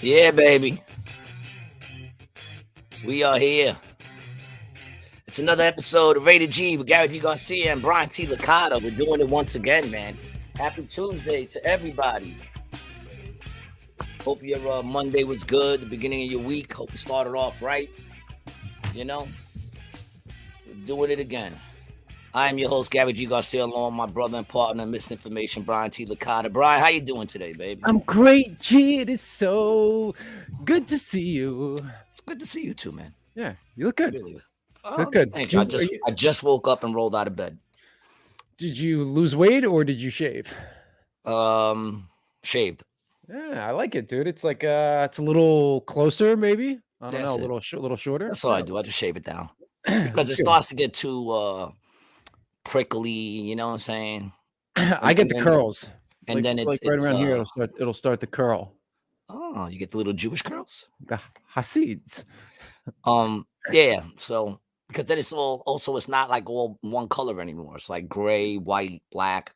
Yeah, baby. We are here. It's another episode of Rated G with Gary D. Garcia and Brian T. Licata. We're doing it once again, man. Happy Tuesday to everybody. Hope your Monday was good, the beginning of your week. Hope you started off right. You know, we're doing it again. I am your host, Gary G. Garcia, along with my brother and partner, Misinformation, Brian T. Licata. Brian, how you doing today, baby? I'm great, G. It is so good to see you. It's good to see you too, man. Yeah, you look good. Really. You look good. Thank you. I just woke up and rolled out of bed. Did you lose weight or did you shave? Shaved. Yeah, I like it, dude. It's like it's a little closer, maybe. I don't That's know, it. a little shorter. That's all I do. I just shave it down because it starts to get too prickly. You know what I'm saying? I get the curls, and then it's right around here. It'll start the curl. Oh, you get the little Jewish curls. The Hasids. Yeah. So because then it's it's not like all one color anymore. It's like gray, white, black.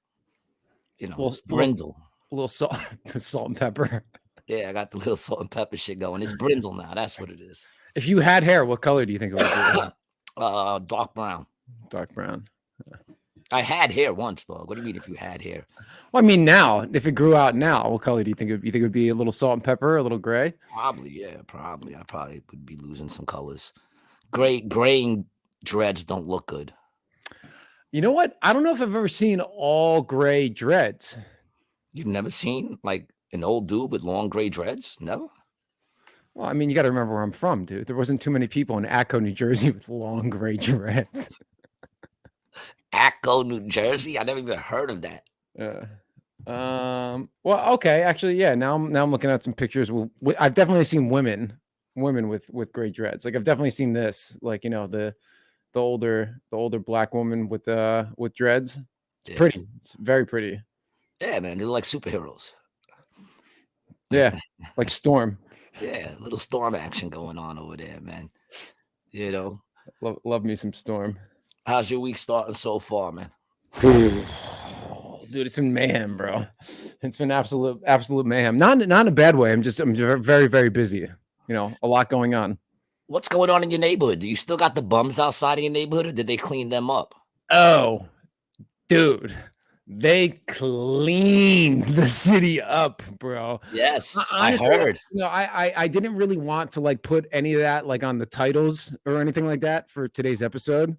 You know, it's brindle. A little salt and pepper. Yeah, I got the little salt and pepper shit going. It's brindle now. That's what it is. If you had hair, what color do you think it would be? Dark brown. Dark brown. I had hair once, though. What do you mean if you had hair? Well, I mean now, if it grew out now, what color do you think it would be? You think it would be a little salt and pepper, a little gray? Probably, yeah, probably. I probably would be losing some colors. Graying dreads don't look good. You know what? I don't know if I've ever seen all gray dreads. You've never seen like an old dude with long gray dreads? No? Well, I mean, you got to remember where I'm from, dude. There wasn't too many people in Atco, New Jersey with long gray dreads. Atco, New Jersey? I never even heard of that. Well, okay, actually, yeah. Now I'm looking at some pictures. I've definitely seen women with gray dreads. Like I've definitely seen this. Like, you know, the older black woman with dreads. It's pretty. It's very pretty. Yeah, man. They look like superheroes. Yeah, like Storm. Yeah, little Storm action going on over there, man. You know, love me some Storm. How's your week starting so far, man? Dude, it's been mayhem, bro. It's been absolute mayhem. Not in a bad way. I'm very, very busy. You know, a lot going on. What's going on in your neighborhood? Do you still got the bums outside of your neighborhood, or did they clean them up? Oh, dude. They cleaned the city up, bro. Yes, honestly, I heard. You know, I didn't really want to like put any of that like on the titles or anything like that for today's episode,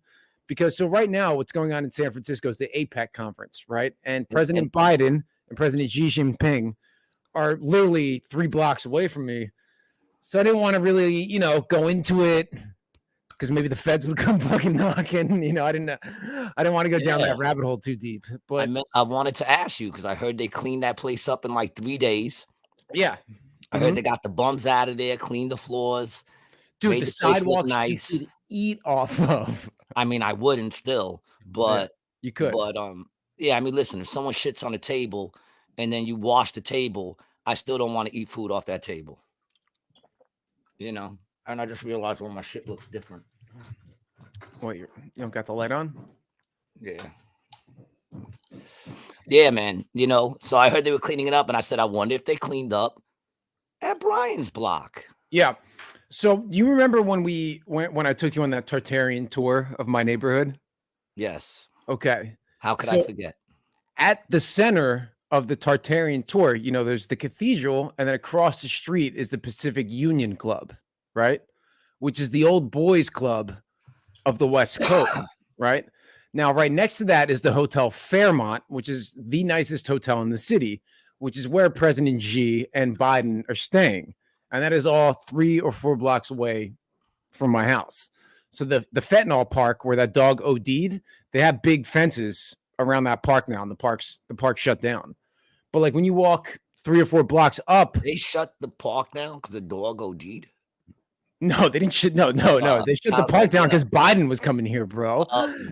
because so right now what's going on in San Francisco is the APEC conference, right? And President Biden and President Xi Jinping are literally 3 blocks away from me, so I didn't want to really, you know, go into it. Because maybe the feds would come fucking knocking. You know, I didn't want to go down that rabbit hole too deep. But I wanted to ask you because I heard they cleaned that place up in like 3 days. Yeah, I heard they got the bums out of there, cleaned the floors. Dude, the sidewalks nice. You could eat off of. I mean, I wouldn't still, but you could. But yeah. I mean, listen, if someone shits on a table and then you wash the table, I still don't want to eat food off that table. You know. And I just realized my shit looks different. What, you don't got the light on? Yeah. Yeah, man. You know, so I heard they were cleaning it up, and I said, I wonder if they cleaned up at Brian's block. Yeah. So you remember when I took you on that Tartarian tour of my neighborhood? Yes. Okay. How could I forget? At the center of the Tartarian tour, you know, there's the cathedral, and then across the street is the Pacific Union Club. Right, which is the old boys club of the West Coast, right? Now, right next to that is the Hotel Fairmont, which is the nicest hotel in the city, which is where President Xi and Biden are staying. And that is all 3 or 4 blocks away from my house. So the fentanyl park where that dog OD'd, they have big fences around that park now, and the park's shut down. But like when you walk 3 or 4 blocks up, they shut the park down because the dog OD'd. No, they didn't. No. They shut the park down because Biden was coming here, bro.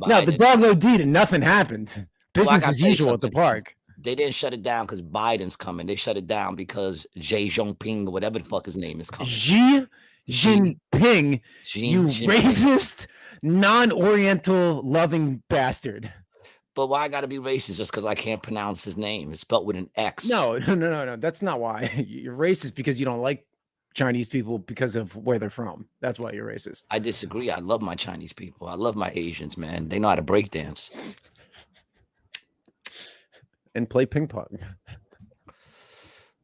No, the dog OD'd and nothing happened. Business as usual at the park. They didn't shut it down because Biden's coming. They shut it down because Xi Jinping, whatever the fuck his name is, coming. Xi Jinping, you racist, non-Oriental loving bastard. But why I gotta be racist just because I can't pronounce his name? It's spelled with an X. No. That's not why. You're racist because you don't like Chinese people because of where they're from. That's why you're racist. I disagree. I love my Chinese people. I love my Asians, man. They know how to break dance and play ping pong.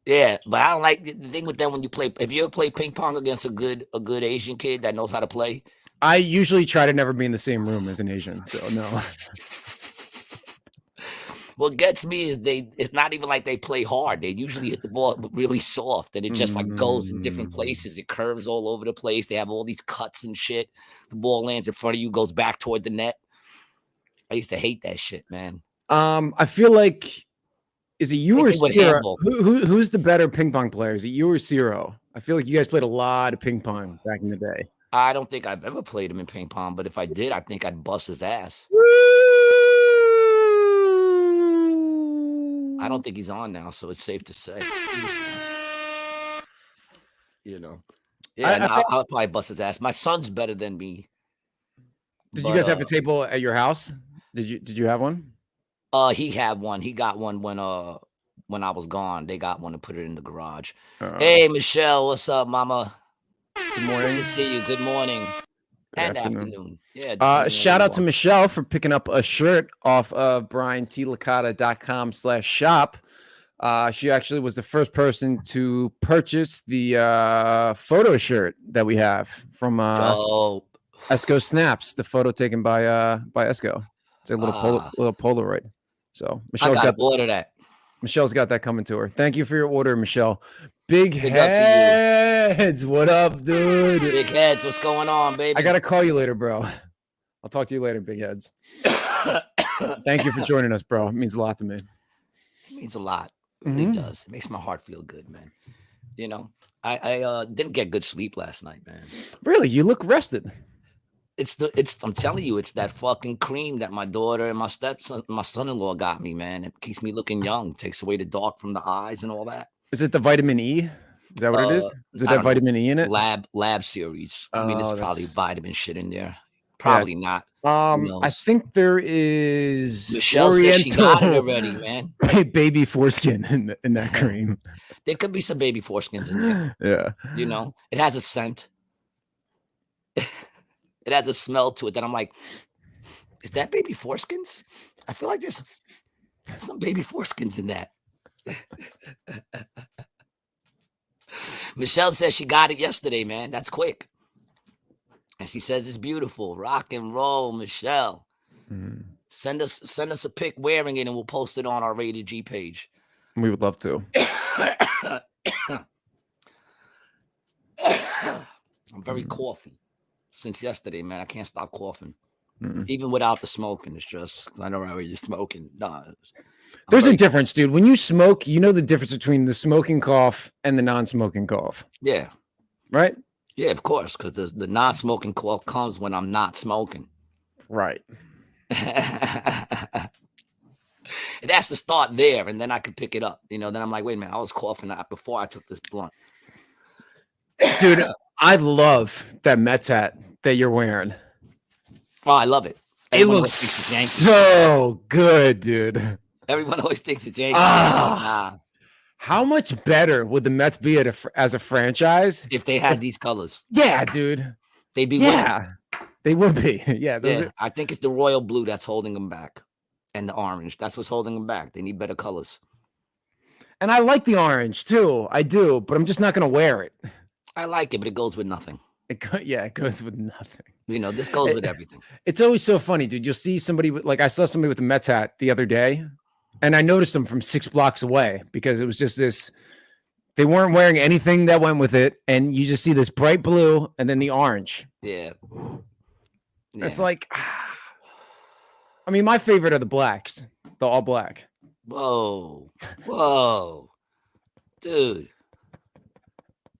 Yeah, but I don't like the thing with them when you play. If you ever play ping pong against a good Asian kid that knows how to play, I usually try to never be in the same room as an Asian. So no. What gets me is it's not even like they play hard. They usually hit the ball really soft and it just like goes in different places. It curves all over the place. They have all these cuts and shit. The ball lands in front of you, goes back toward the net. I used to hate that shit, man. I feel like, is it you or Ciro? Who's the better ping pong player? Is it you or Ciro? I feel like you guys played a lot of ping pong back in the day. I don't think I've ever played him in ping pong, but if I did, I think I'd bust his ass. I don't think he's on now, so it's safe to say. You know, yeah, I'll probably bust his ass. My son's better than me. Did you guys have a table at your house? Did you have one? He had one. He got one when I was gone. They got one and put it in the garage. Hey, Michelle, what's up, mama? Good morning. Good to see you. Good morning. Good afternoon. Yeah. Shout out to Michelle for picking up a shirt off of BrianTLacata.com/shop. She actually was the first person to purchase the photo shirt that we have from Esco Snaps, the photo taken by Esco. It's a little Polaroid. So Michelle's Michelle's got that coming to her. Thank you for your order, Michelle. Big heads. What up, dude? Big heads. What's going on, baby? I got to call you later, bro. I'll talk to you later, big heads. Thank you for joining us, bro. It means a lot to me. It means a lot. It really does. It makes my heart feel good, man. You know, I didn't get good sleep last night, man. Really? You look rested. I'm telling you, it's that fucking cream that my daughter and my son-in-law got me, man. It keeps me looking young, takes away the dark from the eyes and all that. Is it the vitamin E? Is that what it is? Is it that vitamin E in it? Lab series. I mean, there's probably vitamin shit in there. Probably not. I think there is. Michelle says she got it already, man. Baby foreskin in that cream. There could be some baby foreskins in there. Yeah. You know, it has a scent. It has a smell to it that I'm like, is that baby foreskins? I feel like there's some baby foreskins in that. Michelle says she got it yesterday, man. That's quick. And she says it's beautiful. Rock and roll, Michelle. Send us a pic wearing it and we'll post it on our Rated G page. We would love to. I'm very coughy since yesterday, man. I can't stop coughing. Even without the smoking. It's just, I know how you're smoking. No, there's a difference, dude. When you smoke, you know the difference between the smoking cough and the non-smoking cough. Yeah. Right? Yeah, of course, because the non-smoking cough comes when I'm not smoking. Right. It has to start there, and then I can pick it up. You know, then I'm like, wait a minute, I was coughing before I took this blunt. Dude, I love that Mets hat that you're wearing. Oh, I love it. Everyone looks so good, dude. Everyone always thinks it's Yankees. How much better would the Mets be as a franchise if they had these colors? Yeah, dude. They'd be winning. They would be. Yeah, I think it's the royal blue that's holding them back. And the orange. That's what's holding them back. They need better colors. And I like the orange too. I do, but I'm just not going to wear it. I like it, but it goes with nothing. It goes with nothing. You know, this goes with everything. It's always so funny, dude. You'll see somebody I saw somebody with a Mets hat the other day, and I noticed them from 6 blocks away because it was just this. They weren't wearing anything that went with it, and you just see this bright blue and then the orange. Yeah. It's like, I mean, my favorite are the blacks, the all black. Whoa, dude.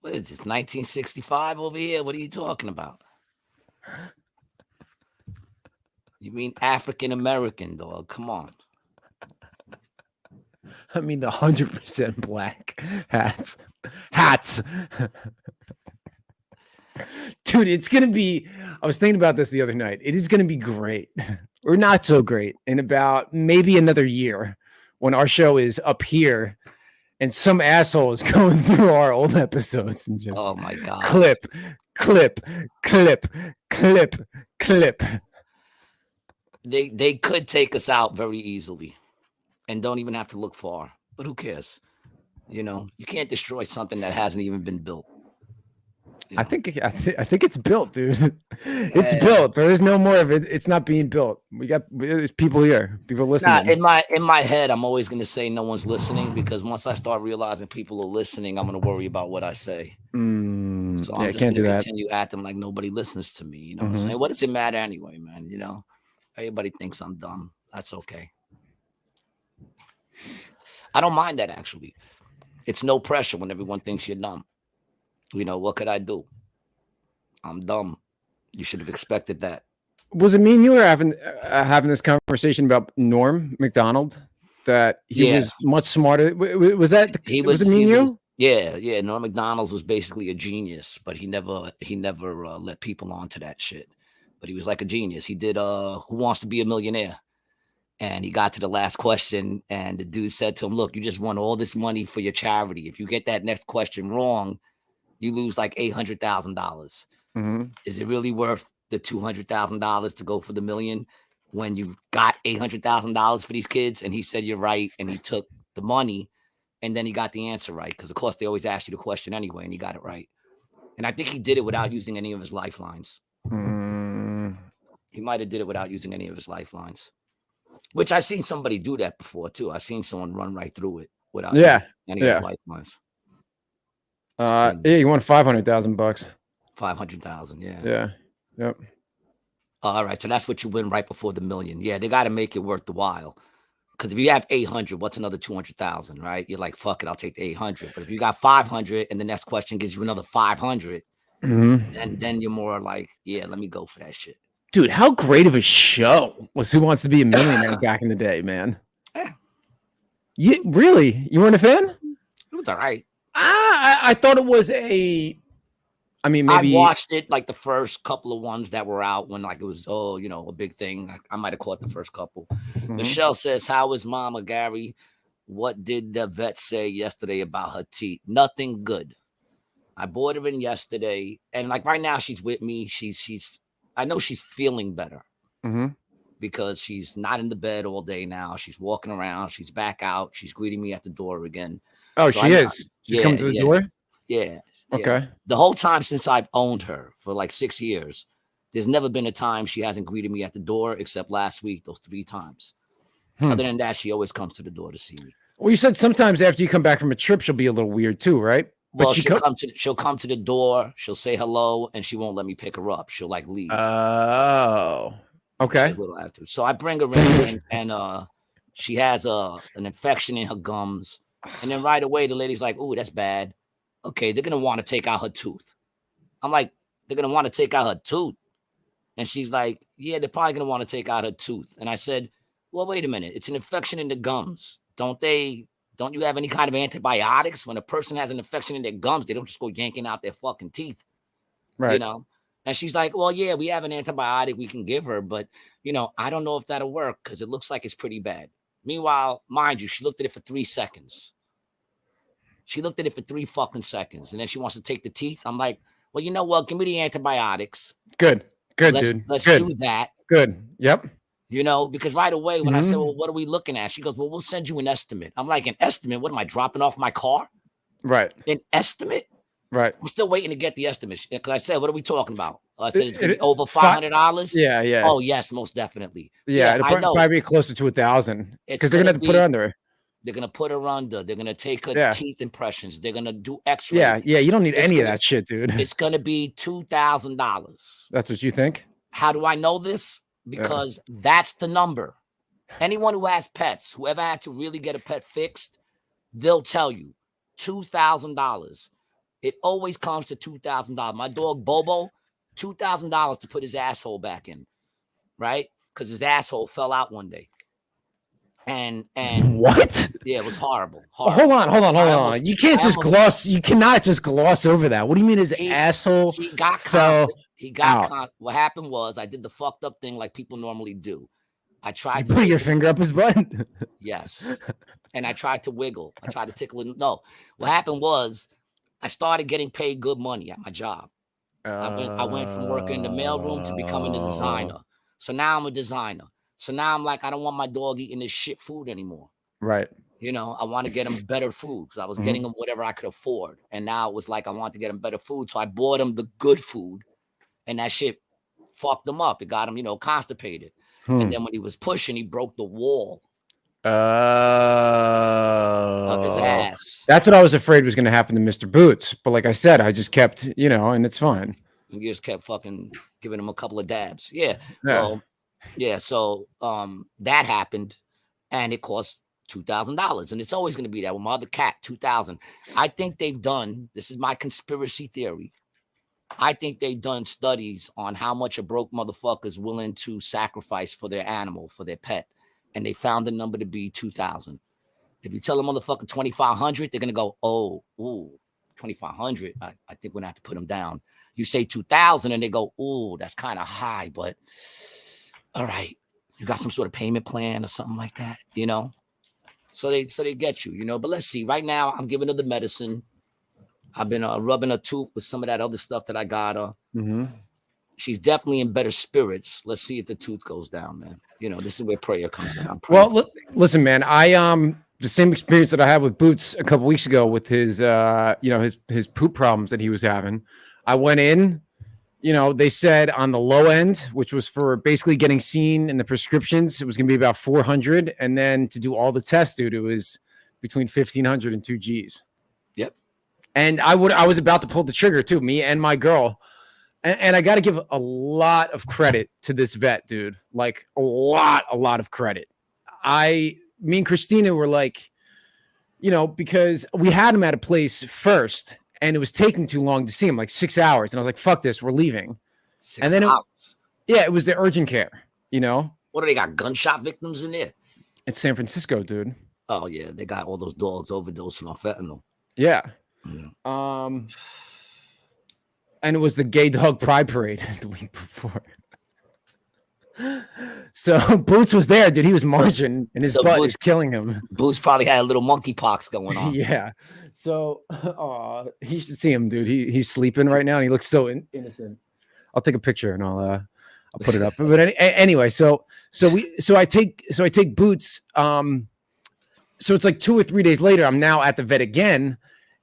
What is this, 1965 over here? What are you talking about? You mean African American, dog? Come on. I mean the 100% black hats. Dude, it's going to be, I was thinking about this the other night. It is going to be great or not so great in about maybe another year when our show is up here and some asshole is going through our old episodes and just Oh my god. clip, clip, clip, clip, clip. They could take us out very easily and don't even have to look far. But who cares? You know, you can't destroy something that hasn't even been built. You know? I think it's built, dude. It's built. There is no more of it. It's not being built. There's people here, people listening. In my head, I'm always gonna say no one's listening, because once I start realizing people are listening, I'm gonna worry about what I say. So I'm just gonna continue acting like nobody listens to me. You know what I'm saying? What does it matter anyway, man? You know, everybody thinks I'm dumb. That's okay. I don't mind that, actually. It's no pressure when everyone thinks you're dumb. You know, what could I do? I'm dumb. You should have expected that. Was it me and you were having this conversation about Norm McDonald? That he was much smarter. Was that? Was it me and you? Yeah. Norm McDonald was basically a genius, but he never let people onto that shit. But he was like a genius. He did Who Wants to Be a Millionaire? And he got to the last question, and the dude said to him, look, you just won all this money for your charity. If you get that next question wrong, you lose like $800,000. Is it really worth the $200,000 to go for the million when you got $800,000 for these kids? And he said, you're right. And he took the money, and then he got the answer right. Because, of course, they always ask you the question anyway, and he got it right. And I think he did it without using any of his lifelines. He might have did it without using any of his lifelines. Which I've seen somebody do that before too. I've seen someone run right through it without any of the lifelines. You won $500,000. 500,000, yeah. Yep. All right, so that's what you win right before the million. Yeah, they got to make it worth the while. Because if you have 800, what's another 200,000, right? You're like, fuck it, I'll take the 800. But if you got 500 and the next question gives you another 500, then you're more like, yeah, let me go for that shit. Dude, how great of a show was Who Wants to Be a Millionaire back in the day, man? Really? You weren't a fan? It was all right. I thought it was maybe I watched it like the first couple of ones that were out when like it was a big thing. I might have caught the first couple. Michelle says, how is Mama, Gary? What did the vet say yesterday about her teeth? Nothing good. I brought her in yesterday, and like right now she's with me. I know she's feeling better because she's not in the bed all day now. She's walking around. She's back out. She's greeting me at the door again. Oh, so she is? She's coming to the door? Yeah. Okay. The whole time since I've owned her for like 6 years, there's never been a time she hasn't greeted me at the door except last week, those 3 times. Other than that, she always comes to the door to see me. Well, you said sometimes after you come back from a trip, she'll be a little weird too, right? Well, she'll come to the door, she'll say hello, and she won't let me pick her up. She'll like leave. Oh, okay. So I bring her in, and she has an infection in her gums, and then right away the lady's like, "Oh, that's bad. Okay, they're gonna want to take out her tooth." I'm like, "They're gonna want to take out her tooth," and she's like, "Yeah, they're probably gonna want to take out her tooth." And I said, "Well, wait a minute. It's an infection in the gums. Don't you have any kind of antibiotics? When a person has an infection in their gums, they don't just go yanking out their fucking teeth." Right. You know? And she's like, well, yeah, we have an antibiotic we can give her, but, I don't know if that'll work because it looks like it's pretty bad. Meanwhile, mind you, she looked at it for 3 seconds. She looked at it for 3 fucking seconds. And then she wants to take the teeth. I'm like, well, you know what? Give me the antibiotics. Good, dude. Let's do that. Good. Yep. Because right away when I said, well, what are we looking at? She goes, well, we'll send you an estimate. I'm like, an estimate? What am I dropping off my car? Right. An estimate? Right. I'm still waiting to get the estimate. Because I said, what are we talking about? I said, it's going to be over $500? Yeah. Oh, yes, most definitely. Yeah, it'll probably be closer to 1,000. Because they're going to have to put her under. They're going to put her under. They're going to take her teeth impressions. They're going to do x-rays. Yeah, you don't need any of that shit, dude. It's going to be $2,000. That's what you think? How do I know this? Because that's the number. Anyone who has pets, whoever had to really get a pet fixed, they'll tell you $2,000. It always comes to $2,000. My dog Bobo, $2,000 to put his asshole back in, right? Because his asshole fell out one day. And what? Yeah, it was horrible. Hold on. You cannot just gloss over that. What do you mean his asshole he got fell He got What happened was I did the fucked up thing like people normally do. I tried You to put take your it. finger up his butt. Yes. And I tried to wiggle. I tried to tickle it. No, what happened was I started getting paid good money at my job. I went from working in the mailroom to becoming a designer. So now I'm a designer. So now I'm like, I don't want my dog eating this shit food anymore. Right. You know, I want to get him better food because I was getting him whatever I could afford. And now it was like I want to get him better food. So I bought him the good food, and that shit fucked him up. It got him, you know, constipated. And then when he was pushing, he broke the wall of his ass. That's what I was afraid was going to happen to Mr. Boots. But like I said, I just kept, and it's fine. And you just kept fucking giving him a couple of dabs. Yeah. Yeah. Well, yeah. So that happened, and it cost $2,000, and it's always going to be that with my other cat. $2,000. I think they've done. This is my conspiracy theory. I think they've done studies on how much a broke motherfucker is willing to sacrifice for their animal, for their pet, and they found the number to be 2,000. If you tell a motherfucker 2,500, they're gonna go, oh, ooh, 2,500. I think we're gonna have to put them down. You say 2,000, and they go, ooh, that's kind of high, but all right, you got some sort of payment plan or something like that, you know? So they get you, you know. But let's see. Right now, I'm giving her the medicine. I've been rubbing her tooth with some of that other stuff that I got her. She's definitely in better spirits. Let's see if the tooth goes down, man. You know, this is where prayer comes in. I'm praying. Well, listen, man, I the same experience that I had with Boots a couple weeks ago with his his poop problems that he was having. I went in, they said on the low end, which was for basically getting seen in the prescriptions, it was going to be about 400, and then to do all the tests, dude, it was between 1,500 and 2 G's. Yep. And I was about to pull the trigger too, me and my girl. And I got to give a lot of credit to this vet, dude. Like a lot of credit. Me and Christina were like, because we had him at a place first, and it was taking too long to see him, like 6 hours. And I was like, fuck this, we're leaving. 6 hours? It was the urgent care, What do they got, gunshot victims in there? It's San Francisco, dude. Oh, yeah, they got all those dogs overdosing on fentanyl. Yeah. And it was the gay dog pride parade the week before. So Boots was there, dude. He was marching, and his butt is killing him. Boots probably had a little monkeypox going on. Yeah. So, he should see him, dude. He's sleeping right now, and he looks so innocent. I'll take a picture and I'll put it up. But anyway, so I take Boots. So it's like 2 or 3 days later, I'm now at the vet again.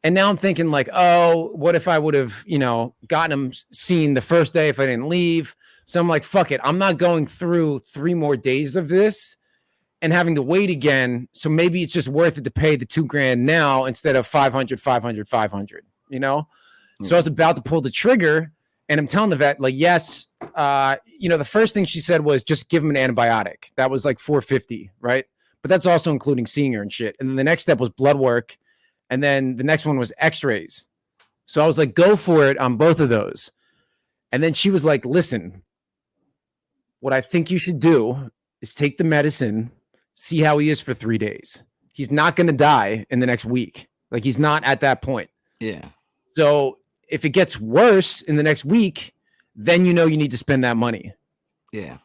And now I'm thinking like, oh, what if I would have, gotten him seen the first day if I didn't leave? So I'm like, fuck it. I'm not going through 3 more days of this and having to wait again. So maybe it's just worth it to pay the $2,000 now instead of 500. So I was about to pull the trigger, and I'm telling the vet, like, yes, the first thing she said was just give him an antibiotic. That was like $450, right? But that's also including seeing her and shit. And then the next step was blood work. And then the next one was x-rays. So I was like, go for it on both of those. And then she was like, listen, what I think you should do is take the medicine, see how he is for 3 days. He's not going to die in the next week. Like, he's not at that point. Yeah. So if it gets worse in the next week, then you need to spend that money. Yeah.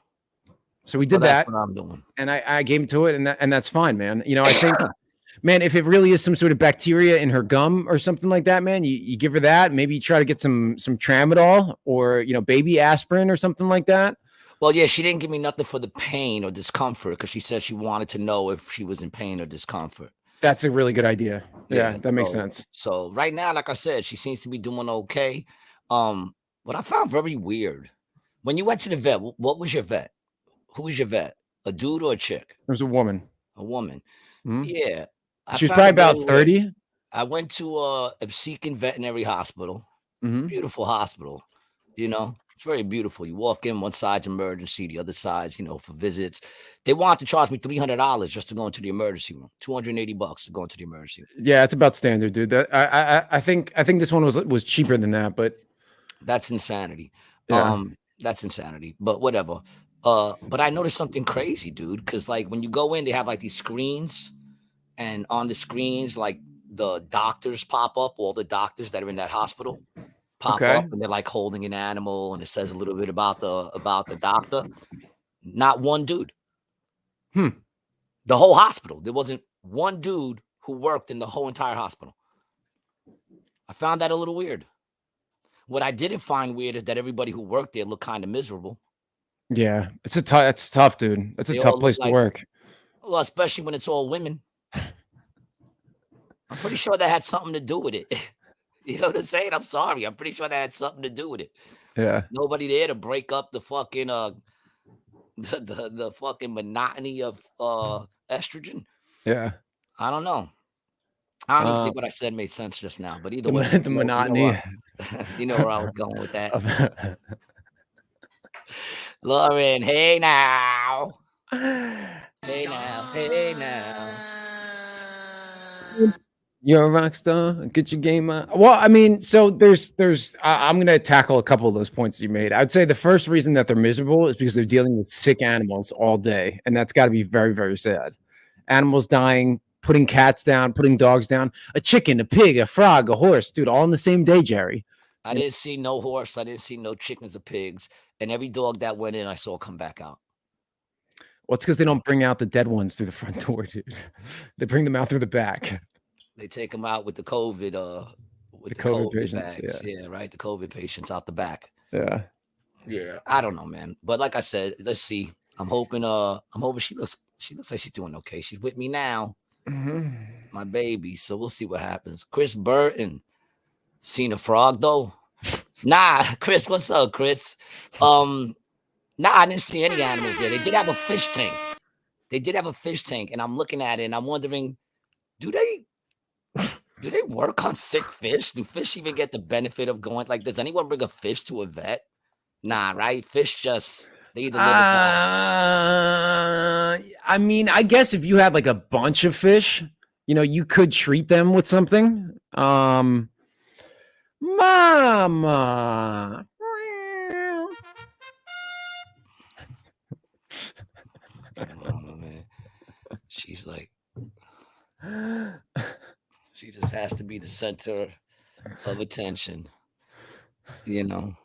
So we did that. That's what I'm doing. And I gave him to it, and that's fine, man. I think... Man, if it really is some sort of bacteria in her gum or something like that, man, you give her that. Maybe you try to get some tramadol or, baby aspirin or something like that. Well, yeah, she didn't give me nothing for the pain or discomfort because she said she wanted to know if she was in pain or discomfort. That's a really good idea. Yeah, that makes sense. So right now, like I said, she seems to be doing okay. What I found very weird, when you went to the vet, what was your vet? Who was your vet? A dude or a chick? It was a woman. A woman. Mm-hmm. Yeah. She was probably about 30. I went to Obsequian Veterinary Hospital. Mm-hmm. Beautiful hospital. It's very beautiful. You walk in, one side's emergency, the other side's, for visits. They want to charge me $300 just to go into the emergency room. $280 to go into the emergency room. Yeah, it's about standard, dude. I think this one was cheaper than that, but that's insanity. Yeah. That's insanity. But whatever. But I noticed something crazy, dude, because like when you go in, they have like these screens. And on the screens, like the doctors pop up, all the doctors that are in that hospital pop up, and they're like holding an animal, and it says a little bit about the doctor. Not one dude. The whole hospital. There wasn't one dude who worked in the whole entire hospital. I found that a little weird. What I didn't find weird is that everybody who worked there looked kind of miserable. Yeah, it's tough, dude. It's a They tough all place look to like, work. well, especially when it's all women. I'm pretty sure that had something to do with it. You know what I'm saying? I'm sorry. I'm pretty sure that had something to do with it. Yeah. Nobody there to break up the fucking the fucking monotony of estrogen. Yeah. I don't know. I don't even think what I said made sense just now. But either way, The monotony. You know where I was going with that. Lauren, hey now. Hey now. Hey now. You're a rock star. Get your game on. Well, I mean, so I'm going to tackle a couple of those points you made. I'd say the first reason that they're miserable is because they're dealing with sick animals all day. And that's got to be very, very sad. Animals dying, putting cats down, putting dogs down, a chicken, a pig, a frog, a horse, dude, all in the same day, Jerry. I didn't see no horse. I didn't see no chickens or pigs. And every dog that went in, I saw come back out. Well, it's because they don't bring out the dead ones through the front door, dude. They bring them out through the back. They take them out with the COVID, with the COVID patients, bags. Yeah, right. The COVID patients out the back. Yeah. Yeah. I don't know, man. But like I said, let's see. I'm hoping she looks like she's doing okay. She's with me now. My baby. So we'll see what happens. Chris Burton. Seen a frog though? Nah, Chris, what's up, Chris? Nah, I didn't see any animals there. They did have a fish tank. And I'm looking at it and I'm wondering, do they work on sick fish? Do fish even get the benefit of going? Like, does anyone bring a fish to a vet? Nah, right? Fish just they either live I mean, I guess if you had like a bunch of fish, you know, you could treat them with something. Mama. Oh, man. She's like, she just has to be the center of attention, you know.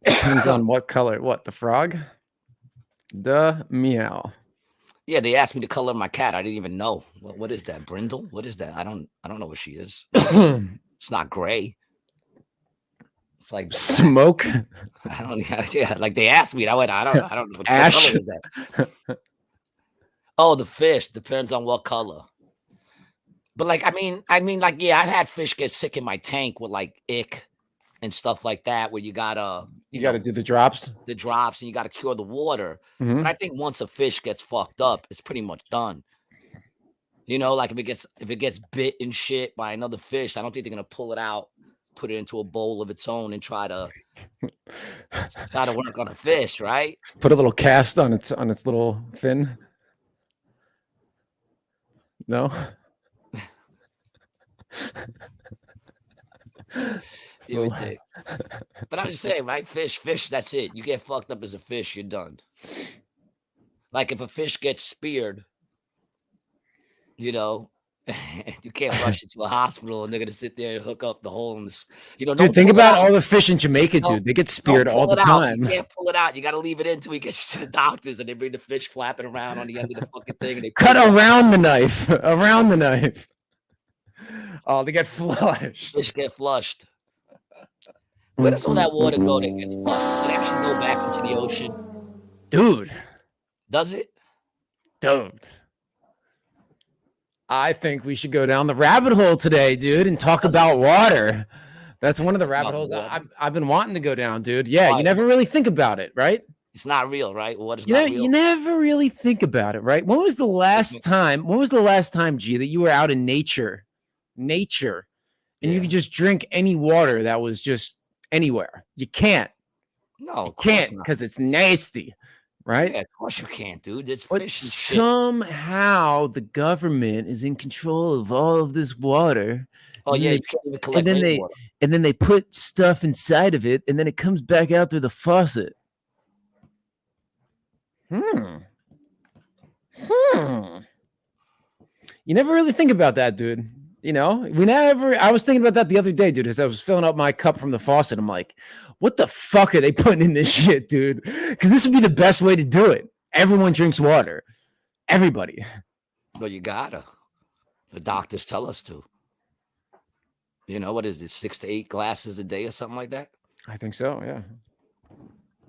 Depends on what color. What, the frog? The meow. Yeah, they asked me to color my cat. I didn't even know. What is that? Brindle? What is that? I don't know what she is. It's not gray. It's like smoke. I don't. Yeah, like they asked me. I went. I don't know. What Ash. color is that? Oh, the fish depends on what color. But like, I mean, like, yeah, I've had fish get sick in my tank with like ick and stuff like that, where you gotta do the drops, and you gotta cure the water. But I think once a fish gets fucked up, it's pretty much done. You know, like if it gets bit and shit by another fish, I don't think they're gonna pull it out, put it into a bowl of its own, and try to work on a fish, right? Put a little cast on its little fin. No. But I'm just saying, right? Fish, that's it. You get fucked up as a fish, you're done. Like if a fish gets speared, you know, you can't rush it to a hospital and they're gonna sit there and hook up the hole in this. You know, dude, think about all the fish in Jamaica, dude. They get speared all the time. You can't pull it out. You got to leave it in until he gets to the doctors, and they bring the fish flapping around on the end of the fucking thing. And they cut around the knife, around the knife. Oh, they get flushed. Fish get flushed. Where does all that water go that gets flushed? Does it actually go back into the ocean? Dude. Does it? Dude. I think we should go down the rabbit hole today, dude, and talk about water. That's one of the rabbit holes I've been wanting to go down, dude. Yeah, right. You never really think about it, right? It's not real, right? What is not real? You never really think about it, right? When was the last time, G, that you were out in nature, and you could just drink any water that was just anywhere? You can't. No, you can't, because it's nasty, right? Yeah, of course you can't, dude. It's but fish somehow the government is in control of all of this water. Oh yeah, you can't even collect rainwater. And then they put stuff inside of it, and then it comes back out through the faucet. You never really think about that, dude. You know, I was thinking about that the other day, dude, as I was filling up my cup from the faucet. I'm like, what the fuck are they putting in this shit, dude? Because this would be the best way to do it. Everyone drinks water. Everybody. But you gotta. The doctors tell us to. You know, what is it, 6 to 8 glasses a day or something like that? I think so, yeah.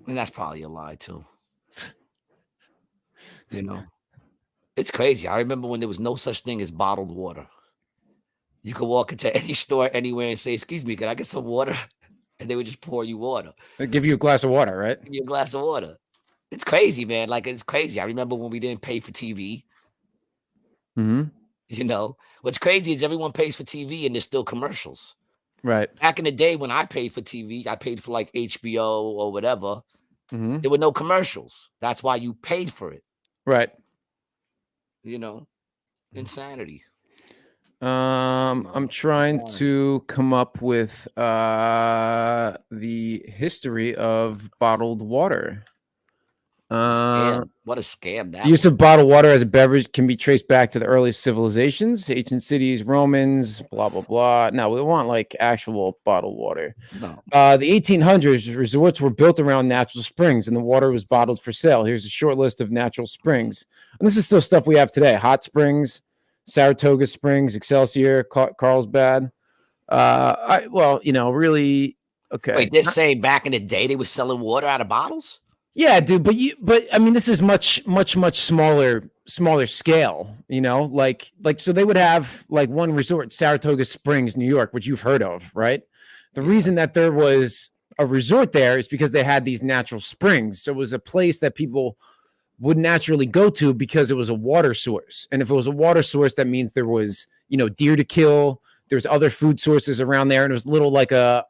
And that's probably a lie too. You know, it's crazy. I remember when there was no such thing as bottled water. You could walk into any store anywhere and say, "Excuse me, can I get some water?" And they would just pour you water. They give you a glass of water, right? Give you a glass of water. It's crazy, man. Like, it's crazy. I remember when we didn't pay for TV. Mm-hmm. You know, what's crazy is everyone pays for TV and there's still commercials. Right. Back in the day when I paid for TV, I paid for like HBO or whatever. Mm-hmm. There were no commercials. That's why you paid for it. Right. You know, insanity. I'm trying to come up with the history of bottled water. Scam. What a scam that The use was. of bottled water as a beverage can be traced back to the earliest civilizations, ancient cities, Romans, blah, blah, blah. No, we want like actual bottled water. No. The 1800s, resorts were built around natural springs and the water was bottled for sale. Here's a short list of natural springs. And this is still stuff we have today. Hot Springs, Saratoga Springs, Excelsior, Carlsbad. Well, you know, really, okay. Wait, they're saying back in the day they were selling water out of bottles? Yeah, dude, but I mean, this is much smaller scale, you know, like so they would have like one resort, Saratoga Springs, New York, which you've heard of, right? The reason that there was a resort there is because they had these natural springs. So it was a place that people would naturally go to because it was a water source. And if it was a water source, that means there was, you know, deer to kill, there's other food sources around there, and it was little like the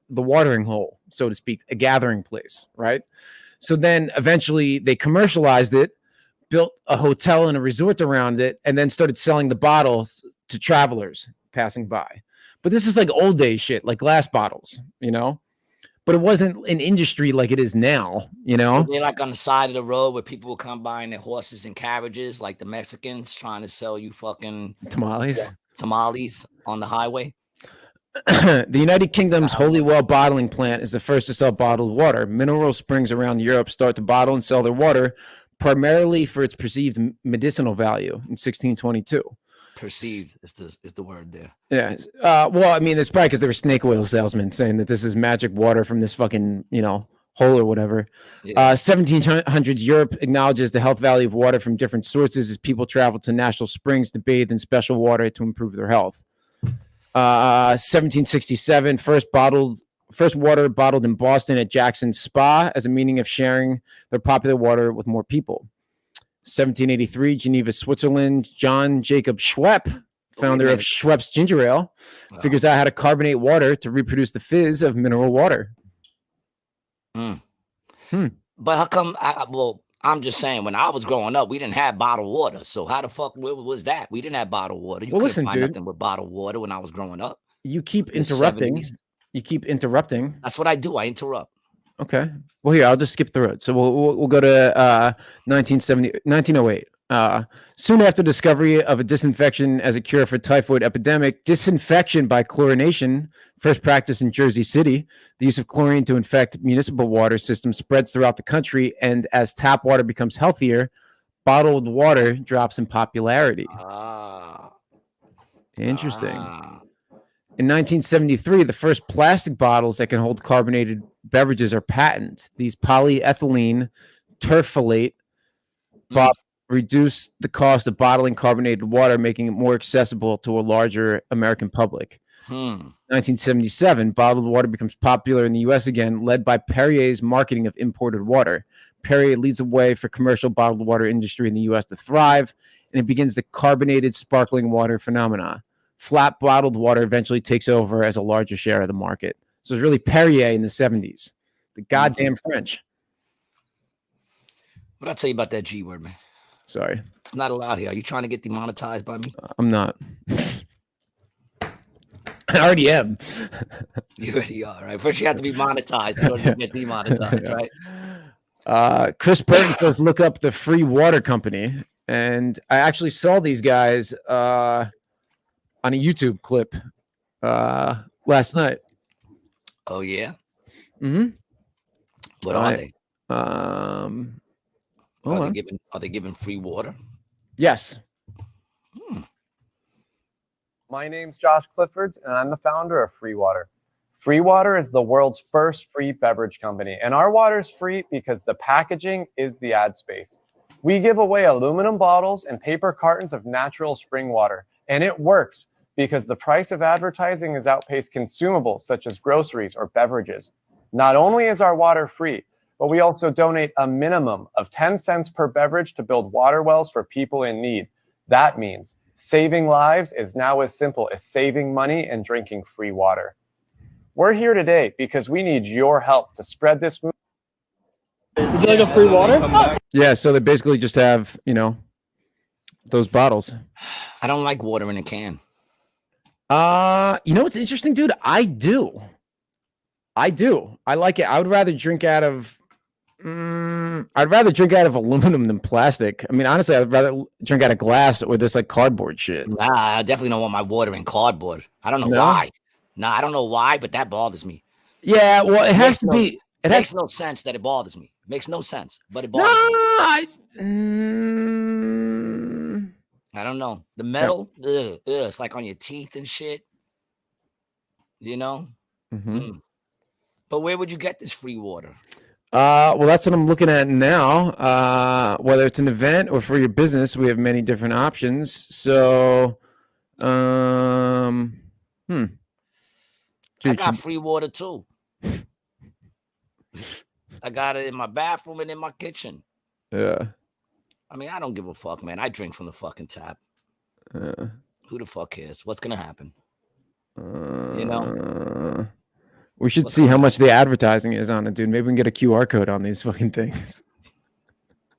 watering hole, so to speak, a gathering place, right? So then eventually they commercialized it, built a hotel and a resort around it, and then started selling the bottles to travelers passing by. But this is like old day shit, like glass bottles, you know? But it wasn't an industry like it is now, you know? They're like on the side of the road where people will come by in their horses and carriages, like the Mexicans trying to sell you fucking Tamales. Tamales on the highway. The United Kingdom's Holywell bottling plant is the first to sell bottled water. Mineral springs around Europe start to bottle and sell their water primarily for its perceived medicinal value in 1622. Perceived is the word there. Yeah. Well, I mean, it's probably because there were snake oil salesmen saying that this is magic water from this fucking, you know, hole or whatever. Yeah. 1700 Europe acknowledges the health value of water from different sources as people travel to natural springs to bathe in special water to improve their health. 1767, first water bottled in Boston at Jackson's Spa as a meaning of sharing their popular water with more people. 1783, Geneva, Switzerland, John Jacob Schwepp, founder of Schweppes Ginger Ale, figures out how to carbonate water to reproduce the fizz of mineral water. But how come? I'm just saying, when I was growing up, we didn't have bottled water. So how the fuck was that? We didn't have bottled water. You couldn't find nothing with bottled water when I was growing up. You keep interrupting. 70s. You keep interrupting. That's what I do. I interrupt. Okay. Well, here, I'll just skip through it. So we'll go to 1908. Soon after discovery of a disinfection as a cure for typhoid epidemic, disinfection by chlorination, first practiced in Jersey City. The use of chlorine to infect municipal water systems spreads throughout the country, and as tap water becomes healthier, bottled water drops in popularity. Interesting. In 1973, the first plastic bottles that can hold carbonated beverages are patented. These polyethylene terephthalate reduce the cost of bottling carbonated water, making it more accessible to a larger American public. 1977, bottled water becomes popular in the U.S. again, led by Perrier's marketing of imported water. Perrier leads the way for commercial bottled water industry in the U.S. to thrive, and it begins the carbonated sparkling water phenomena. Flat bottled water eventually takes over as a larger share of the market. So it's really Perrier in the 70s. The goddamn French. What did I tell you about that G word, man? Sorry. It's not allowed here. Are you trying to get demonetized by me? I'm not. I already am. You already are, right? First you have to be monetized in order to get demonetized, right? Chris Burton says, look up the Free Water Company. And I actually saw these guys on a YouTube clip last night. Oh, yeah? Mm-hmm. What are they? Oh, Are they giving free water? yes. My name's Josh Cliffords, and I'm the founder of Free Water. Free Water is the world's first free beverage company, and our water is free because the packaging is the ad space. We give away aluminum bottles and paper cartons of natural spring water, and it works because the price of advertising has outpaced consumables such as groceries or beverages. Not only is our water free, but we also donate a minimum of 10 cents per beverage to build water wells for people in need. That means saving lives is now as simple as saving money and drinking free water. We're here today because we need your help to spread this movement. Would you like a free water? Yeah, so they basically just have, those bottles. I don't like water in a can. You know what's interesting, dude? I do. I like it. I would rather drink out of aluminum than plastic. I mean, honestly, I'd rather drink out of glass or this like cardboard shit. Nah, I definitely don't want my water in cardboard. I don't know why. Nah, I don't know why, but that bothers me. Yeah, well, it has to be. It makes no sense that it bothers me. It makes no sense, but it bothers me. I don't know. The metal, it's like on your teeth and shit. Mm-hmm. But where would you get this free water? Well, that's what I'm looking at now. Whether it's an event or for your business, we have many different options. So, Dude, I got free water too. I got it in my bathroom and in my kitchen. Yeah. I mean, I don't give a fuck, man. I drink from the fucking tap. Who the fuck cares? What's gonna happen? We should see how much the advertising is on it, dude. Maybe we can get a QR code on these fucking things.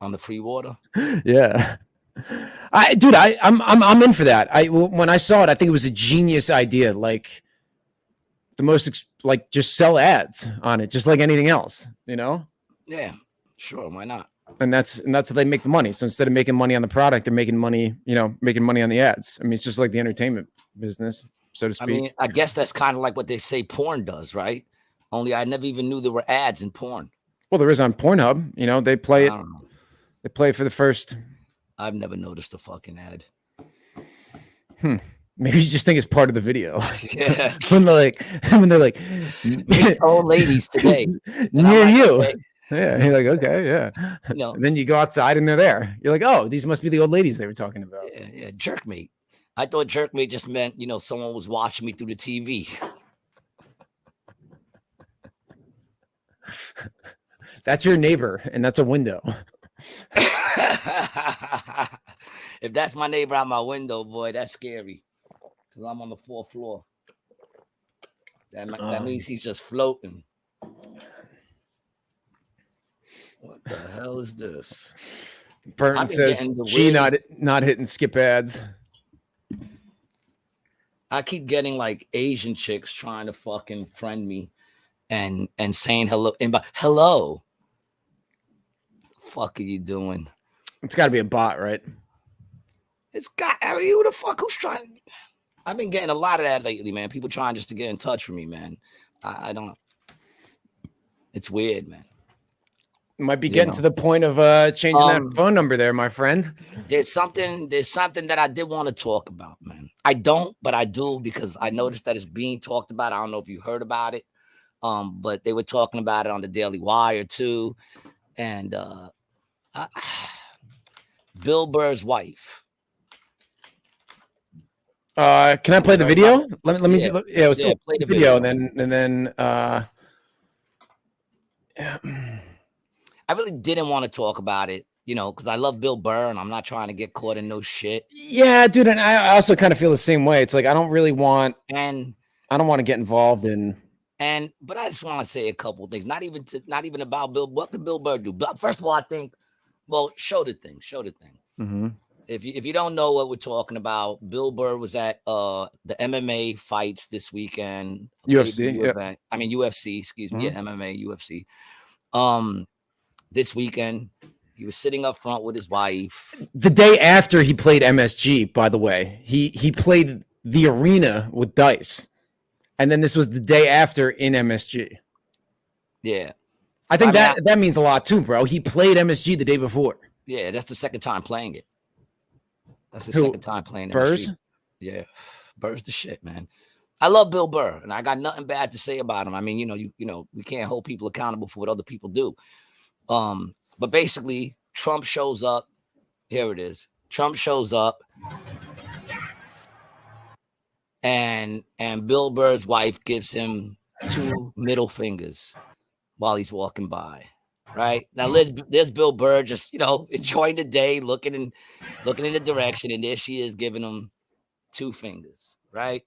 On the free water? Yeah. I'm in for that. When I saw it, I think it was a genius idea. Like the most, like just sell ads on it, just like anything else, Yeah, sure. Why not? And that's how they make the money. So instead of making money on the product, they're making money, making money on the ads. I mean, it's just like the entertainment business, so to speak. I mean, I guess that's kind of like what they say porn does, right? Only I never even knew there were ads in porn. Well, there is on Pornhub. They play it. They play it for the first. I've never noticed a fucking ad. Maybe you just think it's part of the video. Yeah. when they're like, meet old ladies today near like, you. Okay. Yeah, you're like, okay, yeah. And then you go outside and they're there. You're like, oh, these must be the old ladies they were talking about. Yeah, jerkmate. I thought jerkmate just meant, someone was watching me through the TV. That's your neighbor, and that's a window. If that's my neighbor out my window, boy, that's scary. Because I'm on the 4th floor. That means he's just floating. What the hell is this? Burton says she not hitting skip ads. I keep getting like Asian chicks trying to fucking friend me and saying hello. Hello. The fuck are you doing? It's got to be a bot, right? Who the fuck who's trying? I've been getting a lot of that lately, man. People trying just to get in touch with me, man. I don't. It's weird, man. Might be getting to the point of changing that phone number there, my friend. There's something that I did want to talk about, man. I don't, but I do because I noticed that it's being talked about. I don't know if you heard about it, but they were talking about it on the Daily Wire too. And Bill Burr's wife. Can I play the video? Let me play the video and then I really didn't want to talk about it, because I love Bill Burr and I'm not trying to get caught in no shit. Yeah, dude, and I also kind of feel the same way. It's like I don't want to get involved in. But I just want to say a couple of things. Not even about Bill. What could Bill Burr do? But first of all, I think, show the thing. Mm-hmm. If you don't know what we're talking about, Bill Burr was at the MMA fights this weekend. UFC, event. I mean UFC, excuse me. Mm-hmm. Yeah, MMA, UFC. This weekend, he was sitting up front with his wife. The day after he played MSG, by the way, he played the arena with Dice, and then this was the day after in MSG. Yeah, I think that means a lot too, bro. He played MSG the day before. Yeah, that's the second time playing it. That's the Who? second time playing it. Burr's? Yeah, Burr's the shit, man. I love Bill Burr, and I got nothing bad to say about him. I mean, you know, we can't hold people accountable for what other people do. But basically, Trump shows up. Here it is. Trump shows up, and Bill Burr's wife gives him 2 middle fingers while he's walking by. Right now, there's Bill Burr just, you know, enjoying the day, looking in the direction, and there she is giving him 2 fingers. Right.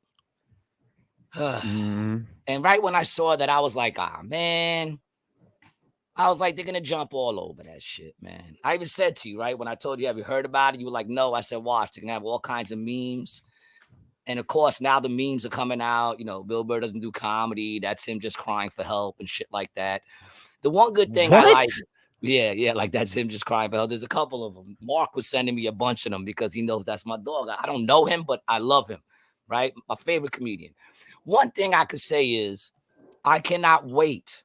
And right when I saw that, I was like, ah, man. I was like, they're gonna jump all over that shit, man. I even said to you, right, when I told you, have you heard about it? You were like, no. I said, watch, they're gonna have all kinds of memes. And of course, now the memes are coming out. You know, Bill Burr doesn't do comedy. That's him just crying for help and shit like that. The one good thing I like, yeah, like that's him just crying for help. There's a couple of them. Mark was sending me a bunch of them because he knows that's my dog. I don't know him, but I love him, right? My favorite comedian. One thing I could say is I cannot wait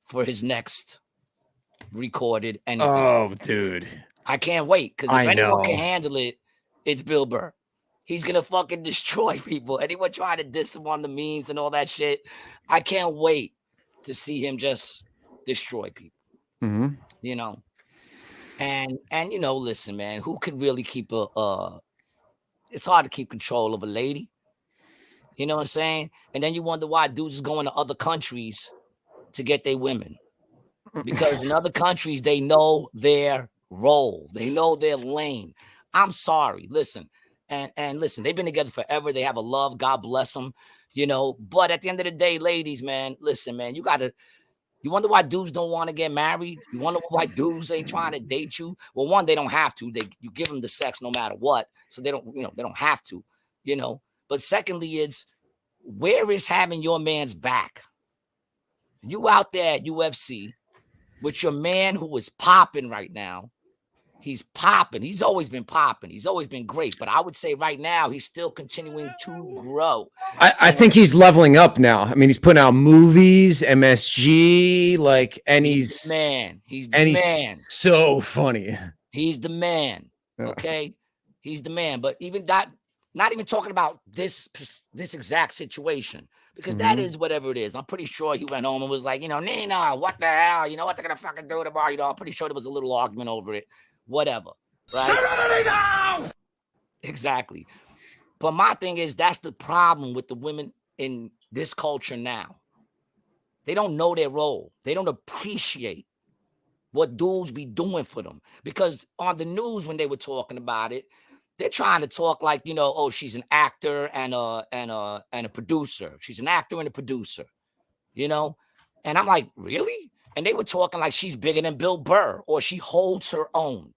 for his next recorded anything. Oh, dude. I can't wait, because if anyone can handle it, it's Bill Burr. He's gonna fucking destroy people. Anyone trying to diss him on the memes and all that shit, I can't wait to see him just destroy people. You know, and you know, listen, man, who could really keep it's hard to keep control of a lady. You know what I'm saying? And then you wonder why dudes is going to other countries to get their women. Because in other countries, they know their role. They know their lane. I'm sorry. Listen, and listen, they've been together forever. They have a love. God bless them, you know. But at the end of the day, ladies, man, listen, man, you wonder why dudes don't want to get married? You wonder why dudes ain't trying to date you? Well, one, they don't have to. You give them the sex no matter what. So they don't, you know, they don't have to, you know. But secondly, it's where is having your man's back? You out there at UFC with your man who is popping right now. He's popping. He's always been popping. He's always been great. But I would say right now, he's still continuing to grow. I think he's leveling up now. I mean, he's putting out movies, MSG, like, and he's man. He's the man. So funny. He's the man. Okay. He's the man. But even that, not even talking about this exact situation, because that is whatever it is. I'm pretty sure he went home and was like, you know, Nina, what the hell? You know what they're going to fucking do tomorrow? You know, I'm pretty sure there was a little argument over it. Whatever. Right? Exactly. But my thing is, that's the problem with the women in this culture now. They don't know their role. They don't appreciate what dudes be doing for them. Because on the news, when they were talking about it, they're trying to talk like, you know, oh, she's an actor and a producer. She's an actor and a producer, you know? And I'm like, really? And they were talking like she's bigger than Bill Burr, or she holds her own.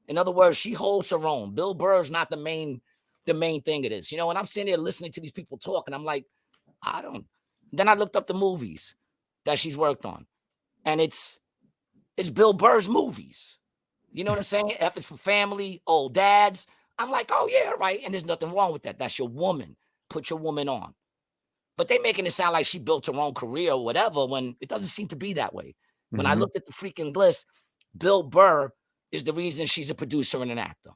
In other words, she holds her own. Bill Burr is not the main thing it is, you know? And I'm sitting there listening to these people talk, and I'm like, I don't. Then I looked up the movies that she's worked on, and it's Bill Burr's movies. You know what I'm saying? F is for Family, Old Dads. I'm like, oh, yeah, right. And there's nothing wrong with that. That's your woman. Put your woman on. But they making it sound like she built her own career or whatever, when it doesn't seem to be that way. When I looked at the freaking list, Bill Burr is the reason she's a producer and an actor.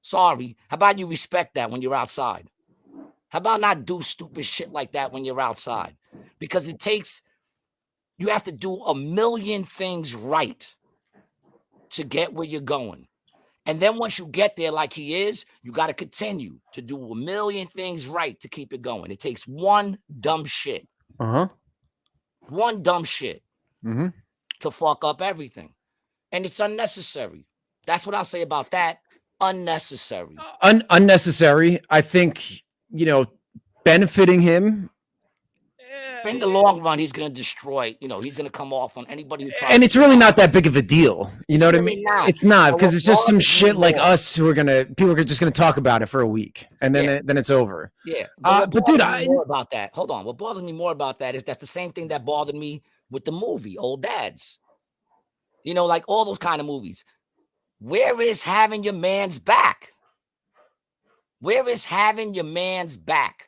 Sorry. How about you respect that when you're outside? How about not do stupid shit like that when you're outside? Because you have to do a million things right to get where you're going. And then once you get there like he is, you got to continue to do a million things right to keep it going. It takes one dumb shit. One dumb shit to fuck up everything. And it's unnecessary. That's what I'll say about that. Unnecessary. Unnecessary. I think, you know, benefiting him. In the long run, he's going to destroy, you know, he's going to come off on anybody who tries. And it's really not that big of a deal. You know what I mean? Not. It's not, because it's just some shit like us who are people are just going to talk about it for a week, and then then it's over. Yeah. But dude, more about that. Hold on. What bothers me more about that is that's the same thing that bothered me with the movie Old Dads. You know, like all those kind of movies. Where is having your man's back? Where is having your man's back?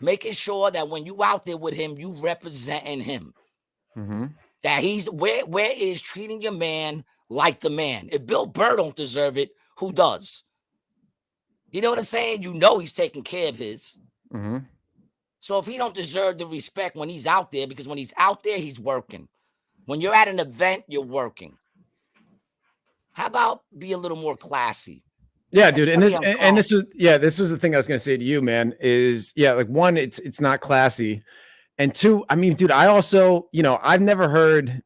Making sure that when you out there with him, you representing him. That he's where is treating your man like the man. If Bill Burr don't deserve it, who does? You know what I'm saying? You know he's taking care of his. Mm-hmm. So if he don't deserve the respect when he's out there, because when he's out there, he's working. When you're at an event, you're working. How about be a little more classy? Yeah, dude. And this was the thing I was gonna say to you, man, is like one, it's not classy. And two, I mean, dude, I also, I've never heard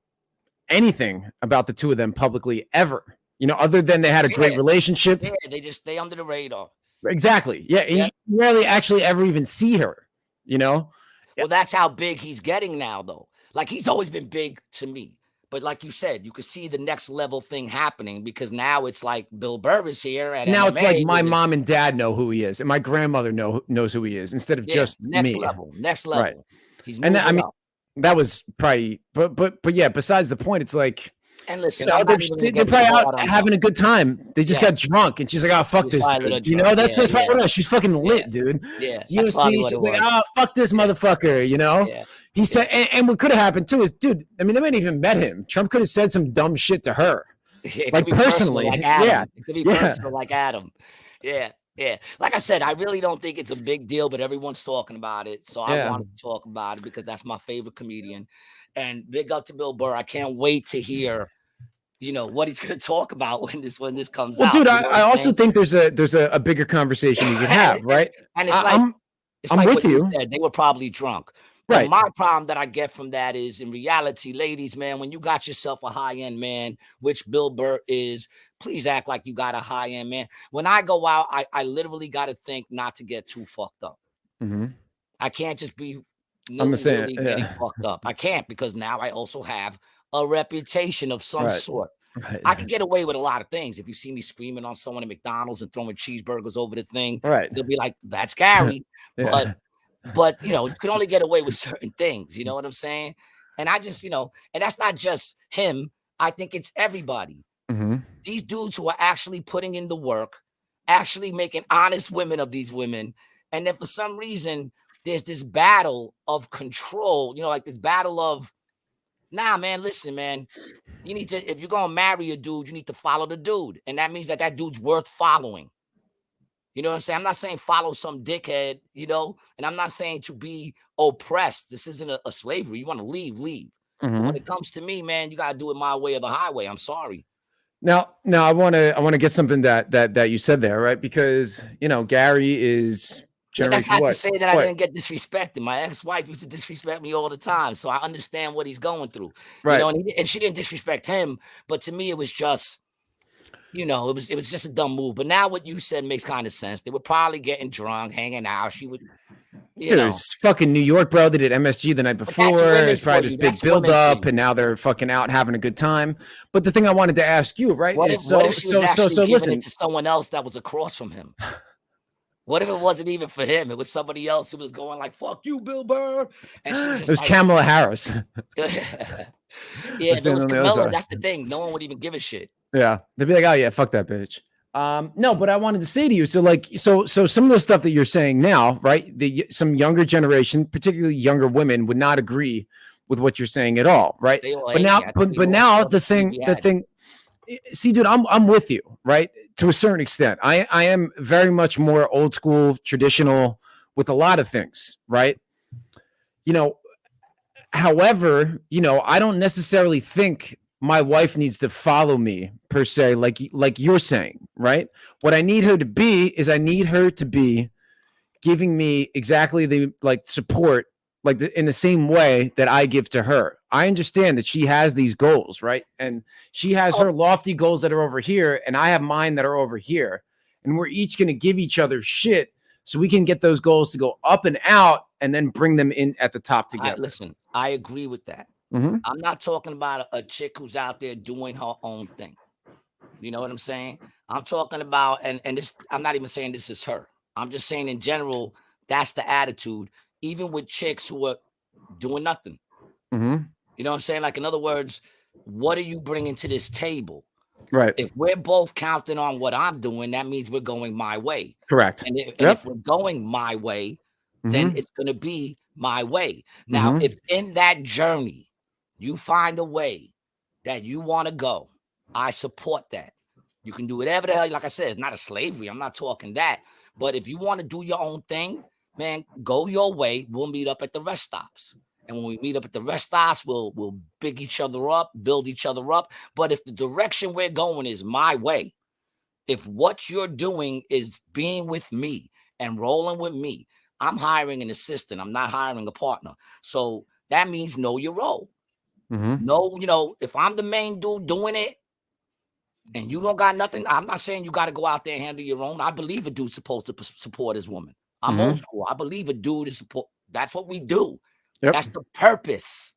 anything about the two of them publicly ever, other than they had a great relationship. Yeah, they just stay under the radar. Exactly. Yeah. And you rarely actually ever even see her, Well, that's how big he's getting now, though. Like, he's always been big to me. But like you said, you could see the next level thing happening because now it's like Bill Burr is here. And now it's like my mom and dad know who he is, and my grandmother knows who he is instead of just next me. Next level. Right. He's moving up. That was probably, but yeah. Besides the point, it's like, and listen, they're probably out having a good time. They just got drunk, and she's like, "Oh, fuck this dude." That's probably what it was. She's fucking lit, dude. Yeah, you see, she's like, "Oh, fuck this motherfucker," Yeah. He said, and what could have happened too is, dude, I mean, they might even met him. Trump could have said some dumb shit to her, like personally, like Adam. It could be personal, like Adam. Yeah. Like I said, I really don't think it's a big deal, but everyone's talking about it. So I wanted to talk about it because that's my favorite comedian. And big up to Bill Burr. I can't wait to hear, what he's going to talk about when this comes out. Well, dude, I also think there's a bigger conversation you can have, right? And it's I'm like with you. Said, they were probably drunk. Right. And my problem that I get from that is, in reality, ladies, man, when you got yourself a high-end man, which Bill Burr is, please act like you got a high-end man. When I go out, I literally got to think not to get too fucked up. Mm-hmm. I can't just be getting fucked up. I can't, because now I also have a reputation of some sort. Right. I could get away with a lot of things. If you see me screaming on someone at McDonald's and throwing cheeseburgers over the thing, they'll be like, "That's Gary." But you can only get away with certain things. You know what I'm saying? And I just, and that's not just him. I think it's everybody. Mm-hmm. These dudes who are actually putting in the work, actually making honest women of these women. And then for some reason, there's this battle of control, like this battle of, nah, man, listen, man, you need to, if you're going to marry a dude, you need to follow the dude. And that means that dude's worth following. You know what I'm saying? I'm not saying follow some dickhead, and I'm not saying to be oppressed. This isn't a slavery. You want to leave. Mm-hmm. But when it comes to me, man, you got to do it my way or the highway. I'm sorry. Now I want to get something that you said there, right? Because, Gary is generation that's not to say that I didn't get disrespected. My ex-wife used to disrespect me all the time. So I understand what he's going through. Right. And she didn't disrespect him. But to me, it was just, it was just a dumb move. But now what you said makes kind of sense. They were probably getting drunk, hanging out. She would, Dude, it's fucking New York, bro. They did MSG the night before. It's probably this big build up, and now they're fucking out having a good time. But the thing I wanted to ask you, right? What if she was actually giving listen it to someone else that was across from him? What if it wasn't even for him? It was somebody else who was going like, "Fuck you, Bill Burr," and she was just it was Kamala Harris. Yeah, if it was Camilla, that's the thing. No one would even give a shit. Yeah, they'd be like, "Oh yeah, fuck that bitch." No, but I wanted to say to you, so some of the stuff that you're saying now, right? Some younger generation, particularly younger women, would not agree with what you're saying at all, right? But now the thing. See, dude, I'm with you, right? To a certain extent, I am very much more old school, traditional with a lot of things, right? However, I don't necessarily think my wife needs to follow me per se, like you're saying, right? What I need her to be is I need her to be giving me exactly the support, in the same way that I give to her. I understand that she has these goals, right? And she has her lofty goals that are over here, and I have mine that are over here. And we're each going to give each other shit so we can get those goals to go up and out and then bring them in at the top together. Listen, I agree with that. Mm-hmm. I'm not talking about a chick who's out there doing her own thing. You know what I'm saying? I'm talking about, and this, I'm not even saying this is her. I'm just saying in general, that's the attitude, even with chicks who are doing nothing. Mm-hmm. You know what I'm saying? Like, in other words, what are you bringing to this table? Right. If we're both counting on what I'm doing, that means we're going my way. Correct. And if we're going my way, then it's going to be my way. Now, if in that journey, you find a way that you want to go, I support that. You can do whatever the hell, like I said, it's not a slavery. I'm not talking that. But if you want to do your own thing, man, go your way. We'll meet up at the rest stops. And when we meet up at the rest stops, we'll big each other up, build each other up. But if the direction we're going is my way, if what you're doing is being with me and rolling with me, I'm hiring an assistant. I'm not hiring a partner. So that means know your role. No, if I'm the main dude doing it and you don't got nothing, I'm not saying you got to go out there and handle your own. I believe a dude's supposed to support his woman. I'm old school. I believe a dude is support. That's what we do. Yep. That's the purpose.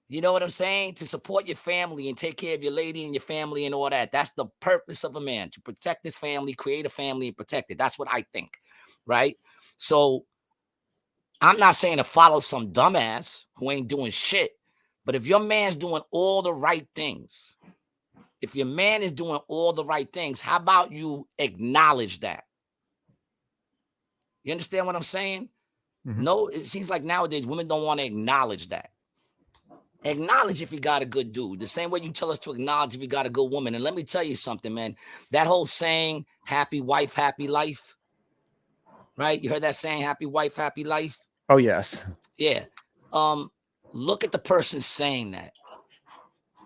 You know what I'm saying? To support your family and take care of your lady and your family and all that. That's the purpose of a man, to protect his family, create a family and protect it. That's what I think, right? So I'm not saying to follow some dumbass who ain't doing shit, but if your man's doing all the right things, if your man is doing all the right things, how about you acknowledge that? You understand what I'm saying? No, it seems like nowadays women don't want to acknowledge that. Acknowledge if you got a good dude, the same way you tell us to acknowledge if you got a good woman. And let me tell you something, man, that whole saying, happy wife, happy life, right? You heard that saying, happy wife, happy life? Oh, yes. Yeah. Look at the person saying that.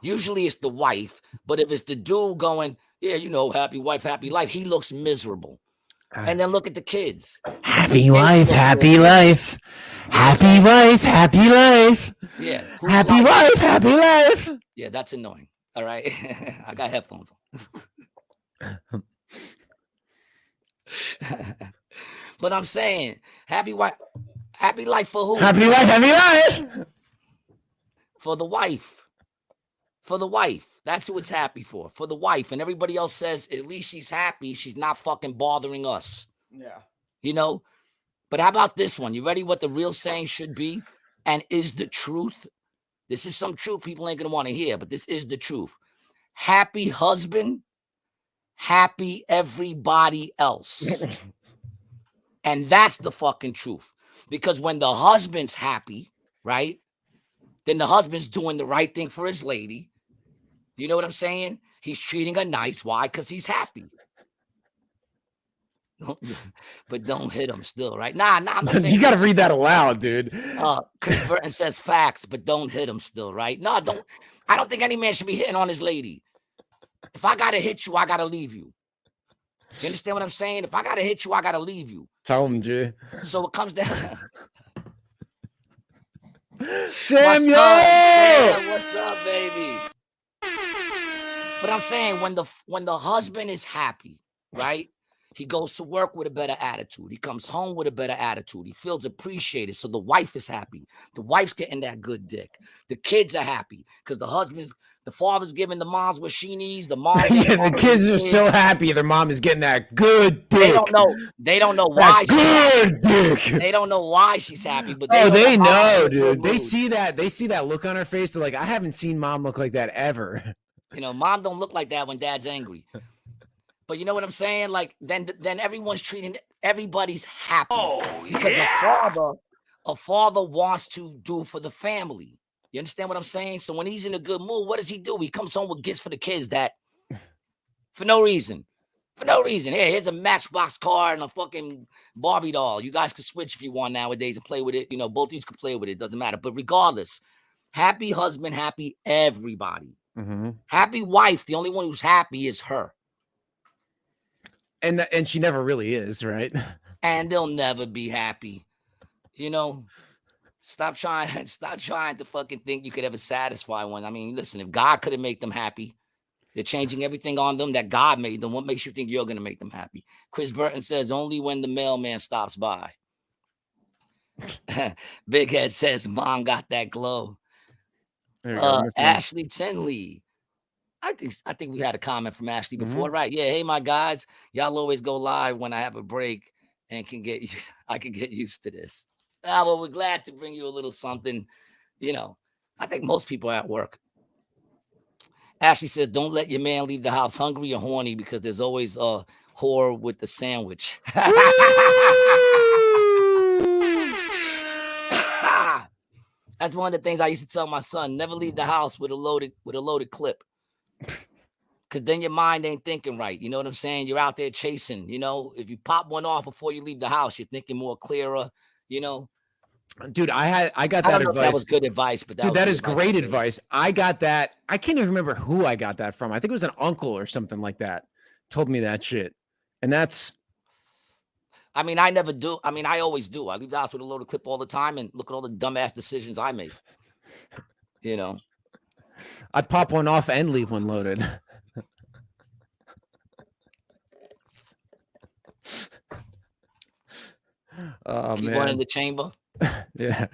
Usually it's the wife, but if it's the dude going, yeah, happy wife, happy life, he looks miserable. And then look at the kids. Happy wife, happy life. Happy wife, happy life. Yeah. Happy wife, happy life. Yeah, that's annoying. All right. I got headphones on. But I'm saying, happy wife, happy life for who? Happy wife, happy life. For the wife. For the wife. That's who it's happy for the wife. And everybody else says, at least she's happy. She's not fucking bothering us. Yeah. But how about this one? You ready what the real saying should be? And is the truth? This is some truth people ain't going to want to hear, but this is the truth. Happy husband, happy everybody else. And that's the fucking truth. Because when the husband's happy, right? Then the husband's doing the right thing for his lady. You know what I'm saying? He's treating her nice. Why? Because he's happy. But don't hit him still, right? Nah, I'm not saying you got to read that aloud, dude. Chris Burton says facts, but don't hit him still, right? No, I don't think any man should be hitting on his lady. If I got to hit you, I got to leave you. You understand what I'm saying? If I got to hit you, I got to leave you. Tell him, G. So it comes down. Samuel! What's up, baby? But I'm saying when the husband is happy, right? He goes to work with a better attitude. He comes home with a better attitude. He feels appreciated. So the wife is happy. The wife's getting that good dick. The kids are happy because the father's giving the moms what she needs. The mom, the kids are so happy their mom is getting that good dick. They don't know why. Good dick. They don't know why she's happy, but they know, dude. They see that look on her face. They're like, I haven't seen mom look like that ever. Mom don't look like that when dad's angry. But you know what I'm saying? Like then everybody's happy. Because a father wants to do for the family. You understand what I'm saying? So when he's in a good mood, what does he do? He comes home with gifts for the kids that for no reason. Hey, here's a Matchbox car and a fucking Barbie doll. You guys can switch if you want nowadays and play with it. Both of you can play with it. Doesn't matter. But regardless, happy husband, happy everybody. Happy wife, the only one who's happy is her. And she never really is, right? And they'll never be happy. Stop trying to fucking think you could ever satisfy one. I mean, listen, if God couldn't make them happy, they're changing everything on them that God made them. What makes you think you're going to make them happy? Chris Burton says only when the mailman stops by. Big Head says mom got that glow. Ashley Tinley. I think we had a comment from Ashley before, right? Yeah. Hey, my guys, y'all always go live when I have a break and I can get used to this. Well, we're glad to bring you a little something. I think most people are at work. Ashley says, don't let your man leave the house hungry or horny because there's always a whore with the sandwich. That's one of the things I used to tell my son. Never leave the house with a loaded clip. because then your mind ain't thinking right. You know what I'm saying? You're out there chasing. You know, if you pop one off before you leave the house, you're thinking more clearer. You know, Dude, I got I that don't know if that advice. was good advice, but Dude, that is great for me. advice. I got that. I can't even remember who I got that from. I think it was an uncle or something like that. Told me that shit. And that's, I mean, I never do. I mean, I always do. I leave the house with a loaded clip all the time, and look at all the dumbass decisions I make. You know, I pop one off and leave one loaded. Oh, keep man. one in the chamber. Yeah.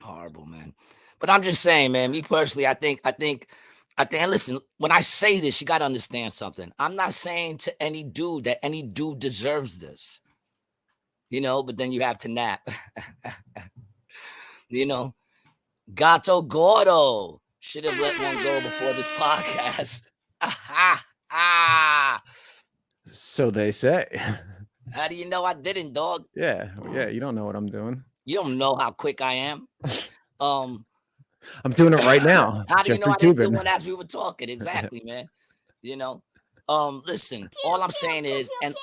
Horrible, man. But I'm just saying, man, me personally, I think, listen, when I say this, you got to understand something. I'm not saying to any dude that any dude deserves this, you know, but then you have to nap, you know, Gato Gordo should have let one go before this podcast. So they say. How do you know I didn't, dog? Yeah. You don't know what I'm doing. You don't know how quick I am. I'm doing it right now. How do you know I Jeffrey didn't do Toobin. one as we were talking? Exactly, man. You know, listen, all I'm saying is, and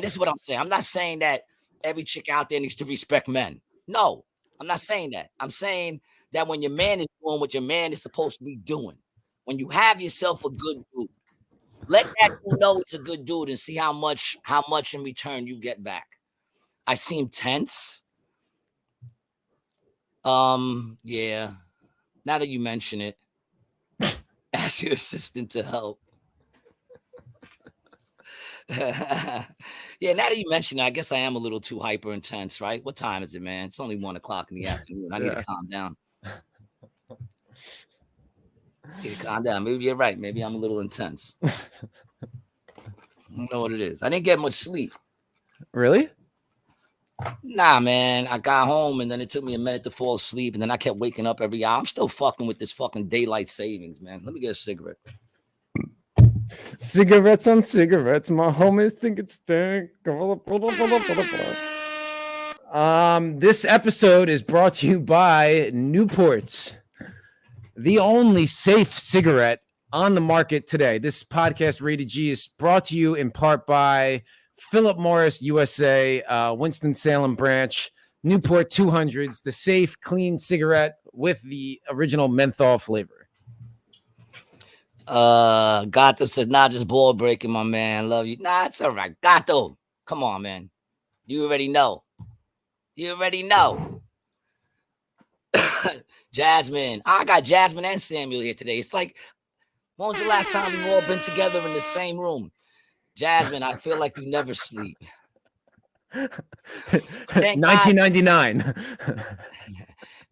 this is what I'm saying. I'm not saying that every chick out there needs to respect men. No, I'm not saying that. I'm saying that when your man is doing what your man is supposed to be doing, when you have yourself a good dude, let that dude know it's a good dude and see how much in return you get back. I seem tense. Yeah. Now that you mention it, ask your assistant to help. Yeah, now that you mention it, I guess I am a little too hyper intense, right? What time is it, man? It's only 1 o'clock in the afternoon. I need to calm down. Maybe you're right. Maybe I'm a little intense. I don't know what it is. I didn't get much sleep. Really? Nah, man. I got home and then it took me a minute to fall asleep, and then I kept waking up every hour. I'm still fucking with this fucking daylight savings, man. Let me get a cigarette. Cigarettes on cigarettes. My homies think it's stink. This episode is brought to you by Newport's, the only safe cigarette on the market today. This podcast, Rated G, is brought to you in part by Philip Morris USA, Winston-Salem branch, Newport 200s, the safe, clean cigarette with the original menthol flavor. Gato says, nah, just ball breaking, my man. Love you. Nah, it's all right. Gato, come on, man. You already know. Jasmine. I got Jasmine and Samuel here today. It's like, when was the last time we've all been together in the same room? Jasmine, I feel like you never sleep. 1999.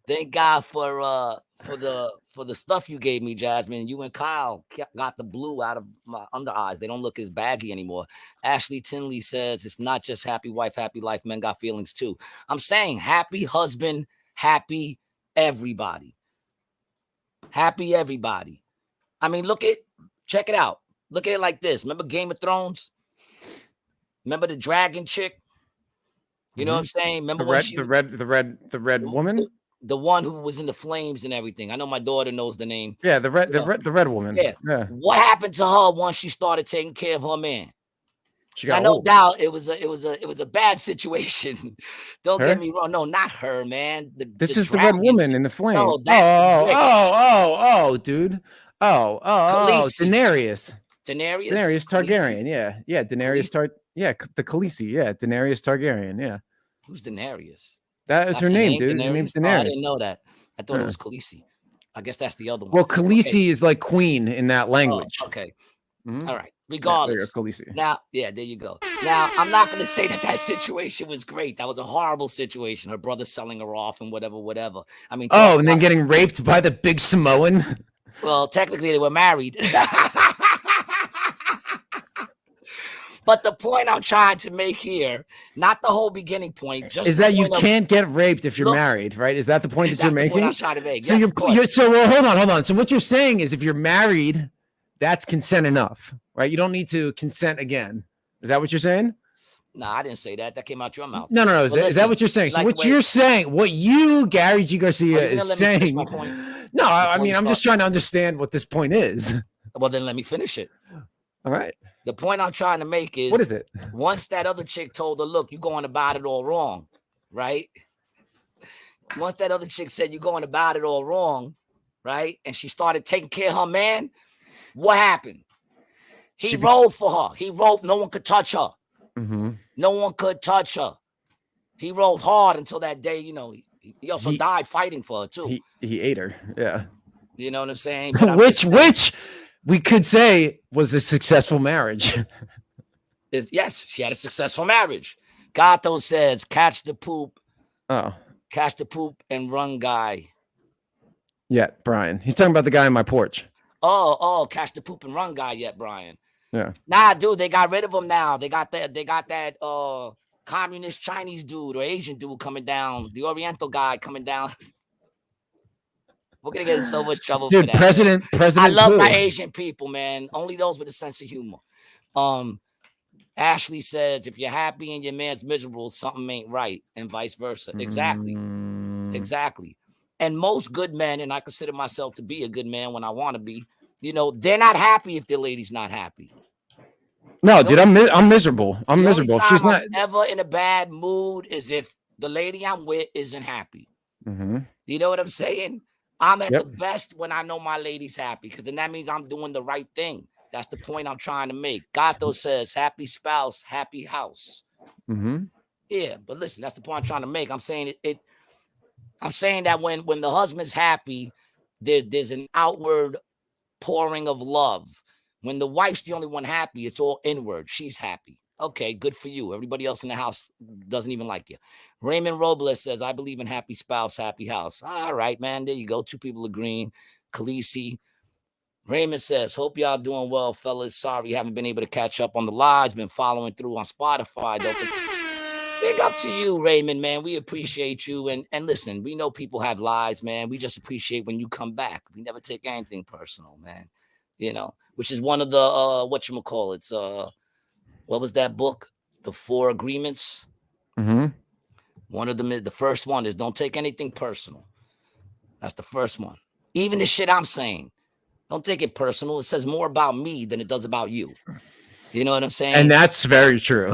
Thank God for the stuff you gave me, Jasmine. You and Kyle got the blue out of my under eyes. They don't look as baggy anymore. Ashley Tinley says it's not just happy wife, happy life. Men got feelings too. I'm saying happy husband, happy everybody. Happy everybody. I mean, check it out. Look at it like this. Remember Game of Thrones? Remember the dragon chick? You know what I'm saying? Remember the red woman? The one who was in the flames and everything. I know my daughter knows the name. Yeah, the red woman. Yeah. What happened to her once she started taking care of her man? She got no old. doubt it was a bad situation. Don't get me wrong. No, not her, man. This is the red woman in the flame. No, that's dude. Daenerys. Daenerys Targaryen. Yeah. Daenerys the Khaleesi. Yeah, Daenerys Targaryen. Yeah. Who's Daenerys? That's her name, dude. Her name's Daenerys. I didn't know that. I thought it was Khaleesi. I guess that's the other one. Well, Khaleesi is like queen in that language. Okay. All right. Regardless. Khaleesi. Now, there you go. Now, I'm not going to say that situation was great. That was a horrible situation. Her brother selling her off and whatever. I mean, and then getting raped by the big Samoan. Well, technically, they were married. But the point I'm trying to make here, not the whole beginning point, just is that you can't get raped if you're married, right? Is that the point that you're making? That's the point I'm trying to make. So hold on. So what you're saying is, if you're married, that's consent enough, right? You don't need to consent again. Is that what you're saying? No, I didn't say that. That came out your mouth. No. Is that what you're saying? So what you're saying, what you, Gary G. Garcia, is saying. No, I mean, I'm just trying to understand what this point is. Well, then let me finish it. All right. The point I'm trying to make is, What is it? Once that other chick told her, look, you're going about it all wrong, right? Once that other chick said you're going about it all wrong, right? And she started taking care of her man, what happened? He rolled for her. He rolled. No one could touch her. Mm-hmm. No one could touch her. He rolled hard until that day, you know, he also died fighting for her too. He ate her. Yeah. You know what I'm saying? But which we could say was a successful marriage. Yes, she had a successful marriage. Gato says, catch the poop. Oh. Catch the poop and run guy. Yeah, Brian. He's talking about the guy on my porch. Oh, catch the poop and run guy yet, Brian. Yeah. Nah, dude, they got rid of him now. They got that communist Chinese dude or Asian dude coming down, the Oriental guy coming down. We're gonna get in so much trouble dude, for that. President. I love Pooh. my Asian people, man. Only those with a sense of humor. Ashley says, if you're happy and your man's miserable, something ain't right, and vice versa. Exactly. And most good men, and I consider myself to be a good man when I want to be, you know, they're not happy if their lady's not happy. No, dude, I'm miserable. I'm miserable. She's not ever in a bad mood is if the lady I'm with isn't happy. Mm-hmm. You know what I'm saying? I'm at the best when I know my lady's happy, because then that means I'm doing the right thing. That's the point I'm trying to make. Gato says, happy spouse, happy house. Mm-hmm. Yeah, but listen, that's the point I'm trying to make. I'm saying I'm saying that when the husband's happy, there's an outward pouring of love. When the wife's the only one happy, it's all inward. She's happy. Okay, good for you. Everybody else in the house doesn't even like you. Raymond Robles says, I believe in happy spouse, happy house. All right, man. There you go. Two people agreeing. Khaleesi. Raymond says, hope y'all doing well, fellas. Sorry, haven't been able to catch up on the lives. Been following through on Spotify, though. Big up to you, Raymond, man. We appreciate you. And listen, we know people have lives, man. We just appreciate when you come back. We never take anything personal, man. You know, which is one of the, whatchamacallits, what was that book? The 4 Agreements. Mm-hmm. One of them is, the first one is don't take anything personal. That's the first one. Even the shit I'm saying, don't take it personal. It says more about me than it does about you. You know what I'm saying? And that's very true.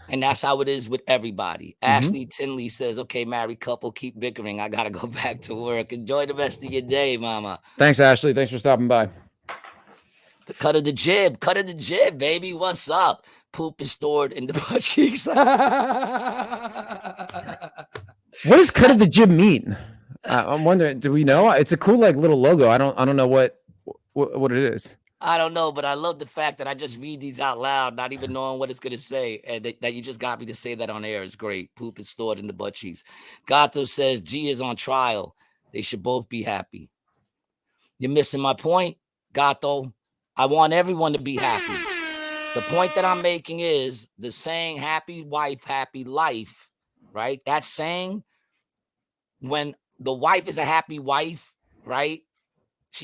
And that's how it is with everybody. Mm-hmm. Ashley Tinley says, okay, married couple, keep bickering. I got to go back to work. Enjoy the rest of your day, mama. Thanks, Ashley. Thanks for stopping by. The cut of the jib, baby. What's up? Poop is stored in the butt cheeks. What does cut of the jib mean? I'm wondering. Do we know? It's a cool like little logo. I don't know what it is. I don't know, but I love the fact that I just read these out loud, not even knowing what it's gonna say, and that you just got me to say that on air is great. Poop is stored in the butt cheeks. Gato says G is on trial. They should both be happy. You're missing my point, Gato. I want everyone to be happy. The point that I'm making is the saying happy wife, happy life, right? That saying, when the wife is a happy wife, right?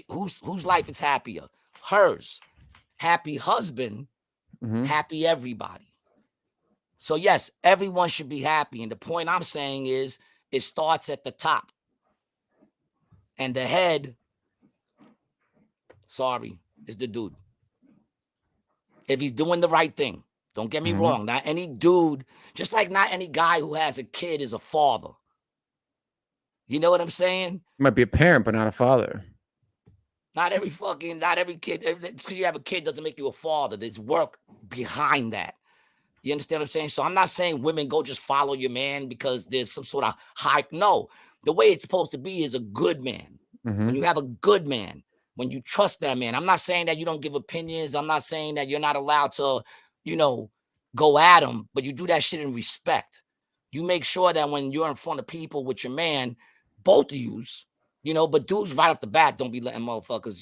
Whose life is happier? Hers. Happy husband, happy everybody. So yes, everyone should be happy. And the point I'm saying is it starts at the top. And the head, is the dude. If he's doing the right thing. Don't get me wrong. Not any dude, just like not any guy who has a kid is a father. You know what I'm saying? Might be a parent, but not a father. Not every kid. Just because you have a kid doesn't make you a father. There's work behind that. You understand what I'm saying? So I'm not saying women go just follow your man because there's some sort of hype. No, the way it's supposed to be is a good man. When you have a good man, when you trust that man. I'm not saying that you don't give opinions. I'm not saying that you're not allowed to, go at him, but you do that shit in respect. You make sure that when you're in front of people with your man, both of yous, but dudes right off the bat, don't be letting motherfuckers,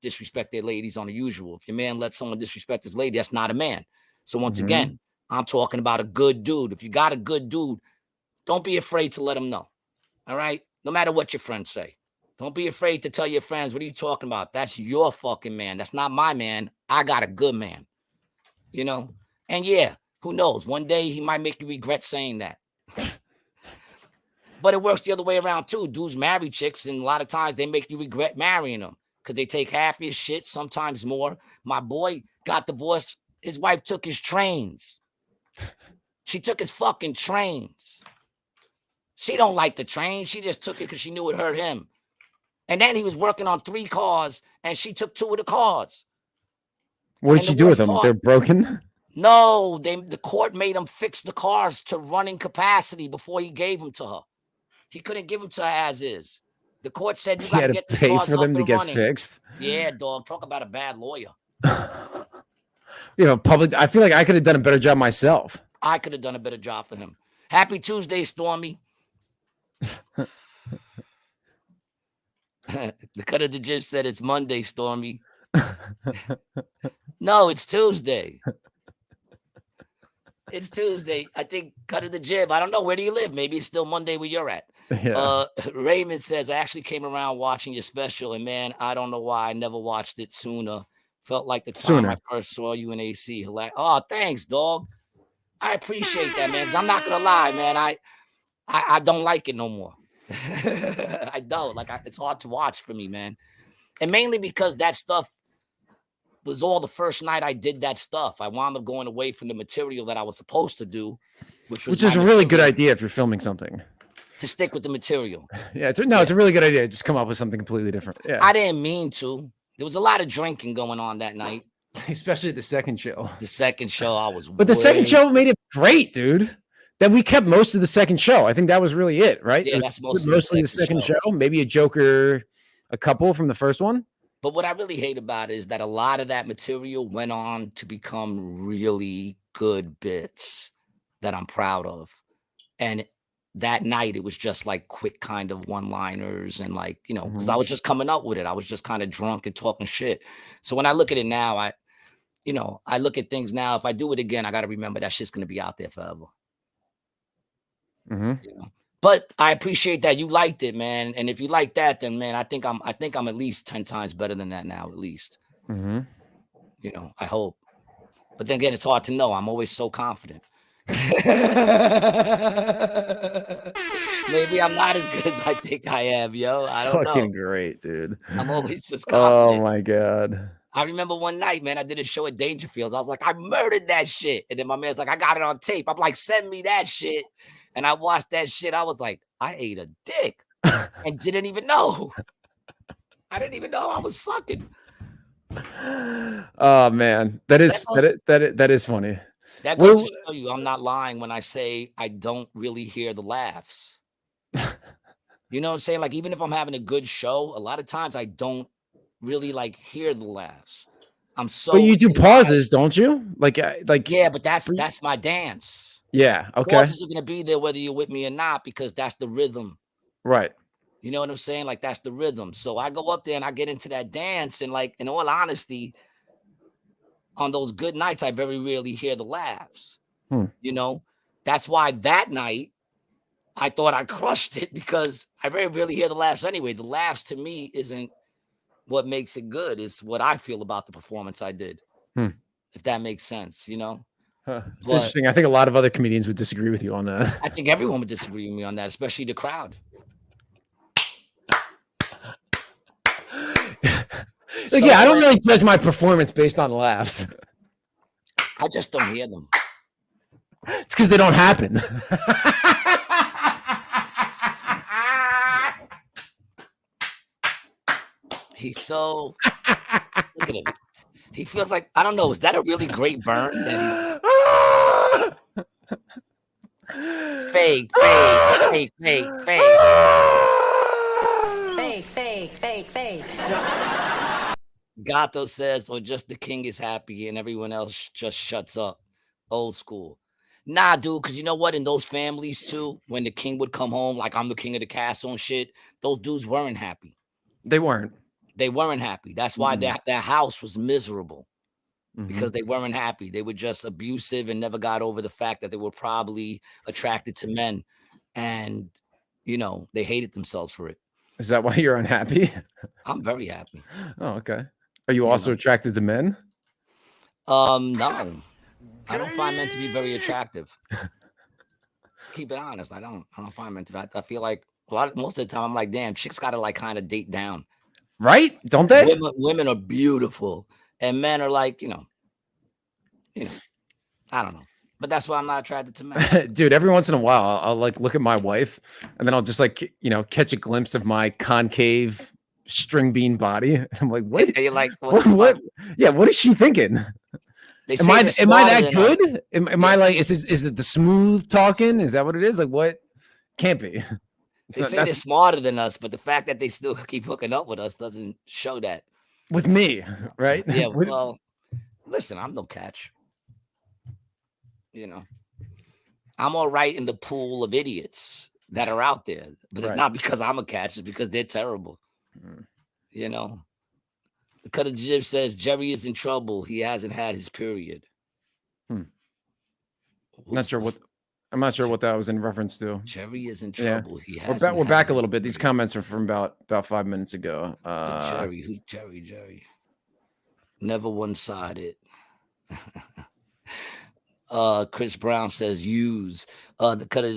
disrespect their ladies on the usual. If your man lets someone disrespect his lady, that's not a man. So once again, I'm talking about a good dude. If you got a good dude, don't be afraid to let him know. All right? No matter what your friends say. Don't be afraid to tell your friends, what are you talking about? That's your fucking man. That's not my man. I got a good man. And yeah, who knows? One day he might make you regret saying that. But it works the other way around too. Dudes marry chicks, and a lot of times they make you regret marrying them. because they take half his shit, sometimes more. My boy got divorced. His wife took his trains. She took his fucking trains. She don't like the train. She just took it because she knew it hurt him. And then he was working on 3 cars, and she took 2 of the cars. What did she do with them? They're broken? No, the court made him fix the cars to running capacity before he gave them to her. He couldn't give them to her as is. The court said you got to get the pay cars for them up to and get running. fixed. Yeah, dog. Talk about a bad lawyer. You know, public. I feel like I could have done a better job myself. I could have done a better job for him. Happy Tuesday, Stormy. The cut of the gym said it's Monday, Stormy. No, it's Tuesday. It's Tuesday. I think cut of the jib. I don't know. Where do you live? Maybe it's still Monday where you're at. Yeah. Raymond says, I actually came around watching your special, and man, I don't know why I never watched it sooner. Felt like the time I first saw you in AC. Oh, thanks, dog. I appreciate that, man. Because I'm not gonna lie, man. I don't like it no more. I don't. It's hard to watch for me, man. And mainly because that stuff was all the first night I did that stuff. I wound up going away from the material that I was supposed to do, which is a really good idea if you're filming something. To stick with the material. Yeah, it's a really good idea. Just come up with something completely different. Yeah, I didn't mean to. There was a lot of drinking going on that night, especially the second show. The second show, I was. But the second show made it great, dude. Then we kept most of the second show. I think that was really it, right? Yeah, that's mostly the second show. Maybe a Joker, a couple from the first one. But what I really hate about it is that a lot of that material went on to become really good bits that I'm proud of. And that night, it was just like quick kind of one-liners and because I was just coming up with it. I was just kind of drunk and talking shit. So when I look at it now, I look at things now. If I do it again, I got to remember that shit's going to be out there forever. But I appreciate that you liked it, man. And if you like that, then man, I think I'm at least 10 times better than that now, at least. I hope. But then again, it's hard to know. I'm always so confident. Maybe I'm not as good as I think I am, yo. I don't know. Fucking great, dude. I'm always just confident. Oh my god. I remember one night, man, I did a show at Dangerfields. I was like, I murdered that shit. And then my man's like, I got it on tape. I'm like, send me that shit. And I watched that shit. I was like, I ate a dick and didn't even know. I didn't even know I was sucking. Oh man, that is funny. That goes to show you I'm not lying when I say I don't really hear the laughs. You know what I'm saying? Like, even if I'm having a good show, a lot of times I don't really hear the laughs. But you do pauses, don't you? Yeah, but that's my dance. Yeah, okay. Pauses are gonna be there whether you're with me or not, because that's the rhythm. Right. You know what I'm saying? That's the rhythm. So I go up there and I get into that dance, and in all honesty, on those good nights, I very rarely hear the laughs. That's why that night I thought I crushed it, because I very rarely hear the laughs anyway. The laughs to me isn't what makes it good. It's what I feel about the performance I did. If that makes sense, It's interesting. I think a lot of other comedians would disagree with you on that. I think everyone would disagree with me on that, especially the crowd. I don't really judge my performance based on laughs. I just don't hear them. It's because they don't happen. He's so look at him. He feels like, I don't know, is that a really great burn? Fake. Gato says, or just the king is happy and everyone else just shuts up. Old school. Nah, dude, because you know what? In those families too, when the king would come home, like I'm the king of the castle and shit, those dudes weren't happy. They weren't happy. That's why their house was miserable, because they weren't happy. They were just abusive and never got over the fact that they were probably attracted to men, and they hated themselves for it. Is that why you're unhappy? I'm very happy. Oh, okay. Are you also attracted to men? No. I don't find men to be very attractive. Keep it honest. I don't find men to be. I feel like most of the time I'm like, damn, chicks gotta kind of date down. Right? Don't they? Women are beautiful, and men are like, I don't know. But that's why I'm not attracted to men. Dude, every once in a while, I'll like look at my wife, and then I'll just like, catch a glimpse of my concave string bean body. And I'm like, what? And you're like, what? Yeah, what is she thinking? Am I that good? Am I like, is it the smooth talking? Is that what it is? Like, what? Can't be. They say they're smarter than us, but the fact that they still keep hooking up with us doesn't show that. With me, right? Yeah, well, listen, I'm no catch. I'm all right in the pool of idiots that are out there, but it's not because I'm a catch, it's because they're terrible. The Cut of Jib says Jerry is in trouble. He hasn't had his period. I'm not sure what that was in reference to. Jerry is in trouble. Yeah. We're back a little bit. These comments are from about 5 minutes ago. Jerry. Never one-sided. Chris Brown says use the cut of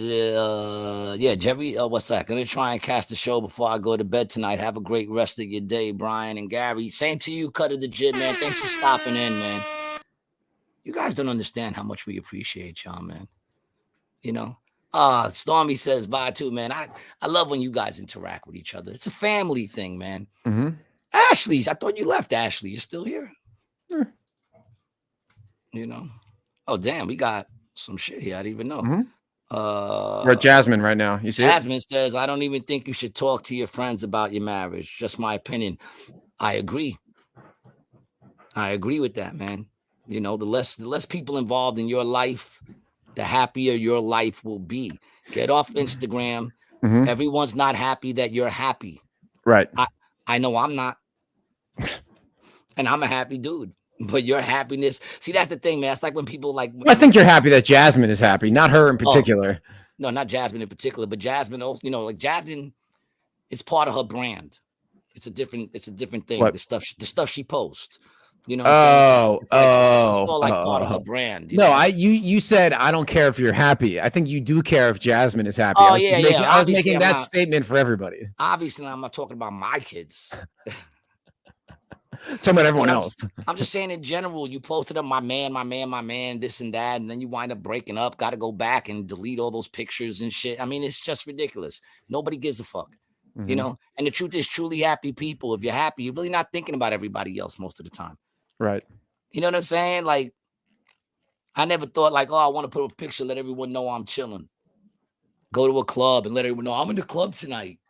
Jerry. What's that? Gonna try and catch the show before I go to bed tonight. Have a great rest of your day, Brian and Gary. Same to you, Cut of the Jib, man. Thanks for stopping in, man. You guys don't understand how much we appreciate y'all, man. Stormy says bye too, man. I love when you guys interact with each other. It's a family thing, man. Mm-hmm. Ashley, I thought you left. Ashley, you're still here. Oh damn, we got some shit here. I didn't even know. We're at Jasmine right now. You see Jasmine says, I don't even think you should talk to your friends about your marriage. Just my opinion. I agree with that, man. The less people involved in your life, the happier your life will be. Get off Instagram. Everyone's not happy that you're happy. Right. I know I'm not. And I'm a happy dude. But your happiness, see, that's the thing, man. It's like when people like. I think you're happy that Jasmine is happy, not her in particular. No, not Jasmine in particular, but Jasmine also, like Jasmine, it's part of her brand. It's a different thing. What? The stuff she posts. What I'm saying? It's more like part of her brand. You said I don't care if you're happy. I think you do care if Jasmine is happy. I was making that statement for everybody. Obviously, I'm not talking about my kids. Talking about everyone else. I'm just saying in general, you posted up my man, this and that, and then you wind up breaking up, got to go back and delete all those pictures and shit. I mean, it's just ridiculous. Nobody gives a fuck, And the truth is, truly happy people, if you're happy, you're really not thinking about everybody else most of the time. Right. You know what I'm saying? Like, I never thought like, I want to put a picture, let everyone know I'm chilling. Go to a club and let everyone know I'm in the club tonight.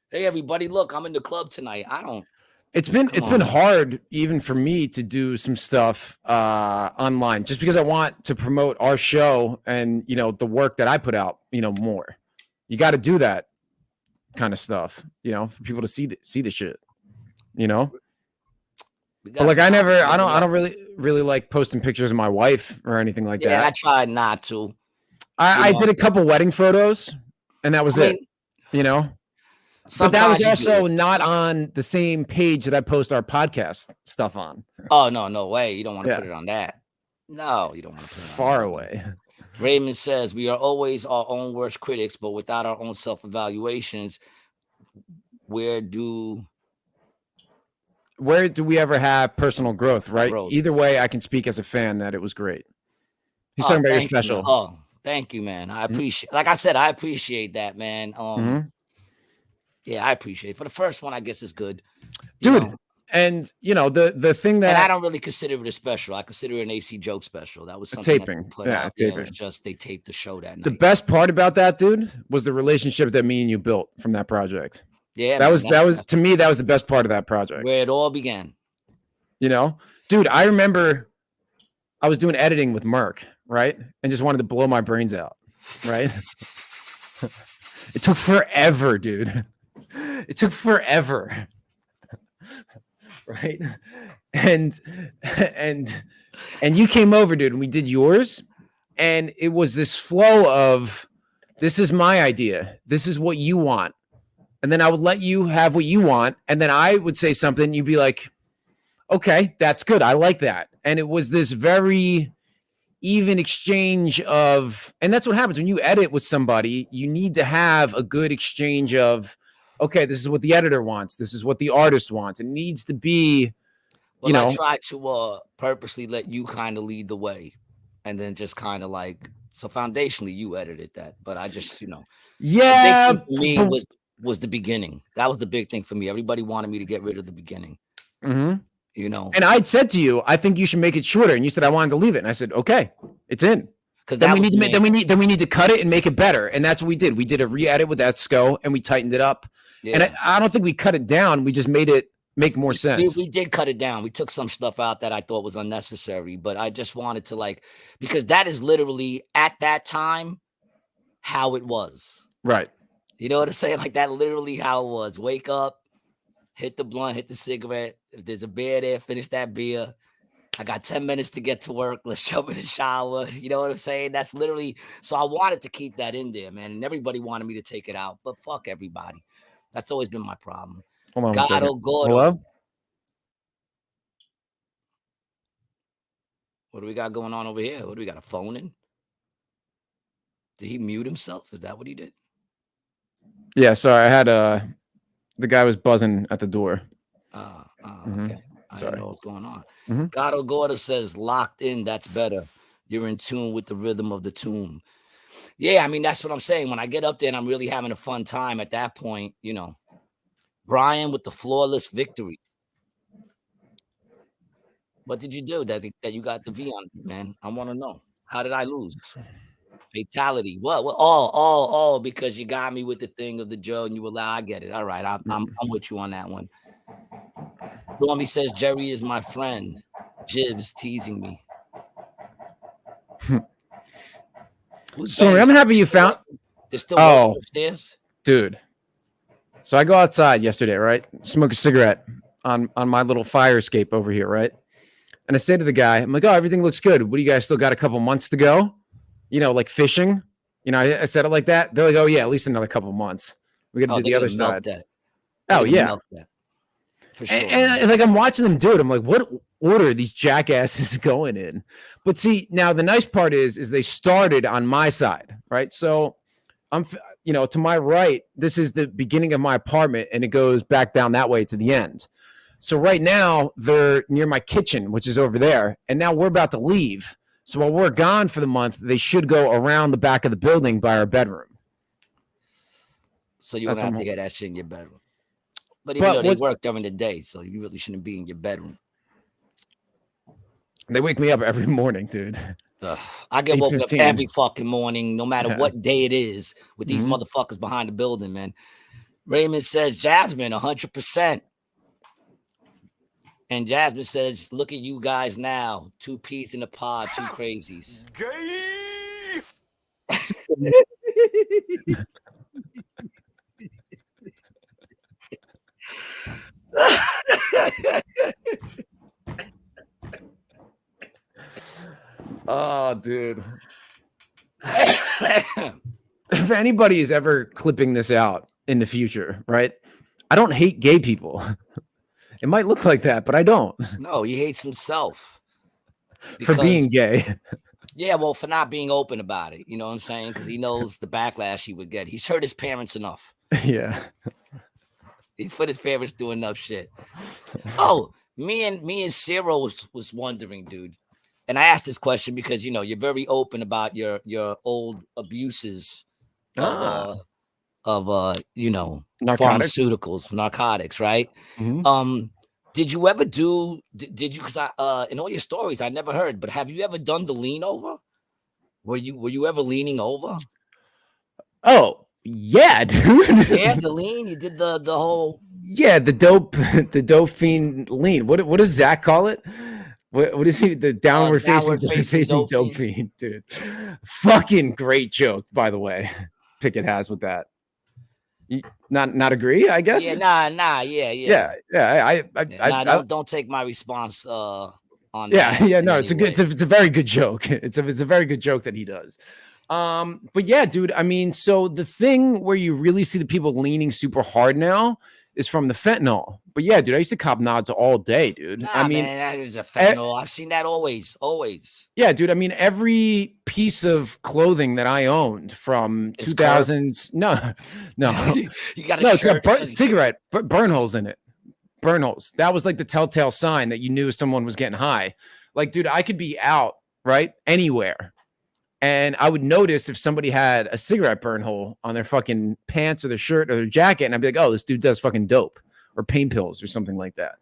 Hey, everybody, look, I'm in the club tonight. I don't. It's been hard even for me to do some stuff online just because I want to promote our show and the work that I put out, more. You got to do that kind of stuff, for people to see the shit, But like I don't really like posting pictures of my wife or anything like that. Yeah, I tried not to. I did a couple wedding photos and that was it. But that was also not on the same page that I post our podcast stuff on. Oh, no way. You don't want to put it on that. No, you don't want to put it on far away. Raymond says, we are always our own worst critics, but without our own self-evaluations, where do we ever have personal growth, right? Either way, I can speak as a fan that it was great. He's talking about your special. Thank you, man. I appreciate, like I said, I appreciate that, man. Yeah, I appreciate it. For the first one, I guess it's good. Dude, and the thing that... And I don't really consider it a special. I consider it an AC joke special. That was something taping. Put out. Taping. It was just they taped the show that night. The best part about that, dude, was the relationship that me and you built from that project. Yeah, that was to me, that was the best part of that project. Where it all began. Dude, I remember I was doing editing with Merck, right? And just wanted to blow my brains out, right? It took forever, dude. It took forever. Right? And you came over, dude, and we did yours. And it was this flow of, this is my idea. This is what you want. And then I would let you have what you want. And then I would say something. You'd be like, okay, that's good. I like that. And it was this very even exchange of, and that's what happens when you edit with somebody. You need to have a good exchange of, okay, this is what the editor wants. This is what the artist wants. It needs to be, Well, I try to purposely let you kind of lead the way, and then just kind of like, so foundationally you edited that, but I just, yeah, the big thing for me was the beginning. That was the big thing for me. Everybody wanted me to get rid of the beginning. And I'd said to you, I think you should make it shorter, and you said I wanted to leave it, and I said, okay, it's in. Because then we need to cut it and make it better, and that's what we did. We did a re-edit with Esco, and we tightened it up. Yeah. And I don't think we cut it down. We just made it make more sense. We did cut it down. We took some stuff out that I thought was unnecessary, but I just wanted to because that is literally at that time how it was. Right. You know what I'm saying? Like that literally how it was. Wake up, hit the blunt, hit the cigarette. If there's a beer there, finish that beer. I got 10 minutes to get to work. Let's jump in the shower. You know what I'm saying? That's literally, so I wanted to keep that in there, man. And everybody wanted me to take it out, but fuck everybody. That's always been my problem. Hold on God, Gordo. Hello? What do we got going on over here? What do we got, a phone in? Did he mute himself? Is that what he did? Yeah, sorry. I had the guy was buzzing at the door. Okay. I didn't know what's going on. God Gordo says, locked in, that's better. You're in tune with the rhythm of the tune. Yeah, I mean, that's what I'm saying. When I get up there and I'm really having a fun time at that point, Brian with the flawless victory. What did you do that you got the V on, man? I want to know. How did I lose? Fatality. What? Oh, because you got me with the thing of the Joe and you allow. I get it. All right. I'm with you on that one. Stormy says Jerry is my friend. Jibs teasing me. Stormy, I'm happy you found. There's still upstairs, dude. So I go outside yesterday, right? Smoke a cigarette on my little fire escape over here, right? And I say to the guy, I'm like, oh, everything looks good. What do you guys still got a couple months to go? Like fishing. I said it like that. They're like, oh yeah, at least another couple months. We got to do the other side. Oh yeah. For sure. And I'm watching them do it. I'm like, what order are these jackasses going in? But see, now the nice part is they started on my side, right? So I'm, to my right, this is the beginning of my apartment and it goes back down that way to the end. So right now they're near my kitchen, which is over there. And now we're about to leave. So while we're gone for the month, they should go around the back of the building by our bedroom. So you're going to have to get that shit in your bedroom. But even though they work during the day, so you really shouldn't be in your bedroom. They wake me up every morning, dude. I get woken up every fucking morning, no matter what day it is, with these motherfuckers behind the building, man. Raymond says, Jasmine, 100%. And Jasmine says, look at you guys now. 2 peas in a pod, 2 crazies. Gay! Oh, dude. If anybody is ever clipping this out in the future, right? I don't hate gay people. It might look like that, but I don't. No, he hates himself. For being gay. Yeah, well, for not being open about it. You know what I'm saying? Because he knows the backlash he would get. He's hurt his parents enough. Yeah. He's put his parents through enough shit. Oh, me and Ciro was wondering, dude. And I asked this question because, you're very open about your old abuses of pharmaceuticals, narcotics, right? Did you ever did you, because in all your stories I never heard, but have you ever done the lean over? Were you ever leaning over? Oh yeah, dude. Yeah, the lean. You did the whole. Yeah, the dope fiend lean. What does Zach call it? What is he? The downward facing dope fiend, dude. Fucking great joke, by the way. Pickett has with that. You not agree? I guess. Yeah, nah. Yeah. I don't take my response on. Yeah. No. It's a very good joke. It's a very good joke that he does. But yeah, dude, I mean, so the thing where you really see the people leaning super hard now is from the fentanyl. But yeah, dude, I used to cop nods all day, dude. Nah, I mean, man, that is a fentanyl. I've seen that always. yeah, dude. I mean, every piece of clothing that I owned from It's 2000s, no, You got a no, it's got shirt. cigarette burn holes in it. Burn holes. That was like the telltale sign that you knew someone was getting high. Like, dude, I could be out, right, anywhere, and I would notice if somebody had a cigarette burn hole on their fucking pants or their shirt or their jacket, and I'd be like, oh, this dude does fucking dope or pain pills or something like that.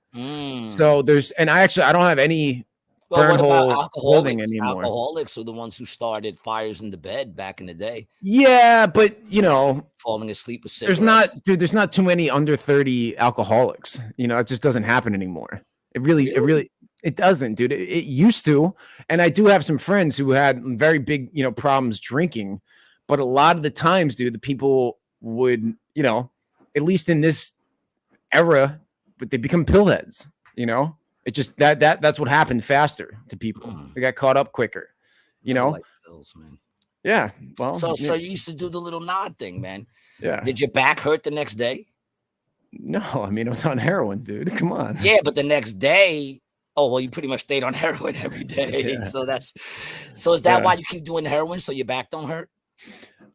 So there's, and I don't have any burn hole clothing anymore. Alcoholics are the ones who started fires in the bed back in the day. Yeah, but you know, falling asleep with cigarettes. There's not too many under 30 alcoholics. You know, it just doesn't happen anymore. It doesn't, dude. It used to. And I do have some friends who had very big, you know, problems drinking. But a lot of the times, dude, the people would, you know, at least in this era, but they become pillheads, you know? It just that's what happened faster to people. They got caught up quicker, you know? Like pills, man. Yeah. Well, so you used to do the little nod thing, man. Yeah. Did your back hurt the next day? No, I mean, it was on heroin, dude. Come on. Yeah, but the next day, oh, well, you pretty much stayed on heroin every day. Yeah. So is that why you keep doing heroin so your back don't hurt?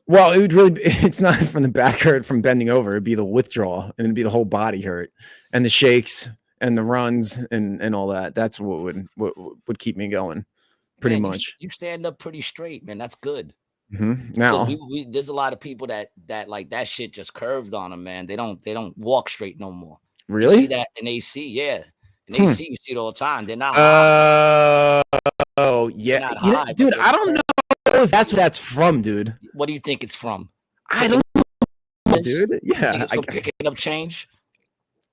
Well, it's not from the back hurt from bending over. It'd be the withdrawal and it'd be the whole body hurt and the shakes and the runs and all that. That's what would keep me going pretty much. You stand up pretty straight, man. That's good. Mm-hmm. Now there's a lot of people that like that shit just curved on them, man. They don't walk straight no more. Really? You see that in AC, yeah. In AC, you see it all the time. They're not oh yeah, high, dude. I don't know if that's what that's from, dude. What do you think it's from? I don't know, dude. Yeah, it's from picking up change.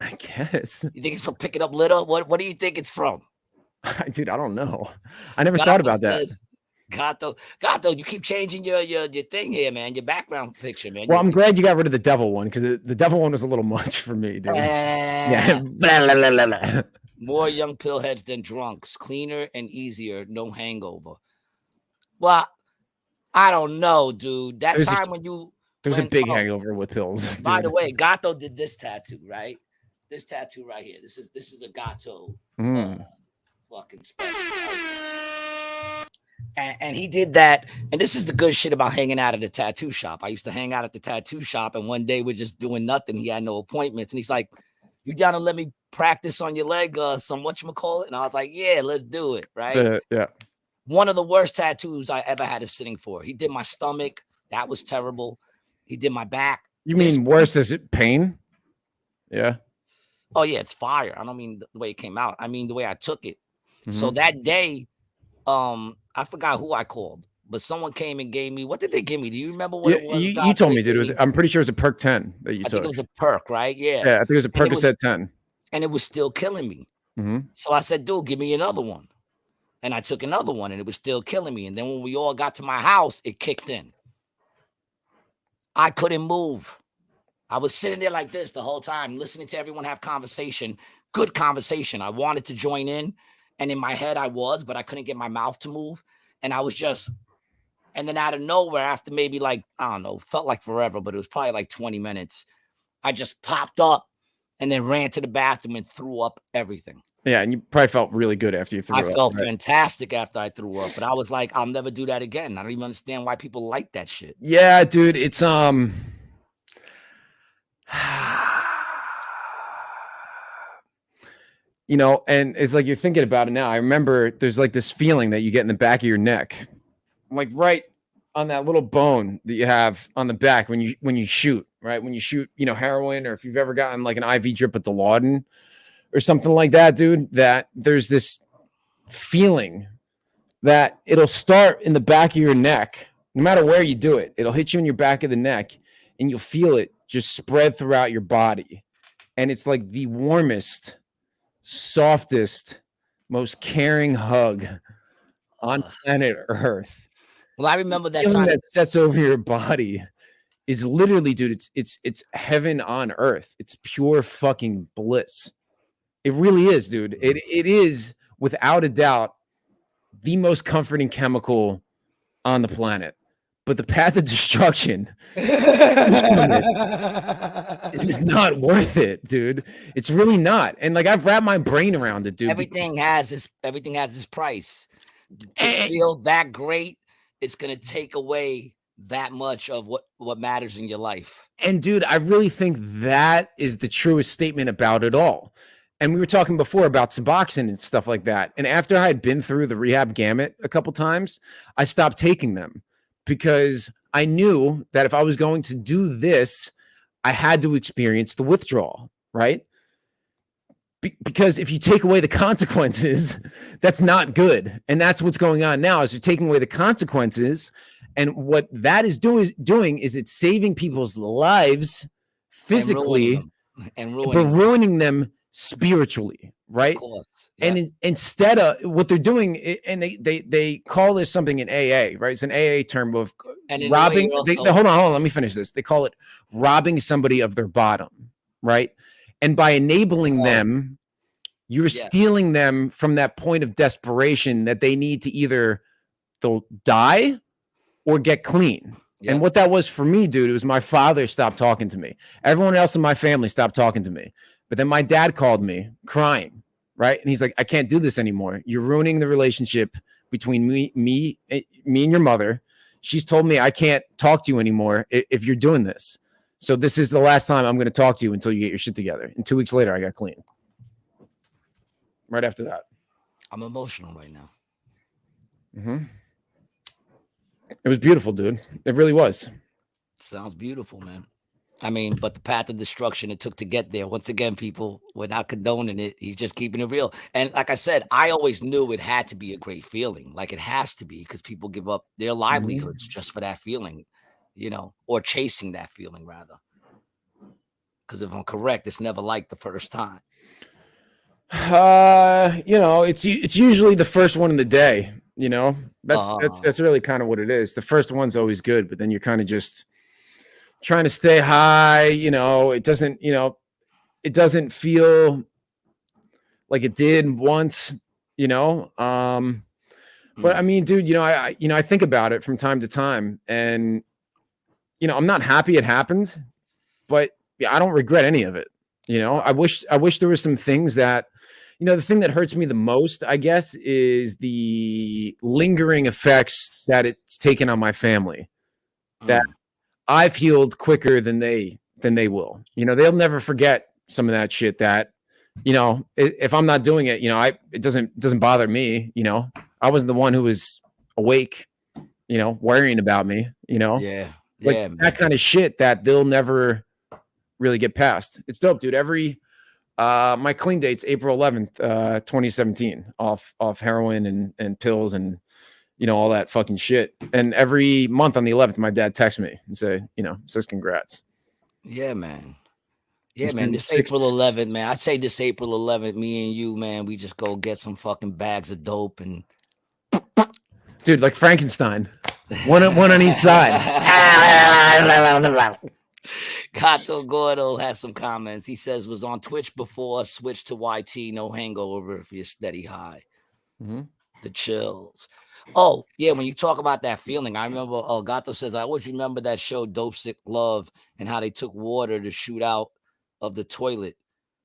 I guess. You think it's from picking up litter? What do you think it's from? Dude, I don't know. I never thought about that. Gato, you keep changing your thing here, man. Your background picture, man. Well, I'm glad you got rid of the devil one because the devil one was a little much for me, dude. Yeah. More young pillheads than drunks. Cleaner and easier. No hangover. Well, I don't know, dude. There's a big hangover with pills. By the way, Gato did this tattoo, right? This tattoo right here. This is a Gato fucking special. And he did that. And this is the good shit about hanging out at a tattoo shop. I used to hang out at the tattoo shop, and one day we're just doing nothing. He had no appointments, and he's like, "You down to let me practice on your leg, some whatchamacallit?" And I was like, "Yeah, let's do it." Right? Yeah. One of the worst tattoos I ever had a sitting for. He did my stomach. That was terrible. He did my back. You mean worse? Is it pain? Yeah. Oh yeah, it's fire. I don't mean the way it came out. I mean the way I took it. Mm-hmm. So that day, I forgot who I called, but someone came and gave me. What did they give me? Do you remember what it was? You told me, dude. I'm pretty sure it was a Perk 10 that you took. I think it was a Perk, right? Yeah. Yeah, I think it was a Percocet 10. And it was still killing me. Mm-hmm. So I said, dude, give me another one. And I took another one, and it was still killing me. And then when we all got to my house, it kicked in. I couldn't move. I was sitting there like this the whole time, listening to everyone have conversation. Good conversation. I wanted to join in. And in my head, I was, but I couldn't get my mouth to move. And I was just, and then out of nowhere, after maybe like, I don't know, felt like forever, but it was probably like 20 minutes. I just popped up and then ran to the bathroom and threw up everything. Yeah, and you probably felt really good after you threw up. I felt fantastic after I threw up, but I was like, I'll never do that again. I don't even understand why people like that shit. Yeah, dude, it's you know, and it's like you're thinking about it now. I remember there's like this feeling that you get in the back of your neck, like right on that little bone that you have on the back when you shoot, right? When you shoot, you know, heroin, or if you've ever gotten like an IV drip at the Dilaudid or something like that, dude, that there's this feeling that it'll start in the back of your neck, no matter where you do it. It'll hit you in your back of the neck, and you'll feel it just spread throughout your body. And it's like the warmest, softest, most caring hug on planet Earth. Well, I remember that feeling time that sets over your body is literally, dude, it's heaven on earth. It's pure fucking bliss. It really is, dude. It is without a doubt the most comforting chemical on the planet. but the path of destruction it's just not worth it, dude. It's really not. And like I've wrapped my brain around it, dude. Everything has its price. To And- feel that great, it's gonna take away that much of what matters in your life. And dude, I really think that is the truest statement about it all. And we were talking before about Suboxone and stuff like that. And after I had been through the rehab gamut a couple times, I stopped taking them because I knew that if I was going to do this, I had to experience the withdrawal, right? Because if you take away the consequences, that's not good. And that's what's going on now is you're taking away the consequences. And what that is doing is it's saving people's lives physically and ruining them spiritually, right? Of course. Yeah. And instead of what they're doing, and they call this something in AA, right? It's an AA term of robbing. Hold on, let me finish this. They call it robbing somebody of their bottom, right? And by enabling them, you're stealing them from that point of desperation that they need to either they'll die or get clean. Yep. And what that was for me, dude, it was my father stopped talking to me. Everyone else in my family stopped talking to me. But then my dad called me crying, right? And he's like, I can't do this anymore. You're ruining the relationship between me and your mother. She's told me I can't talk to you anymore if you're doing this. So this is the last time I'm going to talk to you until you get your shit together. And 2 weeks later, I got clean. Right after that. I'm emotional right now. Mm-hmm. It was beautiful, dude. It really was. Sounds beautiful, man. I mean, but the path of destruction it took to get there. Once again, people, we're not condoning it. He's just keeping it real. And like I said, I always knew it had to be a great feeling. Like it has to be because people give up their livelihoods just for that feeling, you know, or chasing that feeling rather. Because if I'm correct, it's never like the first time. You know, it's usually the first one in the day, you know. That's really kind of what it is. The first one's always good, but then you're kind of just trying to stay high, you know. It doesn't feel like it did once, you know. But I mean, dude, you know, I think about it from time to time, and you know, I'm not happy it happened, but yeah, I don't regret any of it. You know, I wish there were some things that, you know, the thing that hurts me the most, I guess, is the lingering effects that it's taken on my family. That I've healed quicker than they will. You know, they'll never forget some of that shit that, you know, if I'm not doing it, you know, it doesn't bother me. You know, I wasn't the one who was awake, you know, worrying about me, you know, that kind of shit that they'll never really get past. It's dope, dude. My clean date's April 11th, 2017 off heroin and pills and, you know, all that fucking shit. And every month on the 11th, my dad texts me and says congrats. Yeah, man. Yeah, man. This April 11th, man. I'd say this April 11th, me and you, man, we just go get some fucking bags of dope and. Dude, like Frankenstein. One on each side. Gato Gordo has some comments. He says, was on Twitch before, switched to YT, no hangover if you're steady high. Mm-hmm. The chills. Oh, yeah, when you talk about that feeling, I remember Gato says, I always remember that show Dope Sick Love and how they took water to shoot out of the toilet.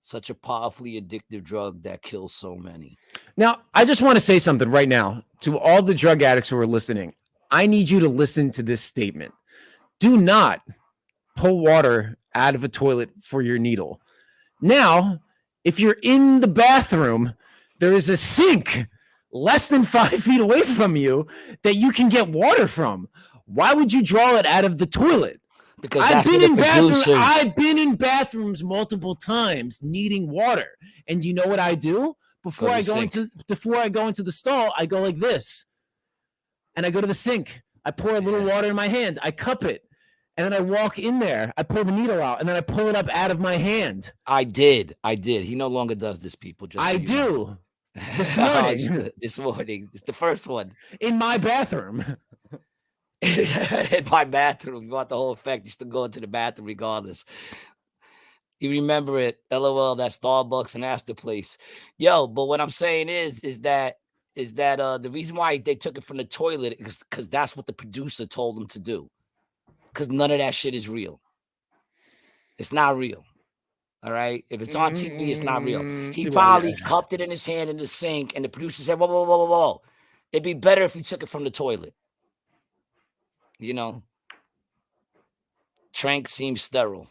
Such a powerfully addictive drug that kills so many. Now, I just want to say something right now to all the drug addicts who are listening. I need you to listen to this statement. Do not pull water out of a toilet for your needle. Now, if you're in the bathroom, there is a sink less than 5 feet away from you that you can get water from. Why would you draw it out of the toilet? Because I've been in bathrooms multiple times needing water. And you know what I do? Before I go into the stall, I go like this. And I go to the sink. I pour a little water in my hand. I cup it. And then I walk in there. I pull the needle out. And then I pull it up out of my hand. I did. He no longer does this, people. I do. This morning. This morning. It's the first one. In my bathroom. In my bathroom. You want the whole effect. You still go into the bathroom regardless. You remember it. LOL, that Starbucks and Astor place. Yo, but what I'm saying is that is that the reason why they took it from the toilet is because that's what the producer told them to do. Because none of that shit is real. It's not real. All right. If it's on TV, it's not real. He probably cupped it in his hand in the sink, and the producer said, whoa. It'd be better if you took it from the toilet. You know, Trank seems sterile.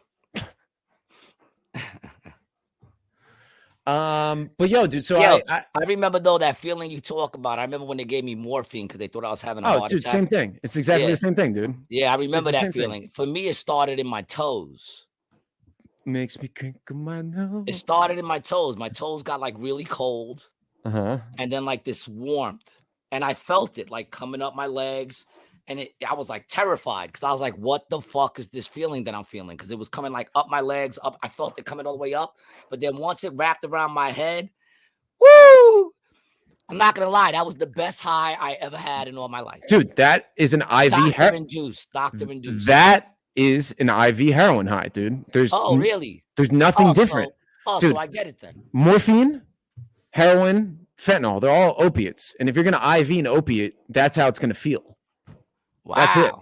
But yo, dude, so I remember though that feeling you talk about. I remember when they gave me morphine because they thought I was having a heart attack. Same thing. It's exactly the same thing, dude. Yeah, I remember that feeling. For me, it started in my toes. Makes me crinkle my nose. It started in my toes. My toes got like really cold. And then like this warmth. And I felt it like coming up my legs. And I was like terrified because I was like, what the fuck is this feeling that I'm feeling? Because it was coming like up my legs, up. I felt it coming all the way up. But then once it wrapped around my head, woo! I'm not going to lie. That was the best high I ever had in all my life. Dude, that is an IV heroin. Doctor induced. That is an IV heroin high, dude. Really? There's nothing different. Dude, so I get it then. Morphine, heroin, fentanyl, they're all opiates. And if you're going to IV an opiate, that's how it's going to feel. Wow. That's it.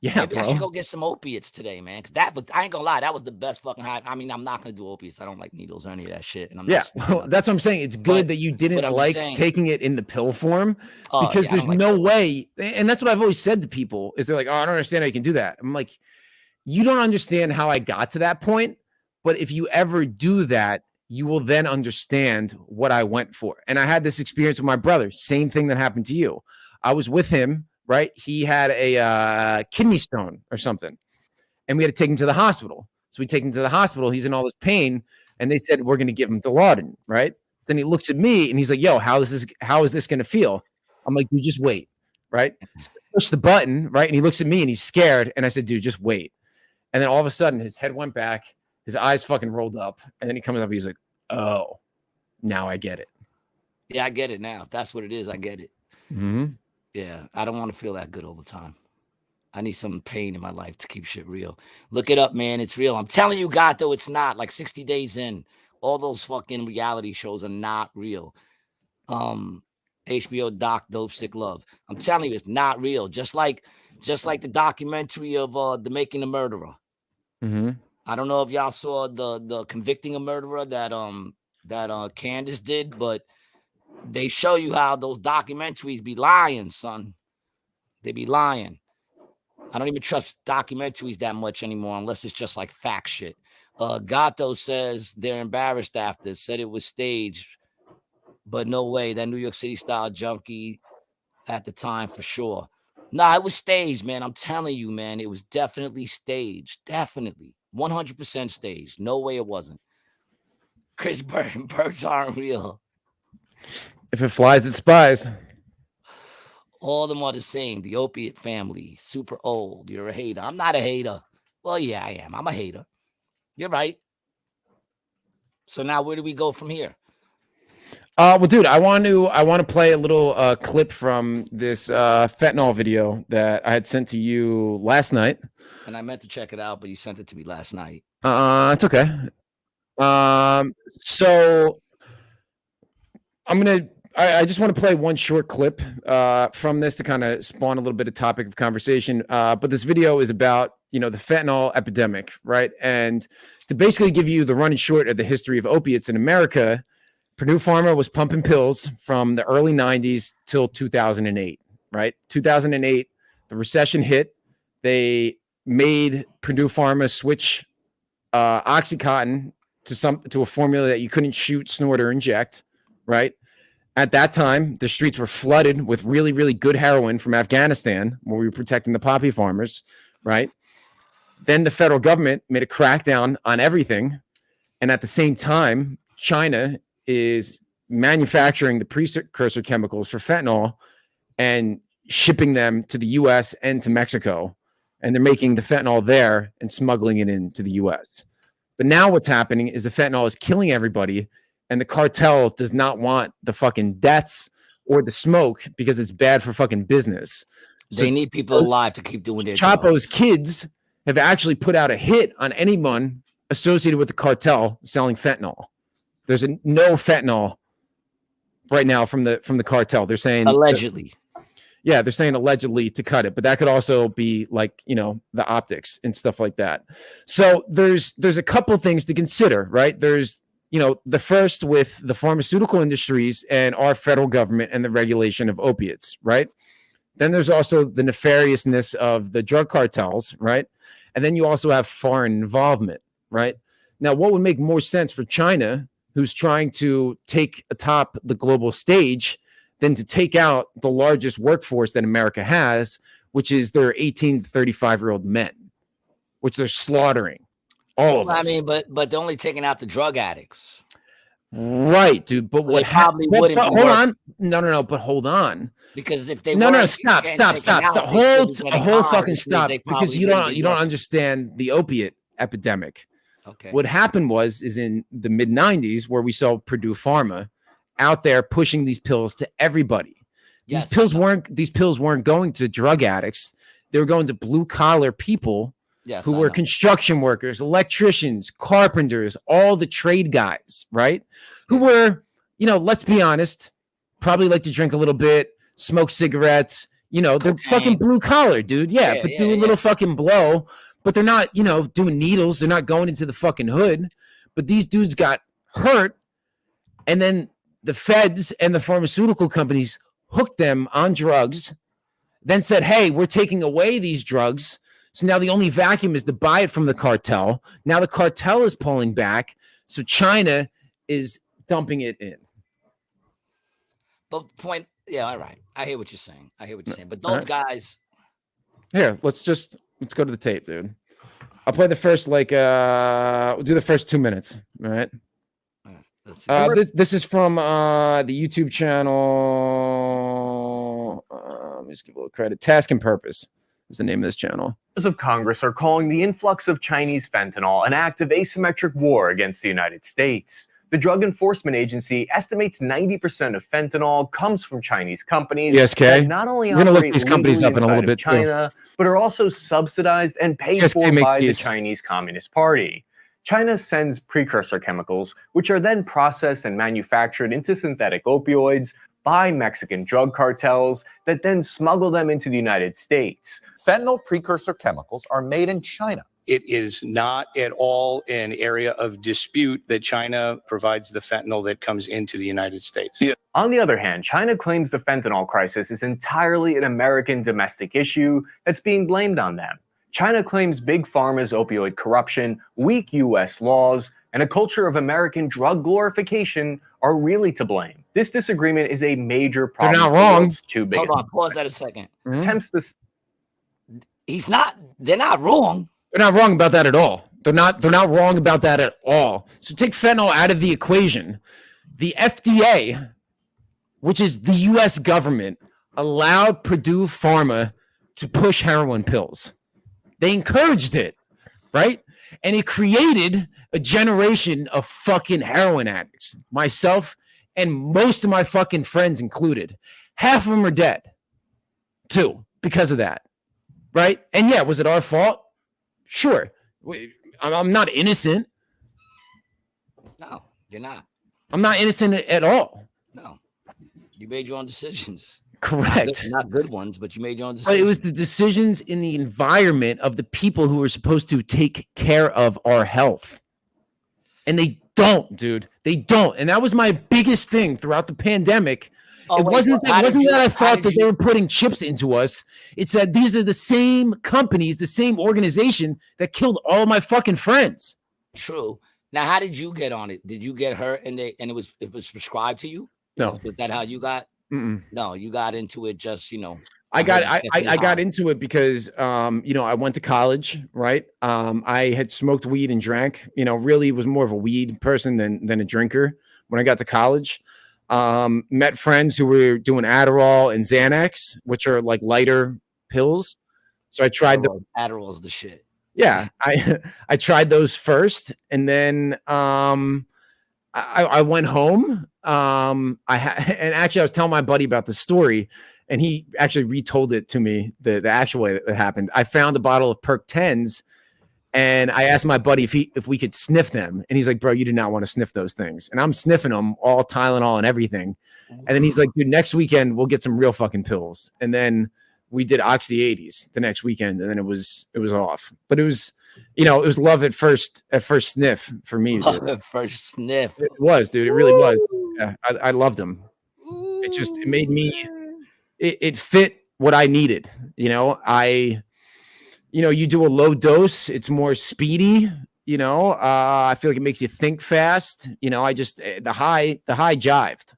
Yeah, maybe I should go get some opiates today, man. Because I ain't gonna lie, that was the best fucking high. I mean, I'm not gonna do opiates. I don't like needles or any of that shit. And that's what I'm saying. It's good that you didn't like taking it in the pill form because there's no way. And that's what I've always said to people is they're like, oh, I don't understand how you can do that. I'm like, you don't understand how I got to that point. But if you ever do that, you will then understand what I went for. And I had this experience with my brother. Same thing that happened to you. I was with him. Right. He had a kidney stone or something. And we had to take him to the hospital. So we take him to the hospital. He's in all this pain. And they said, we're going to give him Dilaudid. Right. Then he looks at me and he's like, yo, how is this going to feel? I'm like, dude, just wait. Right. So push the button. Right. And he looks at me and he's scared. And I said, dude, just wait. And then all of a sudden his head went back. His eyes fucking rolled up. And then he comes up. He's like, oh, now I get it. Yeah, I get it now. If that's what it is, I get it. Mm-hmm. Yeah, I don't want to feel that good all the time. I need some pain in my life to keep shit real. Look it up, man. It's real. I'm telling you, Gato, it's not. Like 60 Days In, all those fucking reality shows are not real. HBO doc, Dope Sick Love. I'm telling you, it's not real. Just like the documentary of The Making a Murderer. Mm-hmm. I don't know if y'all saw the Convicting a Murderer that Candace did, but they show you how those documentaries be lying, son. They be lying. I don't even trust documentaries that much anymore unless it's just like fact shit. Gato says they're embarrassed after, said it was staged, but no way. That New York City style junkie at the time for sure. Nah, it was staged, man. I'm telling you, man. It was definitely staged. Definitely. 100% staged. No way it wasn't. Chris Burr, birds aren't real. If it flies, it spies. All of them are the same. The opiate family. Super old. You're a hater. I'm not a hater. Well, yeah, I am. I'm a hater. You're right. So now where do we go from here? Well, dude, I want to play a little clip from this fentanyl video that I had sent to you last night. And I meant to check it out, but you sent it to me last night. It's okay. So I just want to play one short clip from this to kind of spawn a little bit of topic of conversation. But this video is about, the fentanyl epidemic, right? And to basically give you the running short of the history of opiates in America, Purdue Pharma was pumping pills from the early 90s till 2008, right? 2008, the recession hit. They made Purdue Pharma switch OxyContin to a formula that you couldn't shoot, snort, or inject, right? At that time, the streets were flooded with really, really good heroin from Afghanistan, where we were protecting the poppy farmers, right? Then the federal government made a crackdown on everything. And at the same time, China is manufacturing the precursor chemicals for fentanyl and shipping them to the U.S. and to Mexico. And they're making the fentanyl there and smuggling it into the U.S. But now what's happening is the fentanyl is killing everybody. And the cartel does not want the fucking deaths or the smoke because it's bad for fucking business. They need people alive to keep doing their Chapo's kids have actually put out a hit on anyone associated with the cartel selling fentanyl. There's no fentanyl right now from the cartel. They're saying Allegedly. Yeah, they're saying allegedly to cut it, but that could also be like, the optics and stuff like that. So there's a couple things to consider, right? There's, the first with the pharmaceutical industries and our federal government and the regulation of opiates, right? Then there's also the nefariousness of the drug cartels, right? And then you also have foreign involvement, right? Now, what would make more sense for China, who's trying to take atop the global stage, than to take out the largest workforce that America has, which is their 18 to 35-year-old men, which they're slaughtering. All of us. I mean, but they're only taking out the drug addicts. Right, dude. But So what probably wouldn't hold on. No, but hold on. Because if they stop. Hold fucking stop. Because you don't understand the opiate epidemic. Okay. What happened is in the mid 90s where we saw Purdue Pharma out there pushing these pills to everybody. These pills weren't going to drug addicts. They were going to blue collar people who were construction workers, electricians, carpenters, all the trade guys, right? Who were, let's be honest, probably like to drink a little bit, smoke cigarettes, they're fucking blue collar, dude. But do a little fucking blow, but they're not, doing needles. They're not going into the fucking hood. But these dudes got hurt, and then the feds and the pharmaceutical companies hooked them on drugs, then said, hey, we're taking away these drugs. So now the only vacuum is to buy it from the cartel. Now the cartel is pulling back. So China is dumping it in. But all right. I hear what you're saying. But those guys. Here, let's go to the tape, dude. I'll play the first, we'll do the first 2 minutes. All right. This is from the YouTube channel. Let me just give a little credit. Task and Purpose is the name of this channel. Members of Congress are calling the influx of Chinese fentanyl an act of asymmetric war against the United States. The Drug Enforcement Agency estimates 90% of fentanyl comes from Chinese companies that not only operate these companies up in a little bit China, but are also subsidized and paid for by the Chinese Communist Party. China sends precursor chemicals, which are then processed and manufactured into synthetic opioids by Mexican drug cartels that then smuggle them into the United States. Fentanyl precursor chemicals are made in China. It is not at all an area of dispute that China provides the fentanyl that comes into the United States. On the other hand, China claims the fentanyl crisis is entirely an American domestic issue that's being blamed on them. China claims Big Pharma's opioid corruption, weak U.S. laws, and a culture of American drug glorification are really to blame. This disagreement is a major problem. They're not wrong. Hold on, pause that a second. Attempts this. They're not wrong. They're not wrong about that at all. They're not wrong about that at all. So take fentanyl out of the equation. The FDA, which is the U.S. government, allowed Purdue Pharma to push heroin pills. They encouraged it, right? And it created a generation of fucking heroin addicts, myself and most of my fucking friends included. Half of them are dead, too, because of that, right? And yeah, was it our fault? Sure. I'm not innocent. No, you're not. I'm not innocent at all. No, you made your own decisions. Correct. Not good ones, but you made your own decisions. But it was the decisions in the environment of the people who were supposed to take care of our health. And they don't, dude. They don't. And that was my biggest thing throughout the pandemic. It wasn't that I thought that they were putting chips into us. It said these are the same companies, the same organization that killed all my fucking friends. True. Now, how did you get on it? Did you get hurt and it was prescribed to you? No. Was that how you got? No, you got into it just, I got into it because I went to college, right? I had smoked weed and drank, really was more of a weed person than a drinker when I got to college. Met friends who were doing Adderall and Xanax, which are like lighter pills. So I tried Adderall's the shit. Yeah, I tried those first, and then I went home. And actually I was telling my buddy about the story, and he actually retold it to me the actual way that it happened. I found a bottle of Perk 10s, And I asked my buddy if we could sniff them, and he's like, "Bro, you do not want to sniff those things." And I'm sniffing them, all Tylenol and everything. And then he's like, "Dude, next weekend we'll get some real fucking pills." And then we did Oxy 80s the next weekend, and then it was off. But it was, it was love at first sniff for me. Love at first sniff. It was, dude. It really was. Yeah, I loved them. It made me. It fit what I needed. You do a low dose, it's more speedy. I feel like it makes you think fast. The high jived.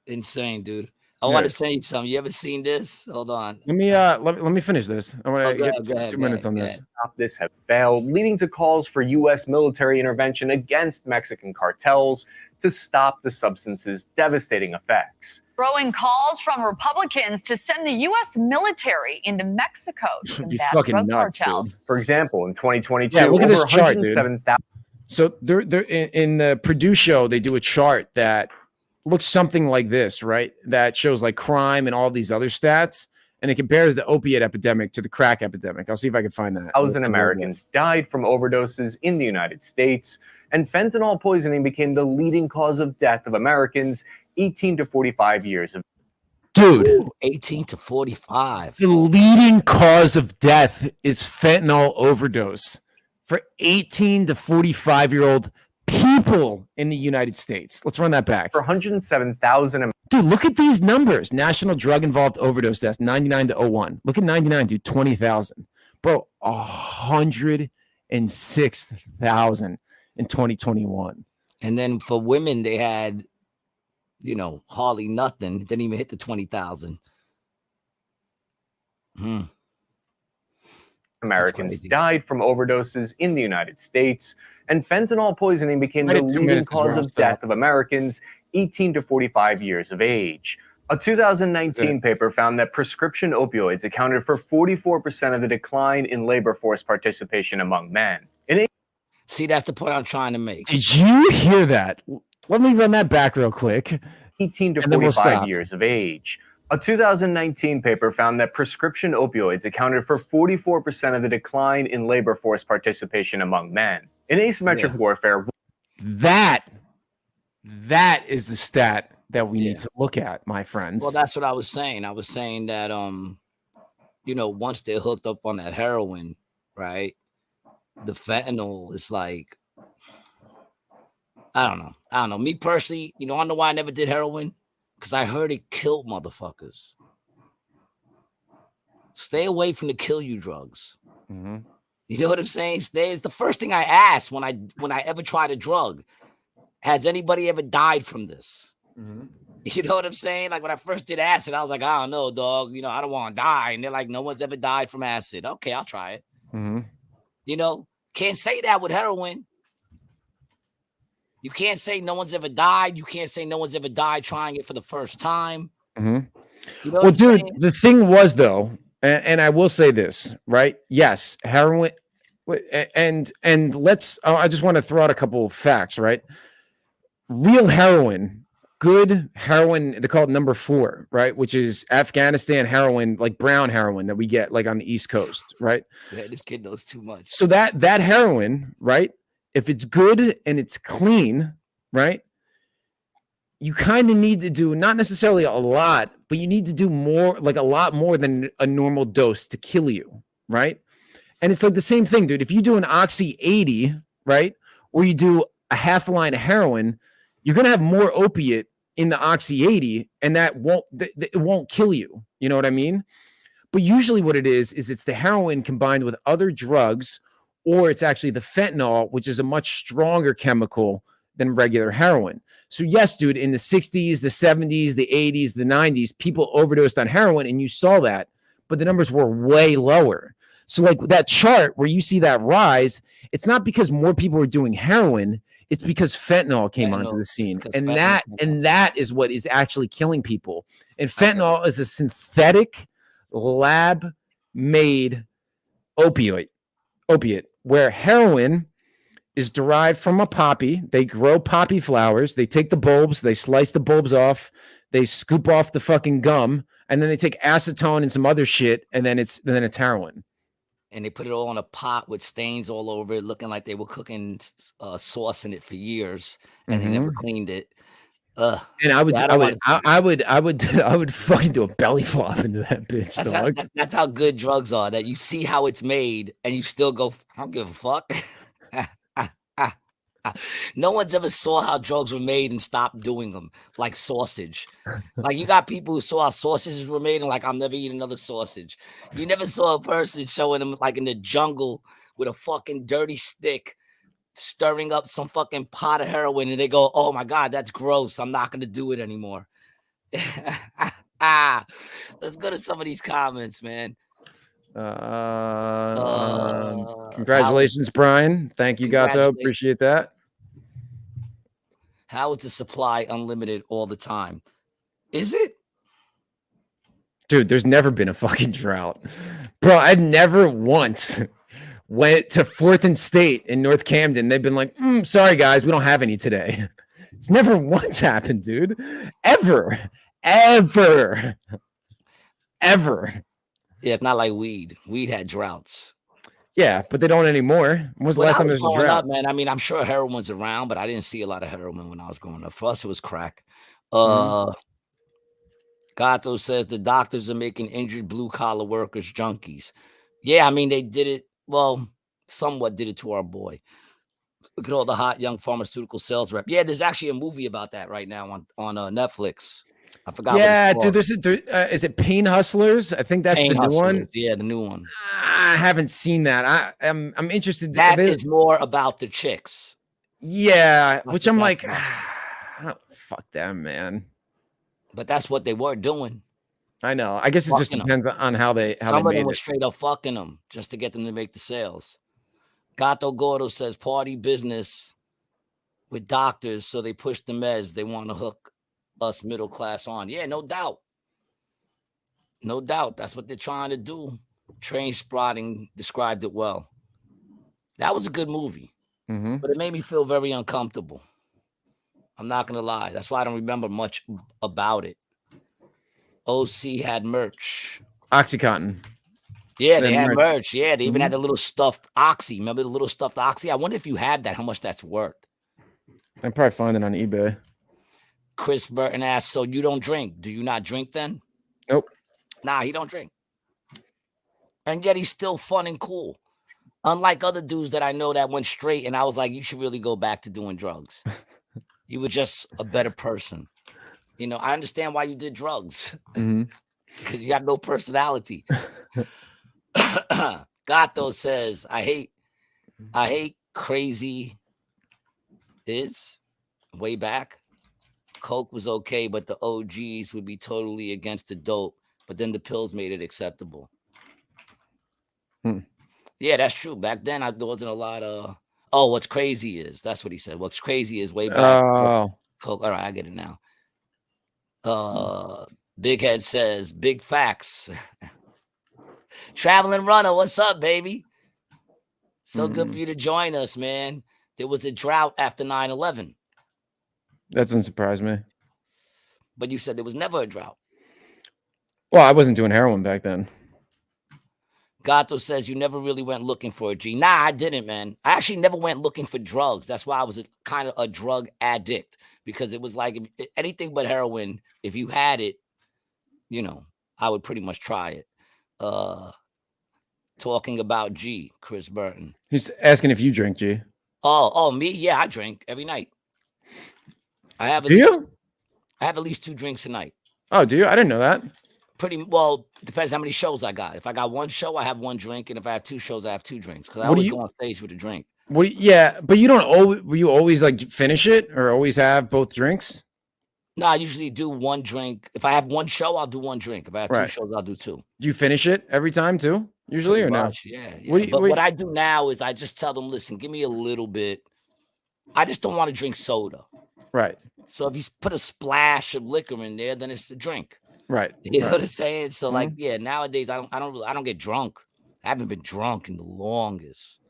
Insane, dude. I want to say something. You ever seen this? Hold on. Let me finish this. I want to get 2 minutes on this. This have failed, leading to calls for U.S. military intervention against Mexican cartels to stop the substance's devastating effects. Growing calls from Republicans to send the U.S. military into Mexico to combat drug cartels. For example, in 2022, look at this chart, dude. 107,000. So they're in the Purdue show, they do a chart that looks something like this, right? That shows like crime and all these other stats, and it compares the opiate epidemic to the crack epidemic. I'll see if I can find that. 1,000 Americans died from overdoses in the United States, and fentanyl poisoning became the leading cause of death of Americans 18 to 45 years of. Dude, 18 to 45. The leading cause of death is fentanyl overdose for 18 to 45-year-old people in the United States. Let's run that back. For 107,000. Dude, look at these numbers. National drug-involved overdose deaths, 99 to 01. Look at 99, dude, 20,000. Bro, 106,000 in 2021. And then for women, they had, hardly nothing. It didn't even hit the 20,000. Americans died from overdoses in the United States, and fentanyl poisoning became the leading cause of death of Americans 18 to 45 years of age. A 2019 paper found that prescription opioids accounted for 44% of the decline in labor force participation among men. See, that's the point I'm trying to make. Did you hear that? Let me run that back real quick. 18 to 45 years of age. A 2019 paper found that prescription opioids accounted for 44% of the decline in labor force participation among men. In asymmetric warfare, that is the stat that we need to look at, my friends. Well, that's what I was saying. I was saying that, once they're hooked up on that heroin, right, the fentanyl is like, I don't know. Me personally, I know why I never did heroin, because I heard it killed motherfuckers. Stay away from the kill you drugs. Mm-hmm. You know what I'm saying? It's the first thing I asked when I ever tried a drug. Has anybody ever died from this? Mm-hmm. You know what I'm saying? Like when I first did acid, I was like, I don't know, dog. I don't want to die. And they're like, no one's ever died from acid. Okay, I'll try it. Mm-hmm. Can't say that with heroin. You can't say no one's ever died. You can't say no one's ever died trying it for the first time. Mm-hmm. Well, dude, the thing was, though, and I will say this, right? Yes, heroin, and let's, I just want to throw out a couple of facts, right? Real heroin, good heroin, they call it number 4, right? Which is Afghanistan heroin, like brown heroin that we get like on the East Coast, right? Yeah, this kid knows too much. So that heroin, right? If it's good and it's clean, right? You kind of need to do not necessarily a lot, but you need to do more, like a lot more than a normal dose to kill you, right? And it's like the same thing, dude. If you do an Oxy 80, right? Or you do a half line of heroin, you're going to have more opiate in the Oxy 80, and it won't kill you. You know what I mean? But usually what it is it's the heroin combined with other drugs, or it's actually the fentanyl, which is a much stronger chemical than regular heroin. So yes, dude, in the 60s, the 70s, the 80s, the 90s, people overdosed on heroin, and you saw that, but the numbers were way lower. So like that chart where you see that rise, it's not because more people were doing heroin, it's because fentanyl came onto the scene. And that is what is actually killing people. And fentanyl is a synthetic lab-made opiate, where heroin is derived from a poppy. They grow poppy flowers. They take the bulbs, they slice the bulbs off, they scoop off the fucking gum, and then they take acetone and some other shit, and then it's heroin. and they put it all in a pot with stains all over it, looking like they were cooking sauce in it for years, and they never cleaned it. And I would, yeah, I would, I would fucking do a belly flop into that bitch, dog. That's how good drugs are. That you see how it's made, and you still go, I don't give a fuck. No one's ever saw how drugs were made and stopped doing them, like sausage. Like you got people who saw how sausages were made and like, I'll never eat another sausage. You never saw a person showing them like in the jungle with a fucking dirty stick stirring up some fucking pot of heroin and they go, oh my God, that's gross. I'm not going to do it anymore. Let's go to some of these comments, man. Congratulations, Brian. Thank you, Gato. Appreciate that. How is the supply unlimited all the time? Is it? Dude, there's never been a fucking drought. Bro, I've never once went to 4th and State in North Camden. They've been like, sorry, guys, we don't have any today. It's never once happened, dude. Ever. Yeah, it's not like weed. Weed had droughts. Yeah, but they don't anymore. When was the last time there was a drought? Up, man, I mean, I'm sure heroin's around, but I didn't see a lot of heroin when I was growing up. For us, it was crack. Gato says the doctors are making injured blue-collar workers junkies. Yeah, I mean, they did it. Well, somewhat did it to our boy. Look at all the hot young pharmaceutical sales rep. Yeah, there's actually a movie about that right now on Netflix. I forgot. Yeah, dude. Is it Pain Hustlers? I think that's the new one. Yeah, the new one. I haven't seen that. I'm interested. That is more about the chicks. Yeah, which I'm like, fuck them, man. But that's what they were doing. I know. I guess it just depends on how they Some of them were straight up fucking them just to get them to make the sales. Gato Gordo says party business with doctors, so they push the meds. They want to hook us middle class on. Yeah, no doubt. No doubt. That's what they're trying to do. Train Spotting described it well. That was a good movie, but it made me feel very uncomfortable. I'm not going to lie. That's why I don't remember much about it. OC had merch. OxyContin. Yeah, they had merch. Yeah, they even had the little stuffed Oxy. Remember the little stuffed Oxy? I wonder if you had that, how much that's worth. I'd probably find it on eBay. Chris Burton asked, so you don't drink. Do you not drink then? Nope. Nah, he don't drink. And yet he's still fun and cool. Unlike other dudes that I know that went straight and I was like, you should really go back to doing drugs. You were just a better person. You know, I understand why you did drugs. Because you have no personality. Gato says, I hate crazy is way back. Coke was okay, but the OGs would be totally against the dope. But then the pills made it acceptable. Yeah, that's true. Back then, there wasn't a lot of. Oh, what's crazy is that's what he said. What's crazy is way back. Coke. All right, I get it now. Big Head says big facts. Traveling runner, what's up, baby? So good for you to join us, man. There was a drought after 9/11. That doesn't surprise me. But you said there was never a drought. Well, I wasn't doing heroin back then. Gato says you never really went looking for a G. Nah, I didn't, man. I actually never went looking for drugs. That's why I was kind of a drug addict, because it was like anything but heroin. If you had it, you know, I would pretty much try it. Talking about G, Chris Burton. He's asking if you drink, G. Oh, me? Yeah, I drink every night. I have at least 2 drinks a night. Oh, do you? I didn't know that. Pretty well, depends how many shows I got. If I got 1 show, I have 1 drink, and if I have 2 shows, I have 2 drinks. Because I always go on stage with a drink. Yeah, but you don't always. Will you always like finish it, or always have both drinks? No, I usually do 1 drink. If I have 1 show, I'll do 1 drink. If I have 2 shows, I'll do 2. Do you finish it every time too? Usually, pretty or much, no? Yeah. What I do now is I just tell them, listen, give me a little bit. I just don't want to drink soda. Right. So if you put a splash of liquor in there, then it's a drink. Right. You know what I'm saying? So like, yeah, nowadays I don't get drunk. I haven't been drunk in the longest.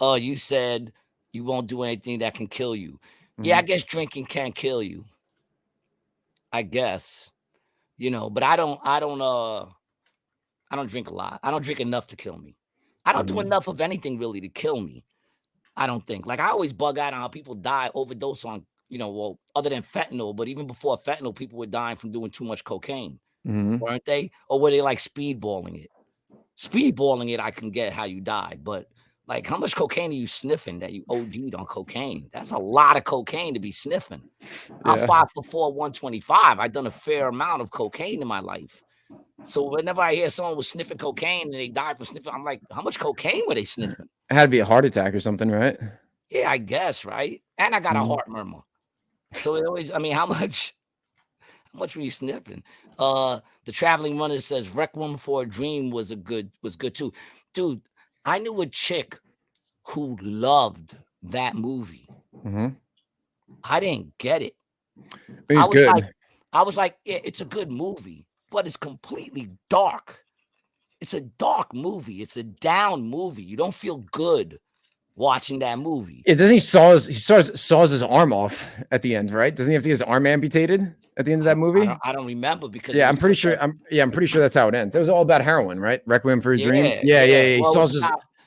Oh, you said you won't do anything that can kill you. Yeah, I guess drinking can kill you. I guess. You know, but I don't I don't drink a lot. I don't drink enough to kill me. I don't do enough of anything really to kill me. I don't think. Like, I always bug out on how people die overdose on, well, other than fentanyl, but even before fentanyl, people were dying from doing too much cocaine, weren't they? Or were they like speedballing it? Speedballing it, I can get how you died, but like, how much cocaine are you sniffing that you OD'd on cocaine? That's a lot of cocaine to be sniffing. I'm 5'4", 125. I've done a fair amount of cocaine in my life. So whenever I hear someone was sniffing cocaine and they died from sniffing, I'm like, how much cocaine were they sniffing? It had to be a heart attack or something, right? Yeah, I guess, right? And I got a heart murmur. So it always, how much were you sniffing? The Traveling Runner says Requiem for a Dream was good too. Dude, I knew a chick who loved that movie. I didn't get it. I was like, yeah, it's a good movie, but it's completely dark. It's a dark movie. It's a down movie. You don't feel good watching that movie. Yeah, doesn't he saws his arm off at the end, right? Doesn't he have to get his arm amputated at the end of that movie? I don't remember because I'm pretty sure that's how it ends. It was all about heroin, right? Requiem for a Dream. Yeah. Well,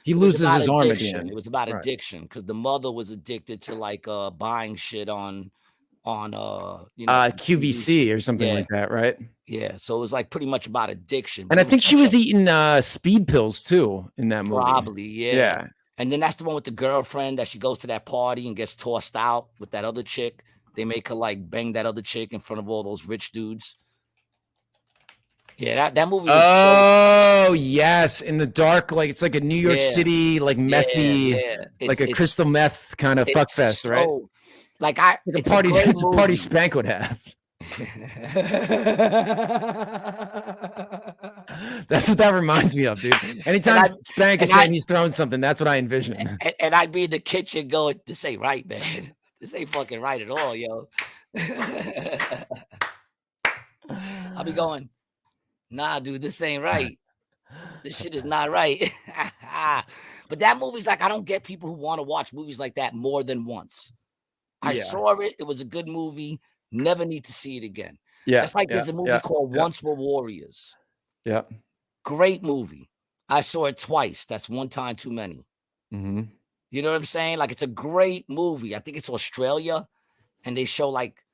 he loses his arm at the end. It was about addiction because the mother was addicted to like buying shit on QVC or something like that, right? Yeah, so it was like pretty much about addiction. And I think she was eating speed pills too in that movie. Probably, yeah. And then that's the one with the girlfriend that she goes to that party and gets tossed out with that other chick. They make her like bang that other chick in front of all those rich dudes. Yeah, that movie was yes, in the dark, like it's like a New York City, like methy, like a crystal meth kind of fuck fest, right? Like it's a party Spank would have. That's what that reminds me of, dude. Anytime Spank is saying he's throwing something, that's what I envision. And I'd be in the kitchen going, "This ain't right, man. This ain't fucking right at all, yo." I'll be going, "Nah, dude, this ain't right. This shit is not right." But that movie's like, I don't get people who want to watch movies like that more than once. I saw it. It was a good movie. Never need to see it again. Yeah. It's like there's a movie called Once Were Warriors. Yeah. Great movie. I saw it twice. That's one time too many. You know what I'm saying? Like, it's a great movie. I think it's Australia. And they show like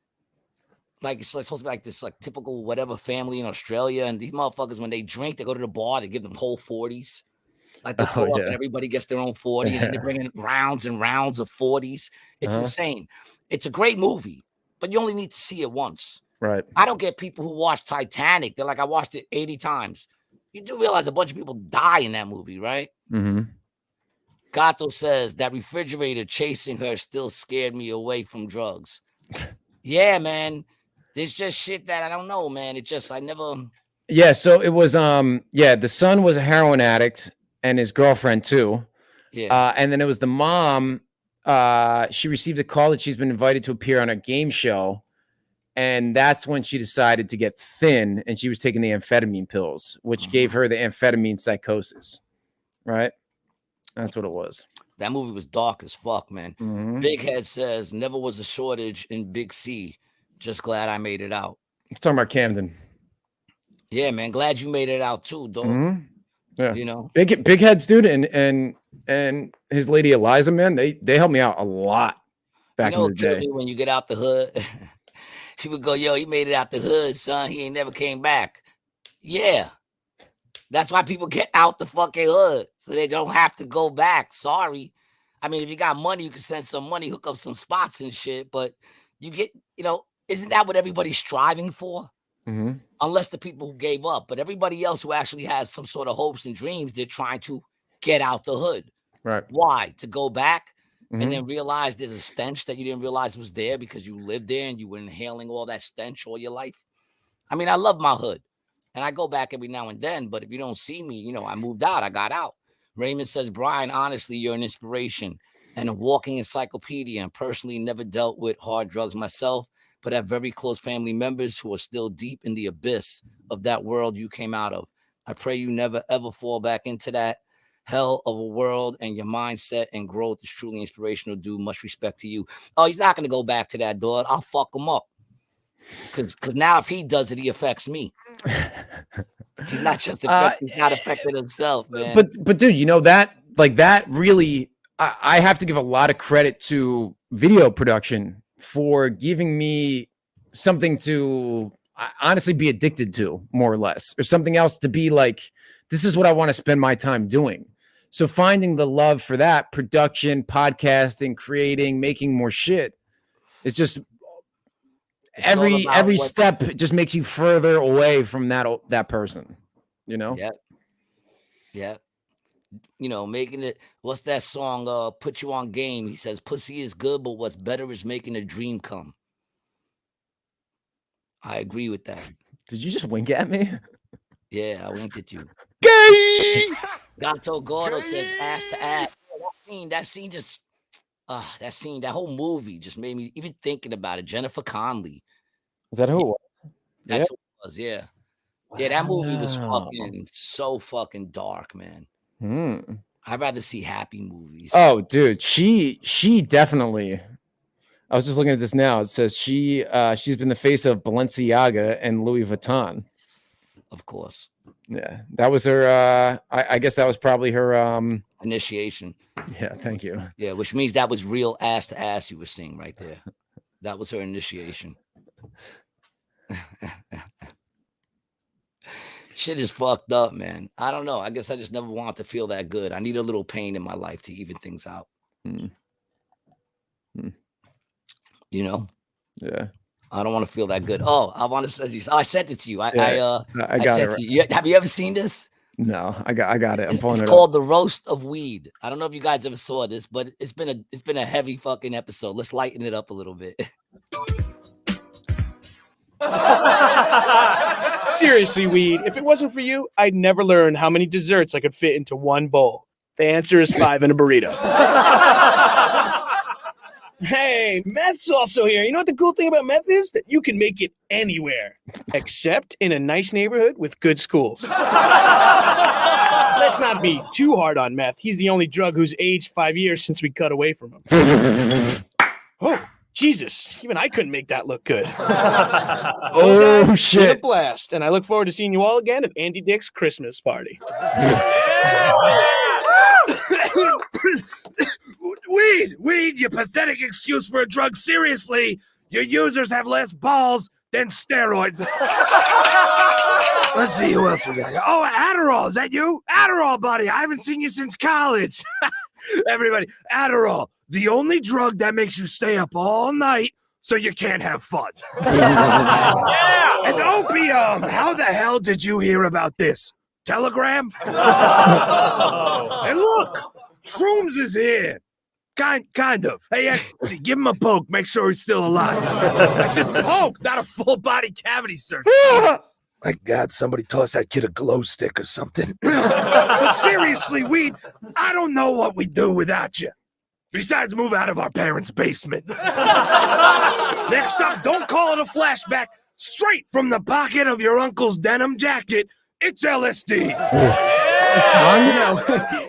it's like supposed to be like this like typical whatever family in Australia. And these motherfuckers, when they drink, they go to the bar, they give them whole 40s. Like they pull up and everybody gets their own 40, and then they bring in rounds and rounds of 40s. It's insane. It's a great movie, but you only need to see it once. Right. I don't get people who watch Titanic. They're like, I watched it 80 times. You do realize a bunch of people die in that movie, right? Gato says that refrigerator chasing her still scared me away from drugs. Yeah, man. There's just shit that I don't know, man. I never. Yeah. So it was, the son was a heroin addict and his girlfriend too. Yeah. And then it was the mom. She received a call that she's been invited to appear on a game show. And that's when she decided to get thin, and she was taking the amphetamine pills, which gave her the amphetamine psychosis. Right? That's what it was. That movie was dark as fuck, man. Big Head says, never was a shortage in Big C. Just glad I made it out. I'm talking about Camden. Yeah, man. Glad you made it out too, dog. Yeah. You know, big heads, dude, and his lady Eliza, man, they helped me out a lot back in the day. When you get out the hood, she would go, "Yo, he made it out the hood, son. He ain't never came back." Yeah, that's why people get out the fucking hood, so they don't have to go back. Sorry, I mean, if you got money, you can send some money, hook up some spots and shit. But you get, isn't that what everybody's striving for? Unless the people who gave up, but everybody else who actually has some sort of hopes and dreams, they're trying to get out the hood. Right. Why? To go back and then realize there's a stench that you didn't realize was there because you lived there and you were inhaling all that stench all your life. I mean, I love my hood and I go back every now and then, but if you don't see me, I moved out, I got out. Raymond says, Brian, honestly, you're an inspiration and a walking encyclopedia, and personally never dealt with hard drugs myself, but have very close family members who are still deep in the abyss of that world you came out of. I pray you never, ever fall back into that hell of a world, and your mindset and growth is truly inspirational, dude. Much respect to you. Oh, he's not going to go back to that, dog. I'll fuck him up. Because now if he does it, he affects me. He's not just he's not affected himself, man. But dude, that really, I have to give a lot of credit to video production for giving me something to honestly be addicted to, more or less, or something else to be like, this is what I want to spend my time doing. So finding the love for that, production, podcasting, creating, making more shit, is just every step just makes you further away from that person, Yeah. Making it, what's that song, Put You On Game? He says, pussy is good, but what's better is making a dream come. I agree with that. Did you just wink at me? Yeah, I winked at you. Gay! Gato Gordo says ass to ass. That scene just, that whole movie just made me, even thinking about it. Jennifer Connelly. Is that who it was? That's who it was, yeah. Yeah, that movie was fucking so fucking dark, man. I'd rather see happy movies. Oh, dude, she definitely. I was just looking at this now. It says she's been the face of Balenciaga and Louis Vuitton. Of course. Yeah, that was her. I guess that was probably her initiation. Yeah, thank you. Yeah, which means that was real ass to ass you were seeing right there. That was her initiation. Shit is fucked up, man. I don't know. I guess I just never wanted to feel that good. I need a little pain in my life to even things out. Yeah. I don't want to feel that good. Oh, I want to send you. I sent it to you. I got it. Right. Have you ever seen this? No, I got it. It's called The Roast of Weed. I don't know if you guys ever saw this, but it's been a heavy fucking episode. Let's lighten it up a little bit. Seriously, Weed, if it wasn't for you, I'd never learn how many desserts I could fit into one bowl. The answer is 5 in a burrito. Hey, meth's also here. You know what the cool thing about meth is? That you can make it anywhere, except in a nice neighborhood with good schools. Let's not be too hard on meth. He's the only drug who's aged 5 years since we cut away from him. Oh, Jesus. Even I couldn't make that look good. Oh, guys, shit. It's a blast, and I look forward to seeing you all again at Andy Dick's Christmas party. Weed, you pathetic excuse for a drug. Seriously, your users have less balls than steroids. Let's see who else we got. Oh, Adderall, is that you? Adderall, buddy, I haven't seen you since college. Everybody, Adderall, the only drug that makes you stay up all night so you can't have fun. Yeah. And opium, how the hell did you hear about this? Telegram? And look, Shrooms is here. Kind of. Hey, Ecstasy, give him a poke. Make sure he's still alive. I said poke, not a full body cavity search. My God, somebody toss that kid a glow stick or something. But seriously, Weed, I don't know what we'd do without you. Besides move out of our parents' basement. Next up, don't call it a flashback. Straight from the pocket of your uncle's denim jacket, it's LSD.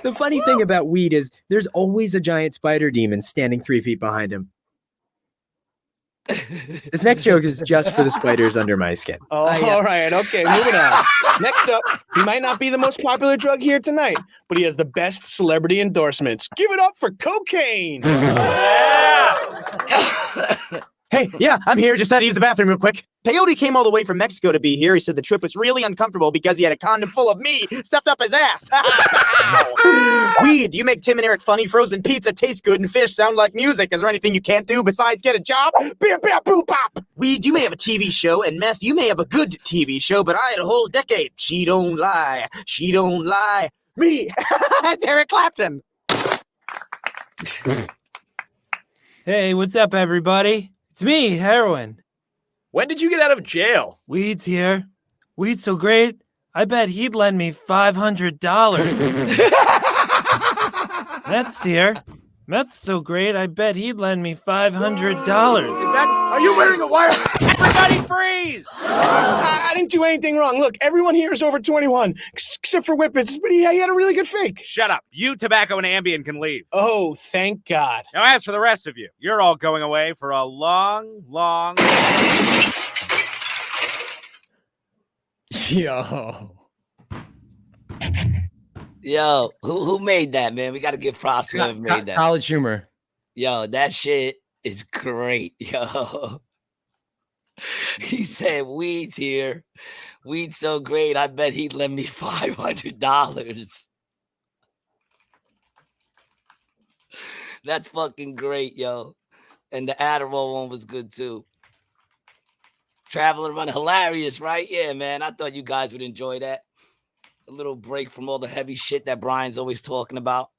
The funny thing about Weed is there's always a giant spider demon standing 3 feet behind him. This next joke is just for the spiders under my skin. Oh, all right. Okay, moving on. Next up, he might not be the most popular drug here tonight, but he has the best celebrity endorsements. Give it up for cocaine. Hey, yeah, I'm here. Just had to use the bathroom real quick. Peyote came all the way from Mexico to be here. He said the trip was really uncomfortable because he had a condom full of me stuffed up his ass. Weed, you make Tim and Eric funny. Frozen pizza tastes good and fish sound like music. Is there anything you can't do besides get a job? Beer, beer, boo, pop. Weed, you may have a TV show, and Meth, you may have a good TV show, but I had a whole decade. She don't lie. She don't lie. Me. That's Eric Clapton. Hey, what's up, everybody? It's me, Heroin. When did you get out of jail? Weed's here. Weed's so great, I bet he'd lend me $500. Meth's here. Meth's so great, I bet he'd lend me $500. Are you wearing a wire? Everybody freeze! I didn't do anything wrong. Look, everyone here is over 21, except for Whippets, but he had a really good fake. Shut up. You, Tobacco, and Ambien can leave. Oh, thank God. Now, as for the rest of you, you're all going away for a long, long... Yo. Yo, who made that, man? We got to give props to whoever made that. College humor. Yo, that shit is great. Yo. He said, weed's here. Weed's so great. I bet he'd lend me $500. That's fucking great, yo. And the Adderall one was good too. Traveling Run, hilarious, right? Yeah, man. I thought you guys would enjoy that. A little break from all the heavy shit that Brian's always talking about.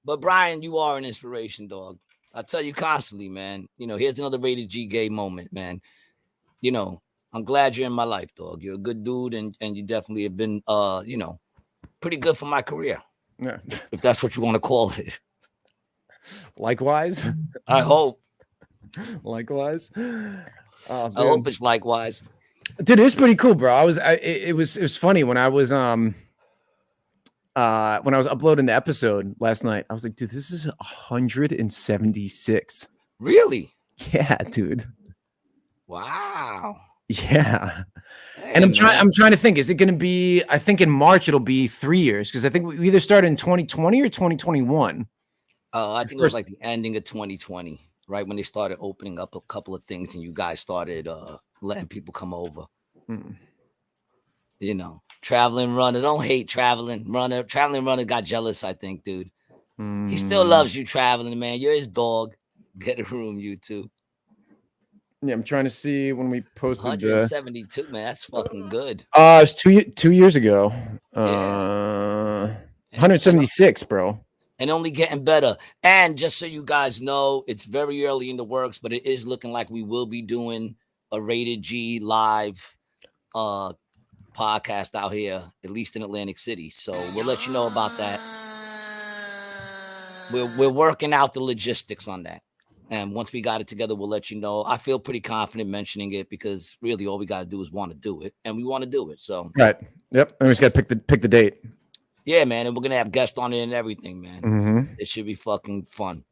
But Brian, you are an inspiration, dog. I tell you constantly, man. You know, here's another rated G gay moment, man. You know, I'm glad you're in my life, dog. You're a good dude, and you definitely have been, you know, pretty good for my career. Yeah. If that's what you want to call it. Likewise. I hope. Likewise. I hope it's likewise. Dude, it's pretty cool, bro. It was funny when I was uploading the episode last night. I was like, dude, this is 176. Really? Yeah, dude. Wow. Yeah. Hey, and I'm man. trying to think, is it going to be, I think in March it'll be 3 years, because I think we either started in 2020 or 2021. I think it was like the ending of 2020, right when they started opening up a couple of things and you guys started letting people come over. You know, Traveling Runner. Don't hate Traveling Runner. Traveling Runner got jealous, I think, dude. He still loves you, Traveling, man. You're his dog. Get a room, you two. Yeah, I'm trying to see when we posted 172, man. That's fucking good. It was 2 years ago. 176, bro. And only getting better. And just so you guys know, it's very early in the works, but it is looking like we will be doing a rated G live podcast out here, at least in Atlantic City. So we'll let you know about that. We're working out the logistics on that. And once we got it together, we'll let you know. I feel pretty confident mentioning it because really all we got to do is want to do it. And we want to do it. So right. Yep. And we just got to pick the date. Yeah, man. And we're going to have guests on it and everything, man. Mm-hmm. It should be fucking fun.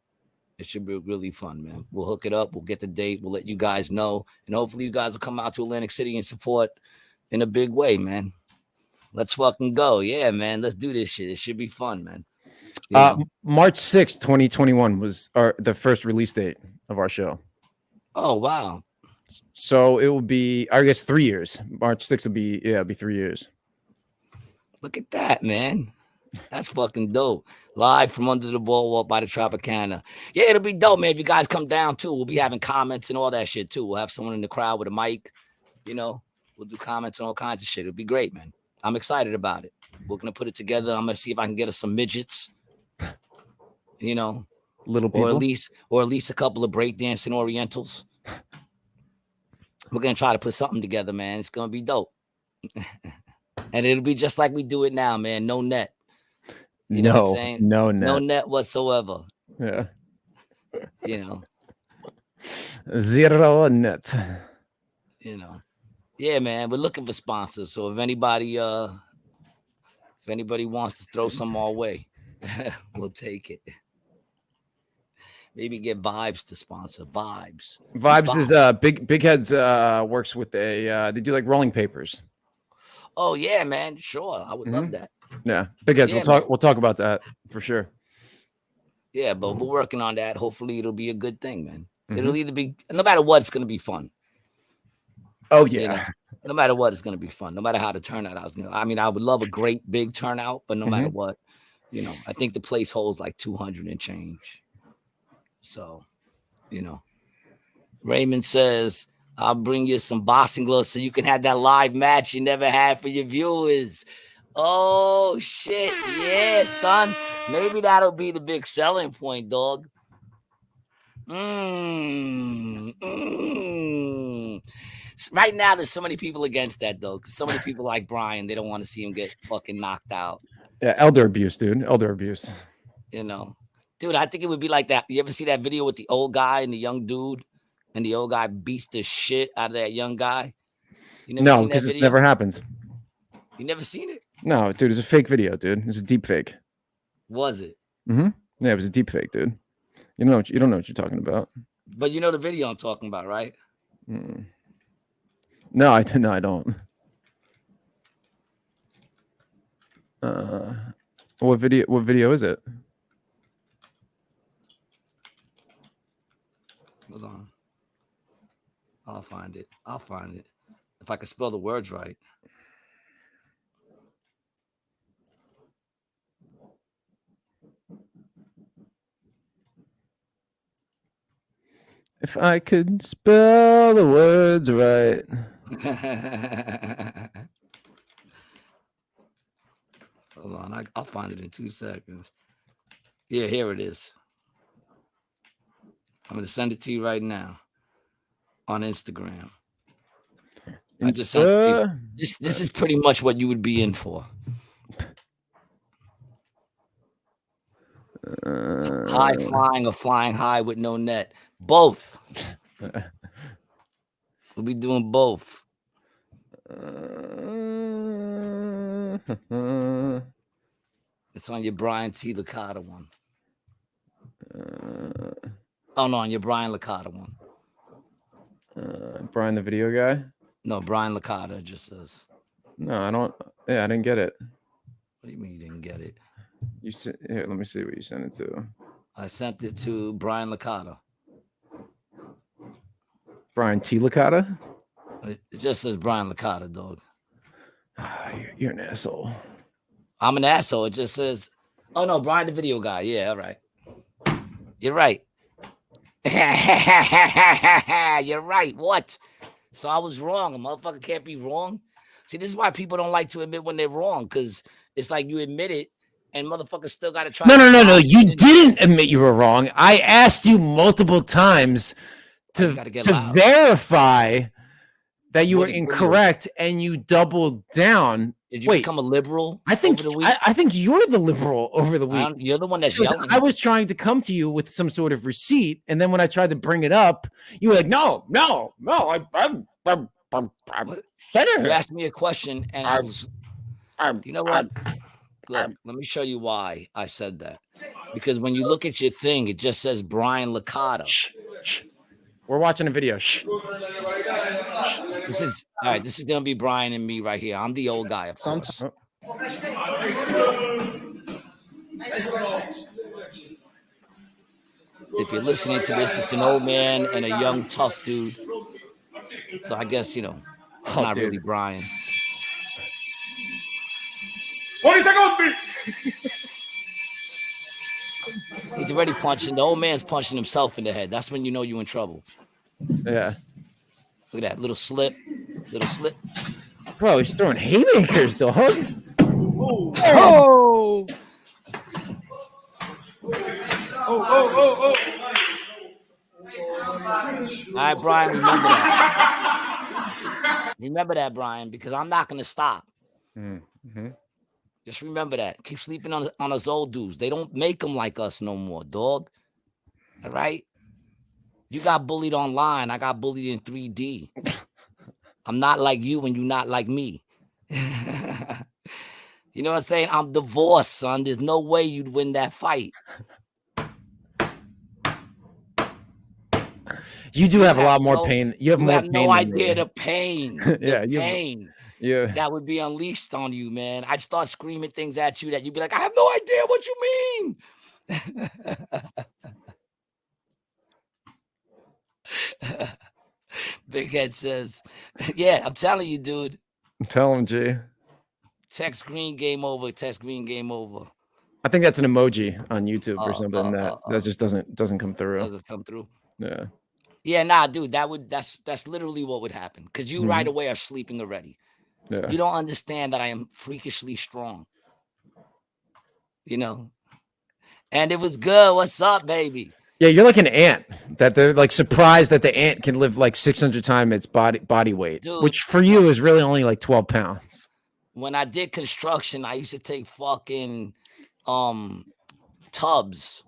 It should be really fun, man. We'll hook it up. We'll get the date. We'll let you guys know. And hopefully you guys will come out to Atlantic City and support in a big way, man. Let's fucking go. Yeah, man. Let's do this shit. It should be fun, man. March 6th, 2021 was the first release date of our show. Oh, wow. So it will be, I guess, 3 years. March 6th will be, it'll be 3 years. Look at that, man. That's fucking dope. Live from under the boardwalk by the Tropicana. Yeah, it'll be dope, man. If you guys come down too, we'll be having comments and all that shit too. We'll have someone in the crowd with a mic. You know, we'll do comments and all kinds of shit. It'll be great, man. I'm excited about it. We're gonna put it together. I'm gonna see if I can get us some midgets. You know, little people, or at least a couple of breakdancing Orientals. We're gonna try to put something together, man. It's gonna be dope. And it'll be just like we do it now, man. No net. You know what I'm saying? No net. No net whatsoever. Yeah. You know. Zero net. You know. Yeah, man. We're looking for sponsors. So if anybody wants to throw some our way, we'll take it. Maybe get Vibes to sponsor. Vibes is Big Heads works with they do like rolling papers. Oh yeah, man. Sure. I would love that. Yeah. Big Heads, Yeah, we'll talk about that for sure. Yeah, but we're working on that. Hopefully it'll be a good thing, man. It'll either be, no matter what, it's gonna be fun. Oh yeah. You know? No matter what, it's gonna be fun. No matter how the turnout is. I mean, I would love a great big turnout, but no matter what, you know, I think the place holds like 200 and change. So, you know, Raymond says, I'll bring you some boxing gloves so you can have that live match you never had for your viewers. Oh, shit. Yeah, son. Maybe that'll be the big selling point, dog. Right now, there's so many people against that, though. Because so many people like Brian, they don't want to see him get fucking knocked out. Yeah, elder abuse, dude. Elder abuse. You know. Dude, I think it would be like that. You ever see that video with the old guy and the young dude? And the old guy beats the shit out of that young guy? You never No, because it's never happened. You never seen it? No, dude, it's a fake video, dude. It's a deep fake. Was it? Yeah, it was a deep fake, dude. You don't know what you're talking about. But you know the video I'm talking about, right? No, I don't. What video is it? Hold on. I'll find it. If I can spell the words right. If I could spell the words right. Hold on, I'll find it in 2 seconds. Yeah, here it is. I'm gonna send it to you right now on Instagram. I just sent it to you. This is pretty much what you would be in for. High flying or flying high with no net. Both. We'll be doing both. It's on your Brian T. Licata one. Oh no, on your Brian Licata one. Brian, the video guy? No, Brian Licata just says. No, I don't. Yeah, I didn't get it. What do you mean you didn't get it? You said, here, let me see what you sent it to. I sent it to Brian Licata. Brian T. Licata? It just says Brian Licata, dog. You're an asshole. I'm an asshole. It just says, oh no, Brian the video guy. Yeah, all right. You're right. You're right. What? So I was wrong. A motherfucker can't be wrong. See, this is why people don't like to admit when they're wrong, because it's like you admit it and motherfuckers still got to try. No. You didn't admit you were wrong. I asked you multiple times to verify that you were incorrect, and you doubled down. Did you become a liberal? I think you're the liberal over the week. You're the one that's yelling. I was trying to come to you with some sort of receipt, and then when I tried to bring it up, you were like, "No, I'm You asked me a question, and I was. You know what? Look, let me show you why I said that. Because when you look at your thing, it just says Brian Licata. Shh. We're watching a video. Shh. This is all right. This is gonna be Brian and me right here. I'm the old guy, of course. If you're listening to this, it's an old man and a young tough dude. So I guess it's not really Brian. 20 seconds. He's already punching. The old man's punching himself in the head. That's when you know you're in trouble. Yeah. Look at that little slip. Bro, he's throwing haymakers, dog. Oh! All right, Brian, remember that. Remember that, Brian, because I'm not going to stop. Mm-hmm. Just remember that. Keep sleeping on us old dudes. They don't make them like us no more, dog. All right? You got bullied online. I got bullied in 3D. I'm not like you and you're not like me. You know what I'm saying? I'm divorced, son. There's no way you'd win that fight. You do have a lot more pain. You have more pain. No idea the pain. Yeah, pain. Yeah. That would be unleashed on you, man. I'd start screaming things at you that you'd be like, I have no idea what you mean. Big Head says, yeah, I'm telling you, dude. Tell him, G. Text green, game over. Text green, game over. I think that's an emoji on YouTube or something that just doesn't come through. Doesn't come through. Yeah. Yeah, nah, dude. That's literally what would happen. Because you right away are sleeping already. Yeah. You don't understand that I am freakishly strong. And it was good. What's up, baby? Yeah, you're like an ant that they're like surprised that the ant can live like 600 times its body weight, dude, which for you is really only like 12 pounds. When I did construction, I used to take fucking tubs.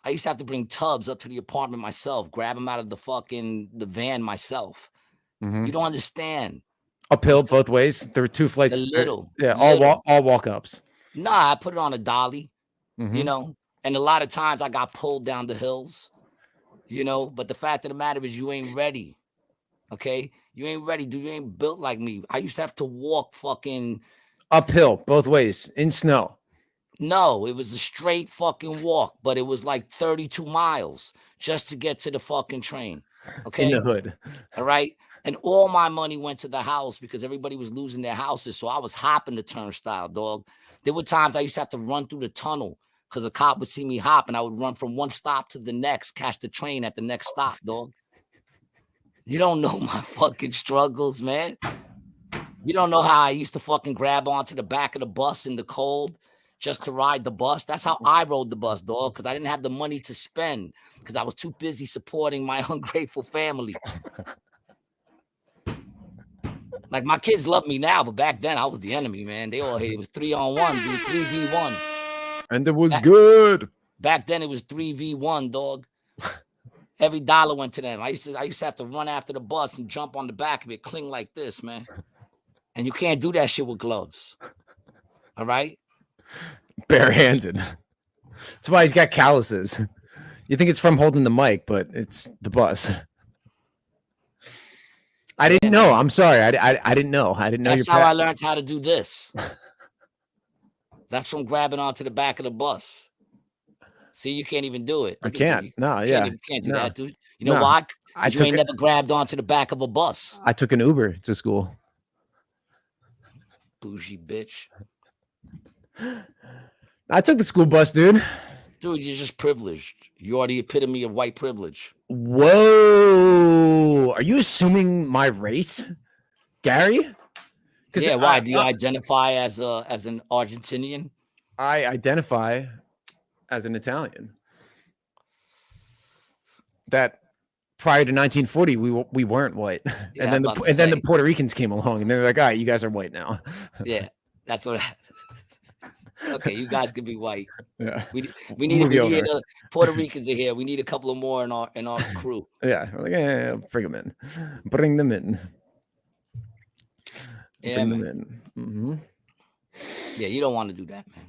I used to have to bring tubs up to the apartment myself, grab them out of the van myself. Mm-hmm. You don't understand. Uphill both ways. There were 2 flights. All walk ups. Nah, I put it on a dolly, and a lot of times I got pulled down the hills, but the fact of the matter is you ain't ready. Okay. You ain't ready, dude. You ain't built like me. I used to have to walk fucking Uphill, both ways, in snow. No, it was a straight fucking walk, but it was like 32 miles just to get to the fucking train. Okay. In the hood. All right. And all my money went to the house because everybody was losing their houses. So I was hopping the turnstile, dog. There were times I used to have to run through the tunnel because a cop would see me hop and I would run from one stop to the next, catch the train at the next stop, dog. You don't know my fucking struggles, man. You don't know how I used to fucking grab onto the back of the bus in the cold just to ride the bus. That's how I rode the bus, dog, because I didn't have the money to spend because I was too busy supporting my ungrateful family. Like, my kids love me now, but back then I was the enemy, man. They all hated. It was 3-on-1, dude, 3v1. And it was good. Back then it was 3v1, dog. Every dollar went to them. I used to have to run after the bus and jump on the back of it, cling like this, man. And you can't do that shit with gloves. All right? Barehanded. That's why he's got calluses. You think it's from holding the mic, but it's the bus. I didn't know. I'm sorry. I didn't know. I didn't know. That's how I learned how to do this. That's from grabbing onto the back of the bus. See, you can't even do it. I can't. No, yeah. You can't do that, dude. You know why? You ain't never grabbed onto the back of a bus. I took an Uber to school. Bougie bitch. I took the school bus, dude. Dude, you're just privileged. You are the epitome of white privilege. Whoa. Are you assuming my race, Gary? Yeah, why? Do you identify as an Argentinian? I identify as an Italian. That prior to 1940, we weren't white. Yeah, and then the Puerto Ricans came along and they're like, all right, you guys are white now. Yeah, that's what. Okay, you guys could be white. Yeah, we need Puerto Ricans are here. We need a couple of more in our crew. Yeah, we're like, yeah, bring them in. Bring them in. Yeah, bring man. them in. Mm-hmm. Yeah, you don't want to do that, man.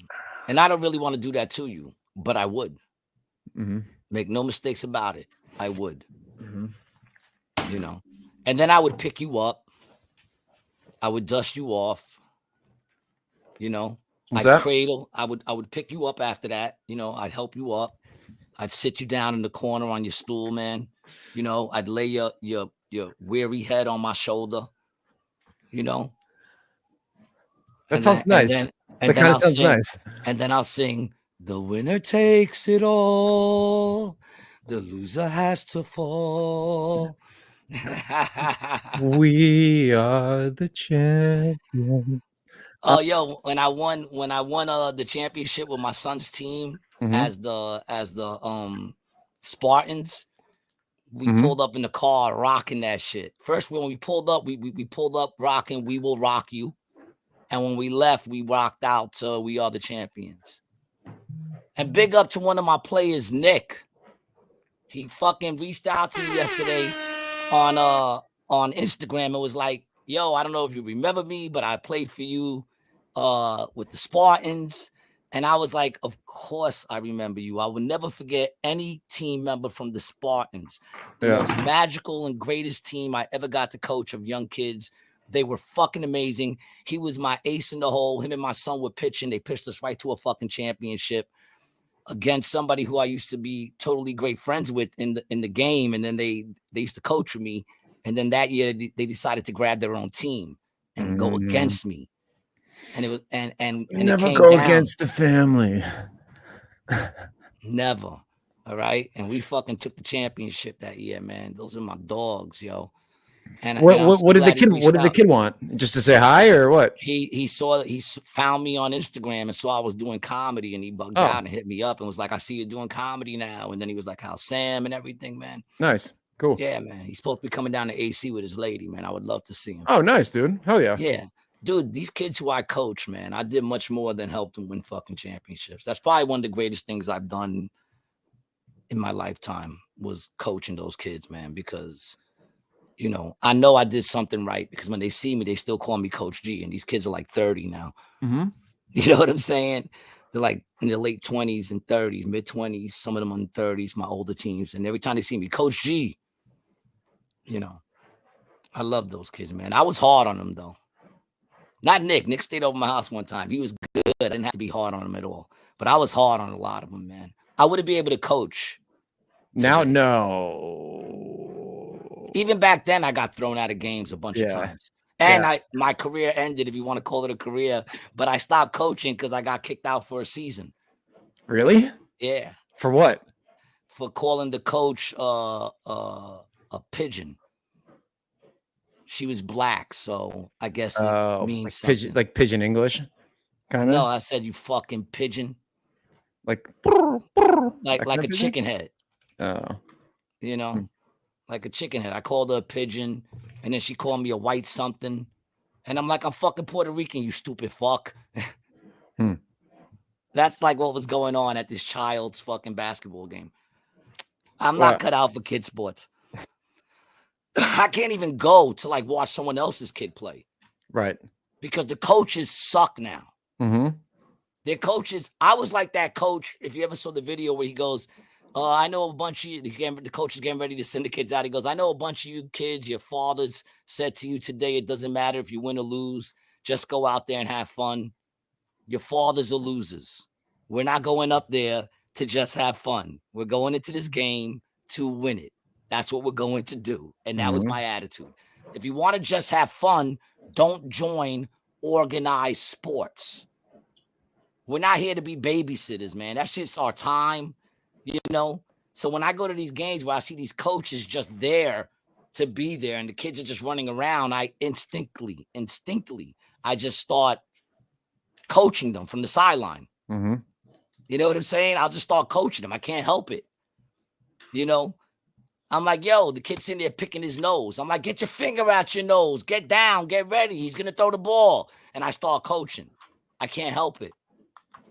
And I don't really want to do that to you, but I would. Mm-hmm. Make no mistakes about it. I would. Mm-hmm. You know, and then I would pick you up. I would dust you off. You know, cradle. I would pick you up after that. You know, I'd help you up. I'd sit you down in the corner on your stool, man. You know, I'd lay your weary head on my shoulder. You know, that sounds nice. That kind of sounds nice. And then I'll sing, "The winner takes it all. The loser has to fall." We are the champions. Oh, yo, when I won the championship with my son's team as the Spartans, we pulled up in the car rocking that shit. First, when we pulled up, we pulled up rocking "We Will Rock You," and when we left, we rocked out to "We Are the Champions." And big up to one of my players, Nick. He fucking reached out to me yesterday on Instagram and was like, "Yo, I don't know if you remember me, but I played for you with the Spartans." And I was like, "Of course I remember you. I will never forget any team member from the Spartans. The most magical and greatest team I ever got to coach of young kids. They were fucking amazing. He was my ace in the hole. Him and my son were pitching. They pitched us right to a fucking championship against somebody who I used to be totally great friends with in the game. And then they used to coach with me. And then that year they decided to grab their own team and go against me. And it was and never go against the family. Never. All right. And we fucking took the championship that year, man. Those are my dogs, yo. And what did the kid want? Just to say hi or what? He found me on Instagram and saw I was doing comedy and he bugged out and hit me up and was like, "I see you doing comedy now." And then he was like, "How's Sam and everything, man?" Nice. Cool. Yeah, man. He's supposed to be coming down to AC with his lady, man. I would love to see him. Oh, nice, dude. Hell yeah. Yeah. Dude, these kids who I coach, man, I did much more than help them win fucking championships. That's probably one of the greatest things I've done in my lifetime was coaching those kids, man, because, you know I did something right because when they see me, they still call me Coach G. And these kids are like 30 now. Mm-hmm. You know what I'm saying? They're like in their late 20s and 30s, mid 20s, some of them in 30s, my older teams. And every time they see me, Coach G, you know, I love those kids, man. I was hard on them, though. Not Nick. Nick stayed over my house one time. He was good. I didn't have to be hard on him at all. But I was hard on a lot of them, man. I wouldn't be able to coach. Now, today. no. Even back then, I got thrown out of games a bunch of times. And my career ended, if you want to call it a career. But I stopped coaching because I got kicked out for a season. Really? Yeah. For what? For calling the coach a pigeon. She was black, so I guess it means like something. pigeon English, kind of. No, I said you fucking pigeon. Like a chicken head. Oh. You know, like a chicken head. I called her a pigeon, and then she called me a white something. And I'm like, I'm fucking Puerto Rican, you stupid fuck. That's like what was going on at this child's fucking basketball game. I'm not cut out for kid sports. I can't even go to like watch someone else's kid play. Right. Because the coaches suck now. Mm-hmm. Their coaches, I was like that coach. If you ever saw the video where he goes, I know a bunch of you, the coach is getting ready to send the kids out. He goes, I know a bunch of you kids, your fathers said to you today, it doesn't matter if you win or lose. Just go out there and have fun. Your fathers are losers. We're not going up there to just have fun. We're going into this game to win it. That's what we're going to do. And that was my attitude. If you want to just have fun, don't join organized sports. We're not here to be babysitters, man. That's just our time, you know? So when I go to these games where I see these coaches just there to be there and the kids are just running around, I instinctively, I just start coaching them from the sideline. Mm-hmm. You know what I'm saying? I'll just start coaching them. I can't help it. You know? I'm like, yo, the kid's in there picking his nose. I'm like, get your finger out your nose. Get down. Get ready. He's going to throw the ball. And I start coaching. I can't help it.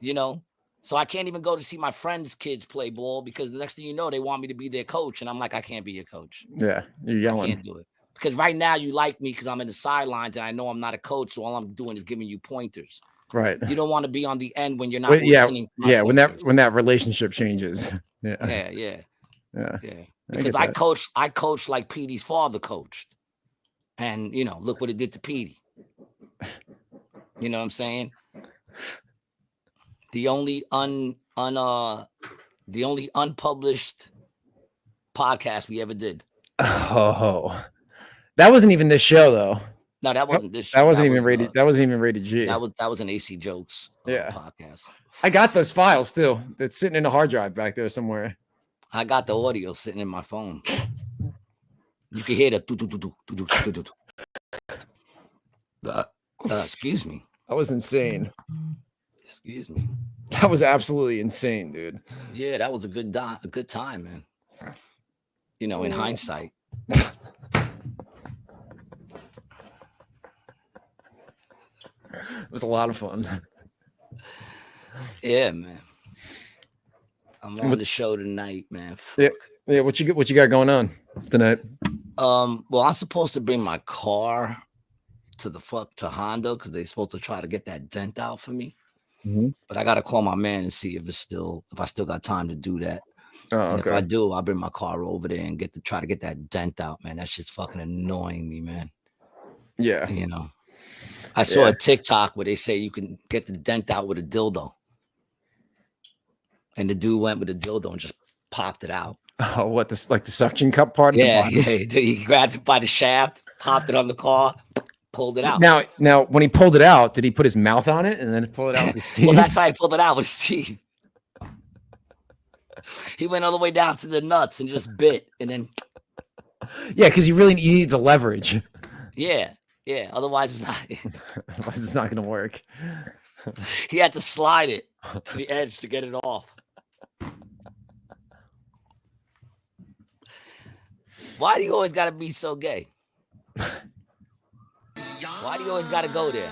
You know? So I can't even go to see my friends' kids play ball because the next thing you know, they want me to be their coach. And I'm like, I can't be your coach. Yeah, you're yelling. I can't do it. Because right now you like me because I'm in the sidelines and I know I'm not a coach. So all I'm doing is giving you pointers. Right. You don't want to be on the end when you're not listening. When that relationship changes. Yeah. Because I coached like Petey's father coached. And you know, look what it did to Petey. You know what I'm saying? The only unpublished podcast we ever did. Oh. That wasn't even this show though. No, that wasn't this show. That wasn't even rated. That wasn't even rated G. That was an AC Jokes podcast. I got those files still. That's sitting in a hard drive back there somewhere. I got the audio sitting in my phone. You can hear the excuse me. That was insane. Excuse me. That was absolutely insane, dude. Yeah, that was a good time, man. You know, in hindsight. It was a lot of fun. Yeah, man. I'm on the show tonight, man. Yeah. What you got going on tonight? Well, I'm supposed to bring my car to Honda because they're supposed to try to get that dent out for me. Mm-hmm. But I gotta call my man and see if I still got time to do that. Oh, okay. If I do, I'll bring my car over there and try to get that dent out, man. That's just fucking annoying me, man. Yeah. You know. I saw a TikTok where they say you can get the dent out with a dildo. And the dude went with a dildo and just popped it out. Oh, what? This like the suction cup part? Yeah. He grabbed it by the shaft, popped it on the car, pulled it out. Now, when he pulled it out, did he put his mouth on it and then pull it out with his teeth? Well, that's how he pulled it out with his teeth. He went all the way down to the nuts and just bit, and then. Yeah, because you need the leverage. Yeah. Otherwise, it's not. Otherwise, it's not going to work. He had to slide it to the edge to get it off. Why do you always got to be so gay? Why do you always got to go there?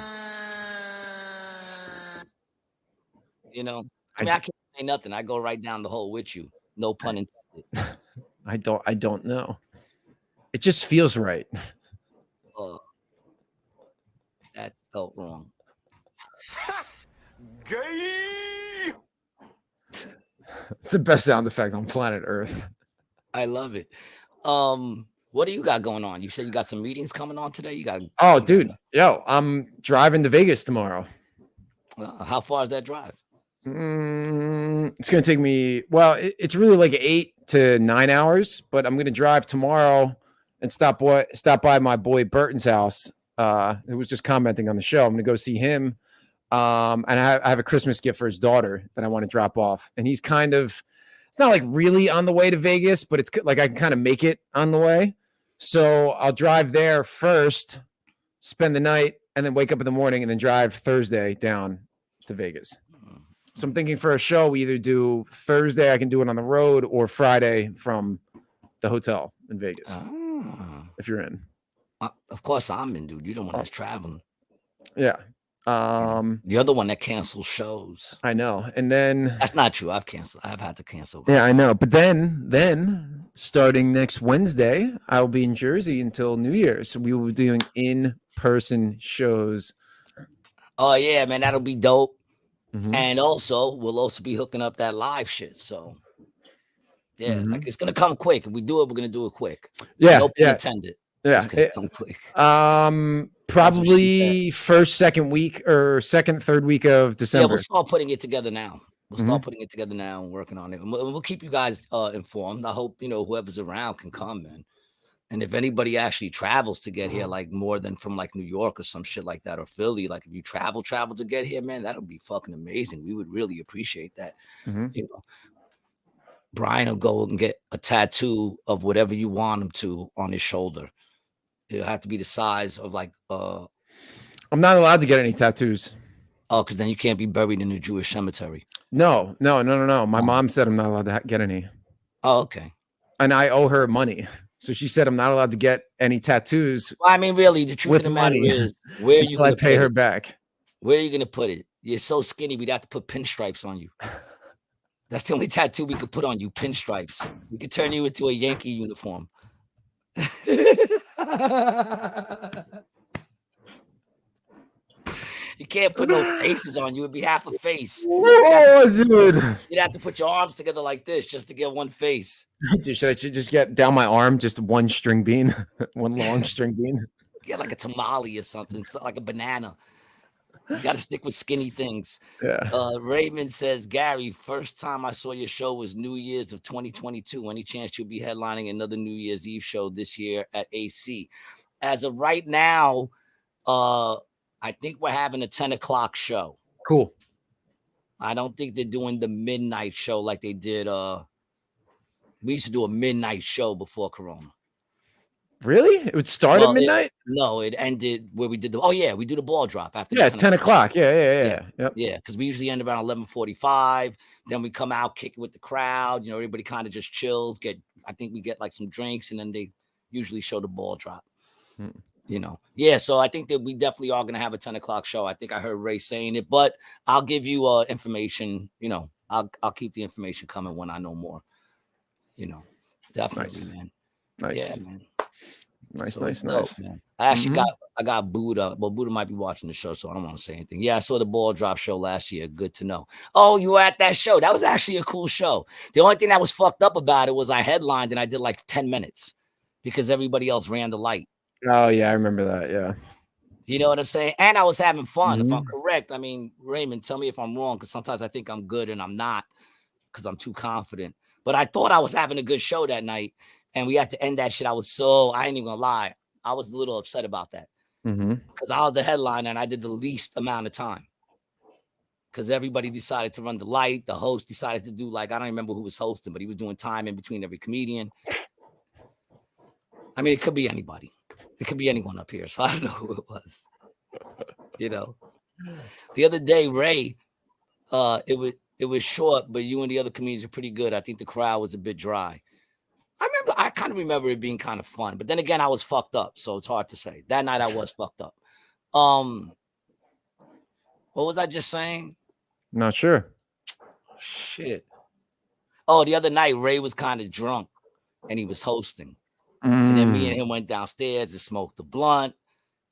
You know, I mean, I can't say nothing. I go right down the hole with you. No pun intended. I don't know. It just feels right. That felt wrong. Gay. It's the best sound effect on planet Earth. I love it. What do you got going on? You said you got some meetings coming on today. You got. Oh, dude, yo, I'm driving to Vegas tomorrow. How far is that drive? It's gonna take me. Well, it's really like 8 to 9 hours, but I'm gonna drive tomorrow and stop by my boy Burton's house. Who was just commenting on the show. I'm gonna go see him. And I have a Christmas gift for his daughter that I want to drop off. And he's kind of, it's not like really on the way to Vegas, but it's like I can kind of make it on the way. So I'll drive there first, spend the night, and then wake up in the morning and then drive Thursday down to Vegas. So I'm thinking for a show, we either do Thursday, I can do it on the road, or Friday from the hotel in Vegas. If you're in. Of course I'm in, dude. You're the one that's traveling. Yeah. The other one that cancels shows. I know. And then that's not true. I've had to cancel. Yeah, I know. But then starting next Wednesday, I'll be in Jersey until New Year's. So we will be doing in-person shows. Oh yeah, man, that'll be dope. And also we'll also be hooking up that live shit. So yeah, like it's gonna come quick. If we do it, we're gonna do it quick. Yeah, no pun intended. Yeah, it's gonna come quick. Probably first, second week or second, third week of December. Yeah, we'll start putting it together now. We'll start putting it together now and working on it. And we'll keep you guys informed. I hope whoever's around can come, man. And if anybody actually travels to get here, like more than from like New York or some shit like that, or Philly, like if you travel to get here, man, that'll be fucking amazing. We would really appreciate that. Brian will go and get a tattoo of whatever you want him to on his shoulder. It'll have to be the size of like I'm not allowed to get any tattoos. Oh, because then you can't be buried in a Jewish cemetery. No. My mom said I'm not allowed to get any. Oh, okay. And I owe her money. So she said I'm not allowed to get any tattoos. Well, I mean, really, the truth of the matter is, where are you going to pay her back? Where are you going to put it? You're so skinny, we'd have to put pinstripes on you. That's the only tattoo we could put on you, pinstripes. We could turn you into a Yankee uniform. You can't put no faces on you. It'd be half a face. Dude. You'd have to put your arms together like this just to get one face. Dude, should I just get down my arm just one string bean? One long string bean? Get like a tamale or something, like a banana. You got to stick with skinny things. Yeah. Raymond says, Gary, first time I saw your show was New Year's of 2022. Any chance you'll be headlining another New Year's Eve show this year at AC? As of right now, I think we're having a 10 o'clock show. Cool. I don't think they're doing the midnight show like they did. We used to do a midnight show before Corona. Really? It would start at midnight? It ended where we did we do the ball drop after 10 o'clock. Yeah. Yep. Yeah, because we usually end around 11:45. Then we come out, kick it with the crowd. Everybody kind of just chills. I think we get like some drinks, and then they usually show the ball drop. So I think that we definitely are going to have a 10 o'clock show. I think I heard Ray saying it, but I'll give you information. I'll keep the information coming when I know more. Definitely, nice. Man. Nice. Yeah, man. Nice, So nice. Man. I actually got Buddha. Well, Buddha might be watching the show, so I don't want to say anything. Yeah, I saw the ball drop show last year. Good to know. Oh, you were at that show. That was actually a cool show. The only thing that was fucked up about it was I headlined and I did like 10 minutes because everybody else ran the light. Oh, yeah, I remember that. Yeah. You know what I'm saying? And I was having fun. If I'm correct, I mean, Raymond, tell me if I'm wrong, because sometimes I think I'm good and I'm not because I'm too confident. But I thought I was having a good show that night, and we had to end that shit. I ain't even gonna lie. I was a little upset about that because I was the headliner and I did the least amount of time because everybody decided to run the light. The host decided to do I don't remember who was hosting, but he was doing time in between every comedian. I mean, it could be anybody. It could be anyone up here, so I don't know who it was. The other day, Ray, it was short, but you and the other comedians are pretty good. I think the crowd was a bit dry. I kind of remember it being kind of fun, but then again, I was fucked up, so it's hard to say. That night, I was fucked up. What was I just saying? Not sure. Shit. Oh, the other night, Ray was kind of drunk, and he was hosting. And then me and him went downstairs and smoked the blunt.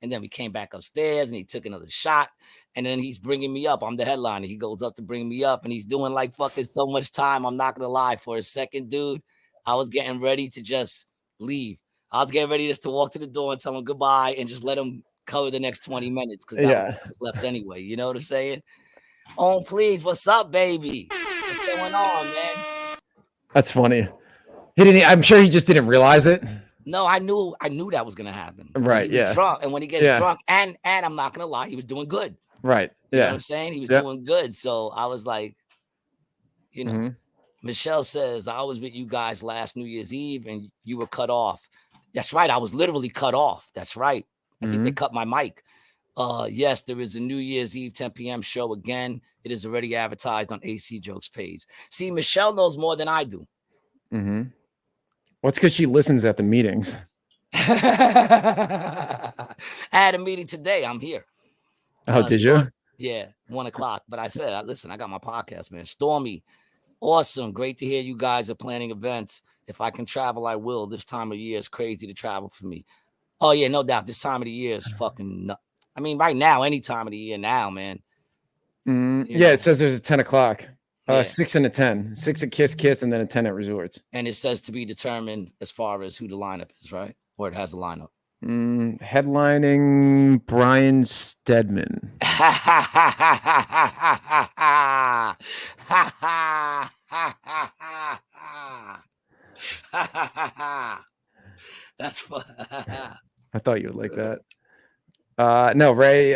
And then we came back upstairs and he took another shot. And then he's bringing me up. I'm the headliner. He goes up to bring me up and he's doing fucking so much time. I'm not going to lie. For a second, dude, I was getting ready to just leave. I was getting ready just to walk to the door and tell him goodbye and just let him cover the next 20 minutes because that was left anyway. You know what I'm saying? Oh, please, what's up, baby? What's going on, man? That's funny. He didn't. I'm sure he just didn't realize it. No, I knew that was gonna happen. Right. He was drunk, and when he gets drunk, and I'm not gonna lie, he was doing good. Right. You know what I'm saying? He was doing good. So I was like, you know, Mm-hmm. Michelle says, I was with you guys last New Year's Eve and you were cut off. That's right. I was literally cut off. That's right. I think they cut my mic. Yes, there is a New Year's Eve 10 p.m. show again. It is already advertised on AC Jokes page. See, Michelle knows more than I do. Mm-hmm. Well, it's because she listens at the meetings. I had a meeting today. I'm here. Oh, did you? Yeah, 1 o'clock. But I said, listen, I got my podcast, man. Stormy, awesome. Great to hear you guys are planning events. If I can travel, I will. This time of year is crazy to travel for me. Oh, yeah, no doubt. This time of the year is fucking nuts. I mean, right now, any time of the year now, man. Yeah, it says there's a 10 o'clock. Yeah. 6 and a 10. 6 at Kiss, and then a 10 at Resorts. And it says to be determined as far as who the lineup is, right? Or it has a lineup. Headlining Brian Stedman. That's fun. I thought you would like that. No, Ray.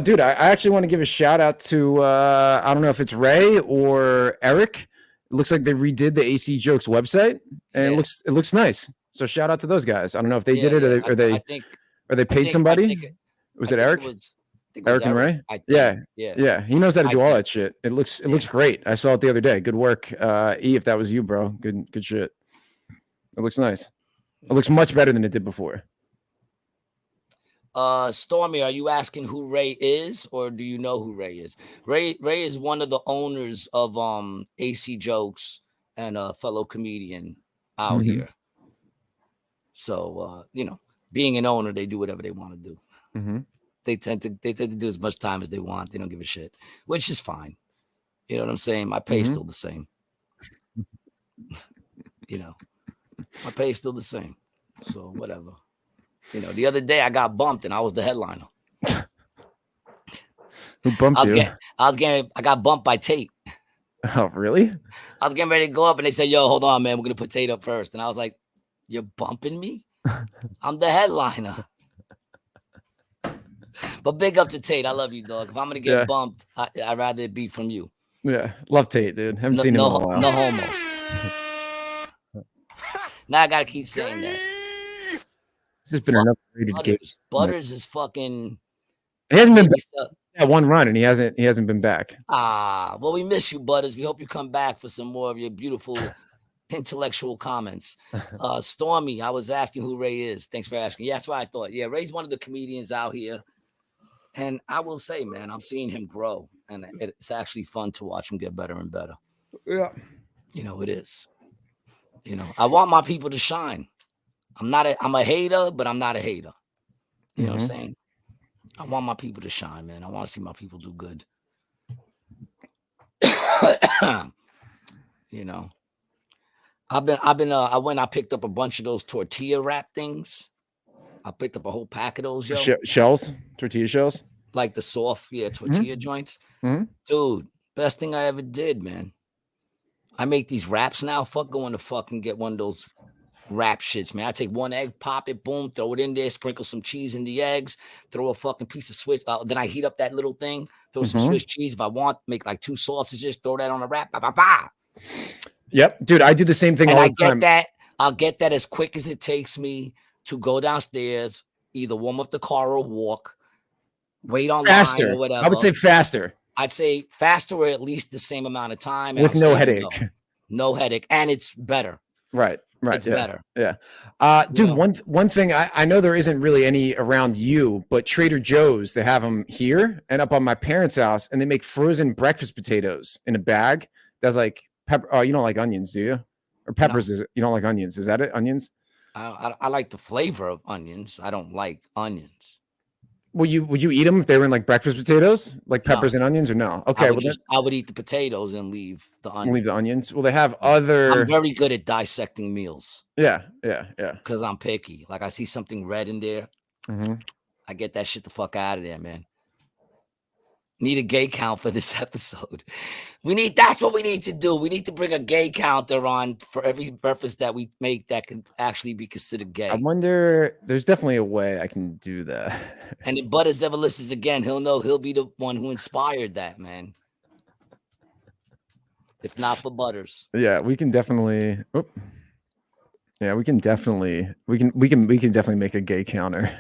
Dude, I actually want to give a shout out to I don't know if it's Ray or Eric. It looks like they redid the AC Jokes website, and it looks nice. So shout out to those guys. I don't know if they did it or they paid somebody. Was it Eric? Eric and Ray? Yeah. He knows how to do all that shit. It looks great. I saw it the other day. Good work, E. If that was you, bro. Good shit. It looks nice. It looks much better than it did before. Stormy, are you asking who Ray is, or do you know who Ray is? Ray is one of the owners of AC Jokes and a fellow comedian out here. So being an owner, they do whatever they want to do. They tend to do as much time as they want. They don't give a shit, which is fine. You know what I'm saying? My pay is still the same. My pay is still the same. So whatever. The other day I got bumped and I was the headliner. Who bumped you? I got bumped by Tate. Oh, really? I was getting ready to go up and they said, yo, hold on, man. We're going to put Tate up first. And I was like, you're bumping me? I'm the headliner. But big up to Tate. I love you, dog. If I'm going to get bumped, I'd rather it be from you. Yeah. Love Tate, dude. Haven't seen him in a while. No homo. Now I got to keep saying that. This has been another rated game. Butters is fucking. He hasn't been back. One run and he hasn't been back. Well, we miss you, Butters. We hope you come back for some more of your beautiful intellectual comments. Stormy, I was asking who Ray is. Thanks for asking. Yeah, that's what I thought. Yeah, Ray's one of the comedians out here. And I will say, man, I'm seeing him grow. And it's actually fun to watch him get better and better. Yeah. It is. I want my people to shine. I'm a hater, but I'm not a hater. You know what I'm saying? I want my people to shine, man. I want to see my people do good. I picked up a bunch of those tortilla wrap things. I picked up a whole pack of those, yo. Shells? Tortilla shells? Like the soft, tortilla joints. Dude, best thing I ever did, man. I make these wraps now. Fuck going to fucking get one of those wrap shits, man. I take one egg, pop it, boom, throw it in there, sprinkle some cheese in the eggs, throw a fucking piece of Swiss. Then I heat up that little thing, throw some Swiss cheese. If I want, make like 2 sausages, throw that on a wrap. Bah, bah, bah. Yep, dude, I do the same thing all the time. I'll get that as quick as it takes me to go downstairs, either warm up the car or walk, wait online faster. Or whatever. I would say faster. I'd say faster or at least the same amount of time. With no headache. No headache. And it's better. Right. It's better. Yeah. Dude, one thing, I know there isn't really any around you, but Trader Joe's, they have them here and up on my parents' house, and they make frozen breakfast potatoes in a bag. That's like pepper. Oh, you don't like onions, do you? Or peppers? No. You don't like onions? Is that it? Onions? I like the flavor of onions. I don't like onions. would you eat them if they were in like breakfast potatoes, like peppers and onions, or no? Okay, I would eat the potatoes and leave the onions. Leave the onions. Well, they have other. I'm very good at dissecting meals. Yeah. Because I'm picky. Like I see something red in there, I get that shit the fuck out of there, man. Need a gay count for this episode. That's what we need to do. We need to bring a gay counter on for every breakfast that we make that can actually be considered gay. I wonder, there's definitely a way I can do that. And if Butters ever listens again, he'll know he'll be the one who inspired that, man. If not for Butters. Yeah, we can definitely we can definitely make a gay counter.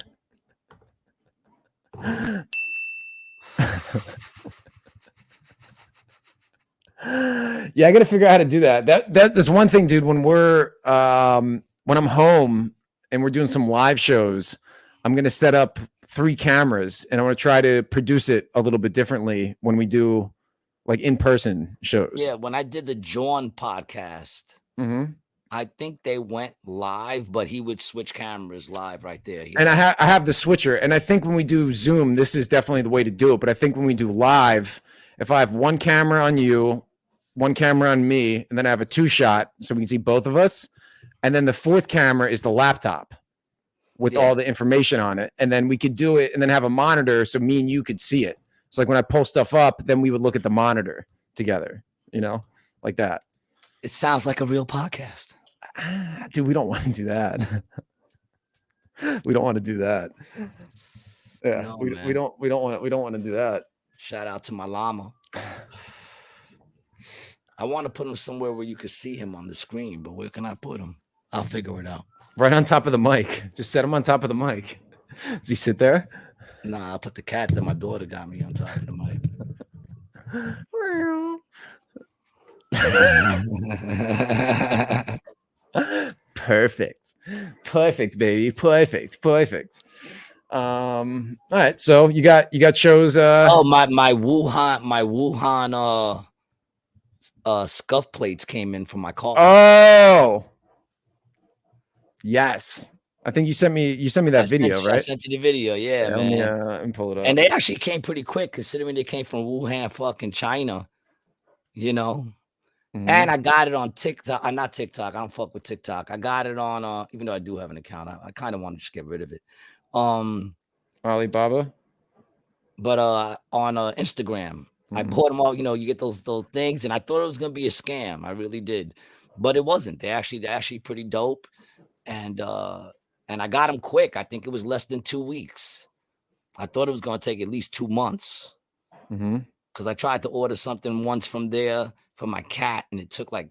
Yeah, I gotta figure out how to do that. That's one thing, dude. When we're when I'm home and we're doing some live shows, I'm gonna set up 3 cameras and I want to try to produce it a little bit differently when we do like in-person shows. Yeah, when I did the John podcast, I think they went live, but he would switch cameras live right there. And I have the switcher, and I think when we do Zoom, this is definitely the way to do it. But I think when we do live, if I have one camera on you, one camera on me, and then I have a 2-shot so we can see both of us, and then the 4th camera is the laptop with all the information on it, and then we could do it and then have a monitor so me and you could see it. So like when I pull stuff up, then we would look at the monitor together, like that. It sounds like a real podcast. Dude, we don't want to do that. We don't want to do that. Yeah, no, we don't want to do that. Shout out to my llama. I want to put him somewhere where you could see him on the screen, but where can I put him? I'll figure it out. Right on top of the mic. Just set him on top of the mic. Does he sit there? Nah, I'll put the cat that my daughter got me on top of the mic. Perfect, baby. Perfect. All right, so you got shows. My Wuhan scuff plates came in from my car. Oh, yes. I think you sent me that video, right? I sent you the video, yeah, man. Let me pull it up. And they actually came pretty quick, considering they came from Wuhan, fucking China. And I got it on TikTok. Not TikTok. I don't fuck with TikTok. I got it on even though I do have an account, I kind of want to just get rid of it. Alibaba. But on Instagram, I bought them all. You get those things, and I thought it was gonna be a scam. I really did, but it wasn't. They're actually pretty dope, and I got them quick. I think it was less than 2 weeks. I thought it was gonna take at least 2 months. Because I tried to order something once from there for my cat, and it took like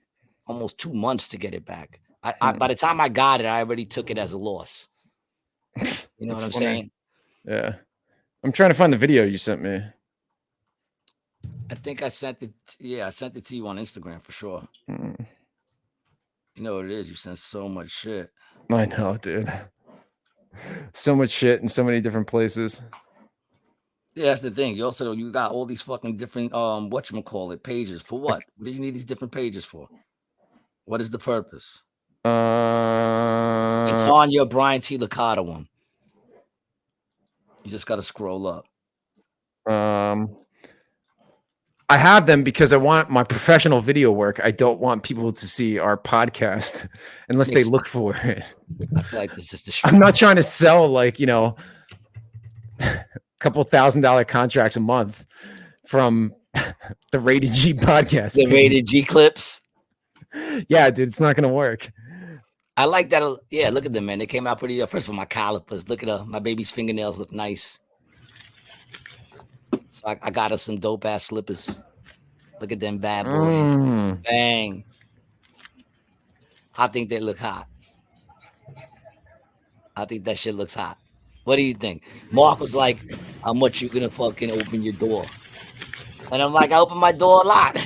almost 2 months to get it back. By the time I got it, I already took it as a loss. You know what I'm saying? Yeah. I'm trying to find the video you sent me. I think I sent it. I sent it to you on Instagram for sure. You know what it is? You sent so much shit. I know, dude. So much shit in so many different places. Yeah, that's the thing. You got all these fucking different pages for what? What do you need these different pages for? What is the purpose? It's on your Brian T. Licata one. You just got to scroll up. I have them because I want my professional video work. I don't want people to see our podcast unless they look for it. I feel like this is the I'm not trying to sell couple $1,000 contracts a month from the Rated G podcast. The Rated G clips. Yeah, dude, it's not gonna work. I like that. Yeah, look at them, man. They came out pretty. First of all, my calipers. Look at my baby's fingernails look nice. So I got her some dope ass slippers. Look at them bad boys. Bang. I think they look hot. I think that shit looks hot. What do you think? Mark was like, how much you gonna fucking open your door? And I'm like, I open my door a lot.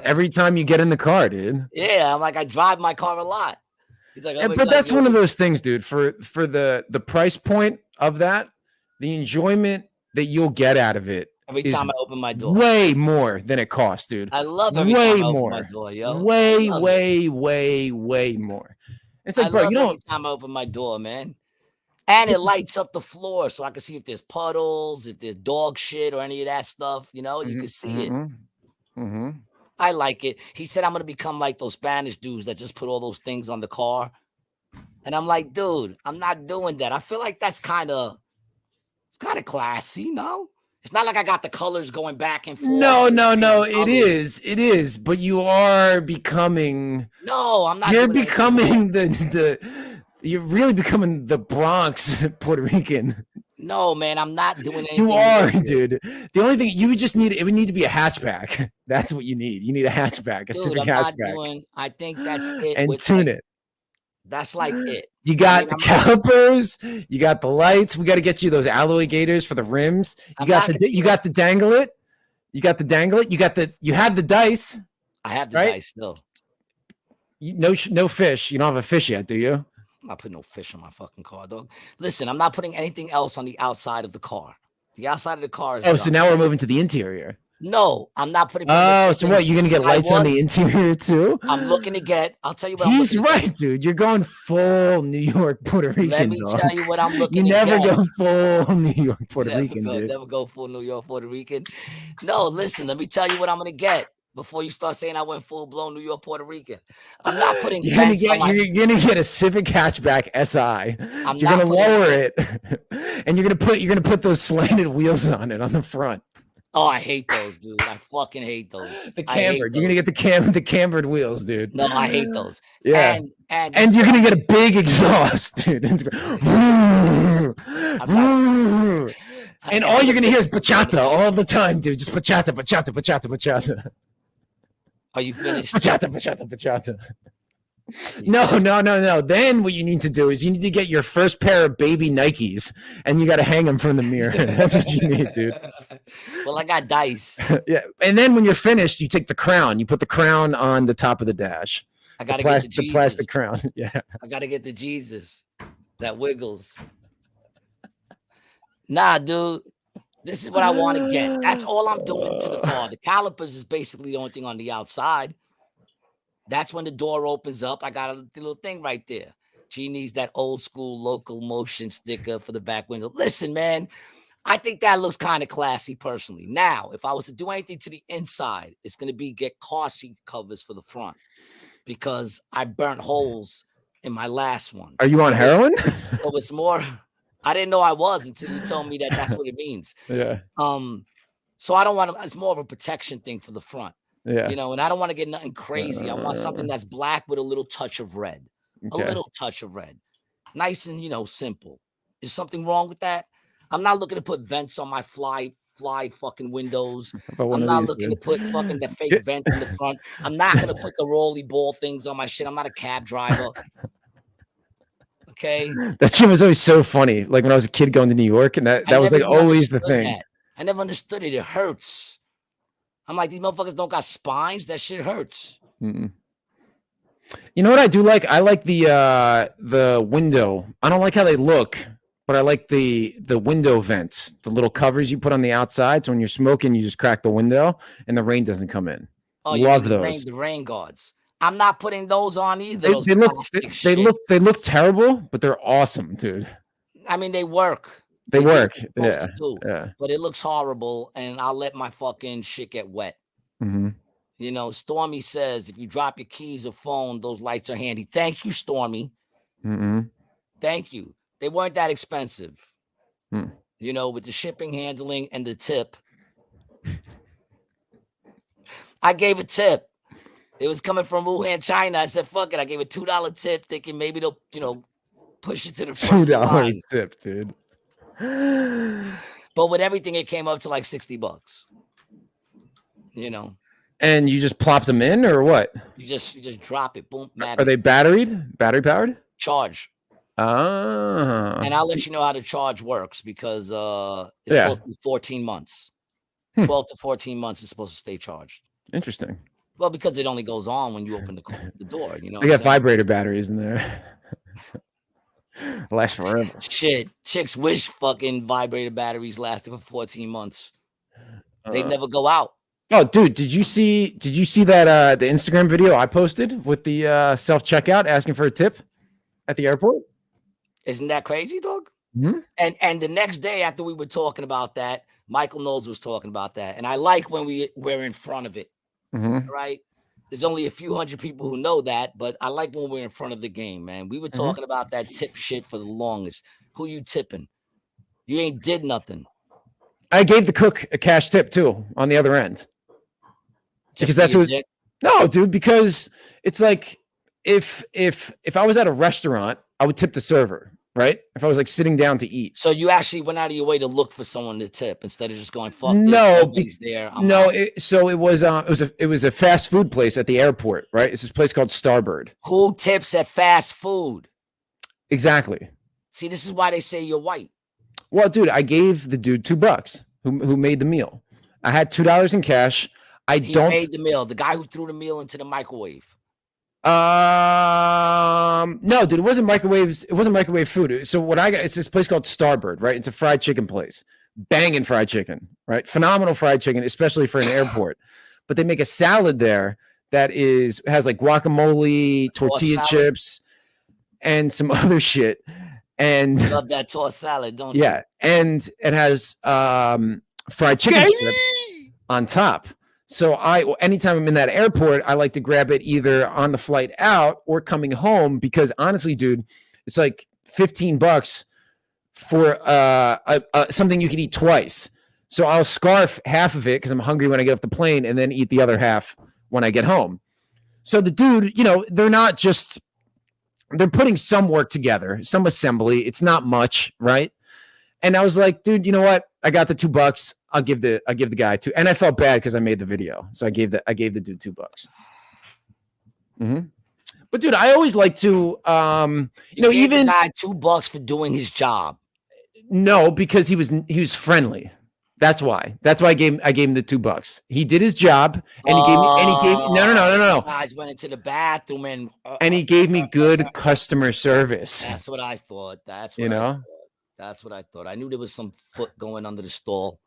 Every time you get in the car, dude. Yeah, I'm like, I drive my car a lot. He's like, but that's one of those things, dude. For the price point of that, the enjoyment that you'll get out of it every time I open my door, way more than it costs, dude. I love every time I open my door, yo. Way more. It's like, bro, every time I open my door, man. And it lights up the floor so I can see if there's puddles, if there's dog shit or any of that stuff. You know, you can see it. I like it. He said I'm gonna become like those Spanish dudes that just put all those things on the car. And I'm like, dude, I'm not doing that. I feel like it's kind of classy, no? It's not like I got the colors going back and forth. No. It is. But you are becoming. No, I'm not. You're becoming You're really becoming the Bronx Puerto Rican. No, man, I'm not doing anything. You are, dude. The only thing you would just need, it would need to be a hatchback. That's what you need. You need a hatchback, a civic hatchback. I think that's it. And tune it. That's like it. You got the calipers. You got the lights. We got to get you those alloy gators for the rims. You got the dangle it. You got the dangle it. You had the dice. I have the dice still. No fish. You don't have a fish yet, do you? I'm not putting no fish on my fucking car, dog. Listen, I'm not putting anything else on the outside of the car. The outside of the car is. Oh, so now we're moving to the interior. No, I'm not putting. Oh, so what? You're gonna get lights on the interior too? I'm looking to get. I'll tell you what. He's right, dude. You're going full New York, Puerto Rican. Let me tell you what I'm looking. You never go full New York, Puerto Rican, dude. Never go full New York, Puerto Rican. No, listen. Let me tell you what I'm gonna get. Before you start saying I went full blown New York, Puerto Rican, I'm not putting. You're gonna get a Civic hatchback SI. You're gonna lower it, and you're gonna put those slanted wheels on it on the front. Oh, I hate those, dude. I fucking hate those. The cambered. You're gonna get the cambered wheels, dude. No, I hate those. Yeah, and you're gonna get a big exhaust, dude. And all you're gonna hear is bachata all the time, dude. Just bachata, bachata, bachata, bachata. Are you finished? Bachata, bachata, bachata. No. Then what you need to do is you need to get your first pair of baby Nikes, and you got to hang them from the mirror. That's what you need, dude. Well, I got dice. Yeah, and then when you're finished, you take the crown. You put the crown on the top of the dash. I gotta get the plastic crown. Yeah. I gotta get the Jesus that wiggles. Nah, dude. This is what I want to get. That's all I'm doing to the car. The calipers is basically the only thing on the outside. That's when the door opens up. I got a little thing right there. She needs that old school local motion sticker for the back window. Listen, man, I think that looks kind of classy personally. Now, if I was to do anything to the inside, it's going to be get car seat covers for the front because I burnt holes in my last one. Are you on heroin? So it's more... I didn't know I was until you told me that that's what it means. Yeah. So I don't want to, it's more of a protection thing for the front. Yeah. You know, and I don't want to get nothing crazy. I want something that's black with a little touch of red. Okay. A little touch of red. Nice and, simple. Is something wrong with that? I'm not looking to put vents on my fly fucking windows. I'm not looking to put fucking the fake vent in the front. I'm not going to put the rolly ball things on my shit. I'm not a cab driver. Okay. That shit was always so funny. Like when I was a kid going to New York, and that was like always the thing. I never understood it. It hurts. I'm like, these motherfuckers don't got spines. That shit hurts. Mm-mm. You know what I do like? I like the window. I don't like how they look, but I like the window vents, the little covers you put on the outside. So when you're smoking, you just crack the window and the rain doesn't come in. Oh, love those. The rain guards. I'm not putting those on either. They look terrible, but they're awesome, dude. I mean, they work. They work. Yeah. Yeah. But it looks horrible, and I'll let my fucking shit get wet. Mm-hmm. Stormy says if you drop your keys or phone, those lights are handy. Thank you, Stormy. Mm-hmm. Thank you. They weren't that expensive. Mm. With the shipping, handling, and the tip. I gave a tip. It was coming from Wuhan, China. I said, fuck it. I gave a $2 tip thinking maybe they'll, push it to the front. $2 tip, dude. But with everything, it came up to like $60. And you just plopped them in or what? You just drop it. Boom. Are they battery powered? Charge. Ah. And I'll let you know how the charge works because it's supposed to be 14 months. 12 to 14 months is supposed to stay charged. Interesting. Well, because it only goes on when you open the door, They got vibrator batteries in there. Lasts forever. Shit, chicks wish fucking vibrator batteries lasted for 14 months. They never go out. Oh, dude, did you see that the Instagram video I posted with the self-checkout asking for a tip at the airport? Isn't that crazy, dog? And the next day after we were talking about that, Michael Knowles was talking about that. And I like when we're in front of it, right? There's only a few hundred people who know that, but I like when we're in front of the game, man. We were talking about that tip shit for the longest. Who you tipping? You ain't did nothing. I gave the cook a cash tip too on the other end. Because that's what no, dude, because it's like if I was at a restaurant, I would tip the server, right? If I was like sitting down to eat. So you actually went out of your way to look for someone to tip instead of just going fuck no, this, there. It was a fast food place at the airport, right? It's this place called Starbird. Who tips at fast food? Exactly. See, this is why they say you're white. Well, dude, I gave the dude $2 who made the meal. I had $2 in cash. He made the meal. The guy who threw the meal into the microwave. No, dude, it wasn't microwaves. It wasn't microwave food. So what I got, it's this place called Starbird, right? It's a fried chicken place. Banging fried chicken, right? Phenomenal fried chicken, especially for an airport. But they make a salad there that has like guacamole, tortilla chips, and some other shit. And you love that tossed salad, don't you? Yeah, and it has fried chicken strips on top. So anytime I'm in that airport, I like to grab it either on the flight out or coming home, because honestly, dude, it's like $15 for something you can eat twice. So I'll scarf half of it because I'm hungry when I get off the plane, and then eat the other half when I get home. So the dude, they're putting some work together, some assembly. It's not much, right? And I was like, dude, you know what? I got the $2. I'll give the guy $2. And I felt bad because I made the video. So I gave the dude $2. But dude, I always like to even the guy $2 for doing his job. No, because he was friendly. That's why. That's why I gave him the $2. He did his job, and he gave no. Guys went into the bathroom and he gave me good customer service. That's what I thought. That's what I thought. I knew there was some foot going under the stall.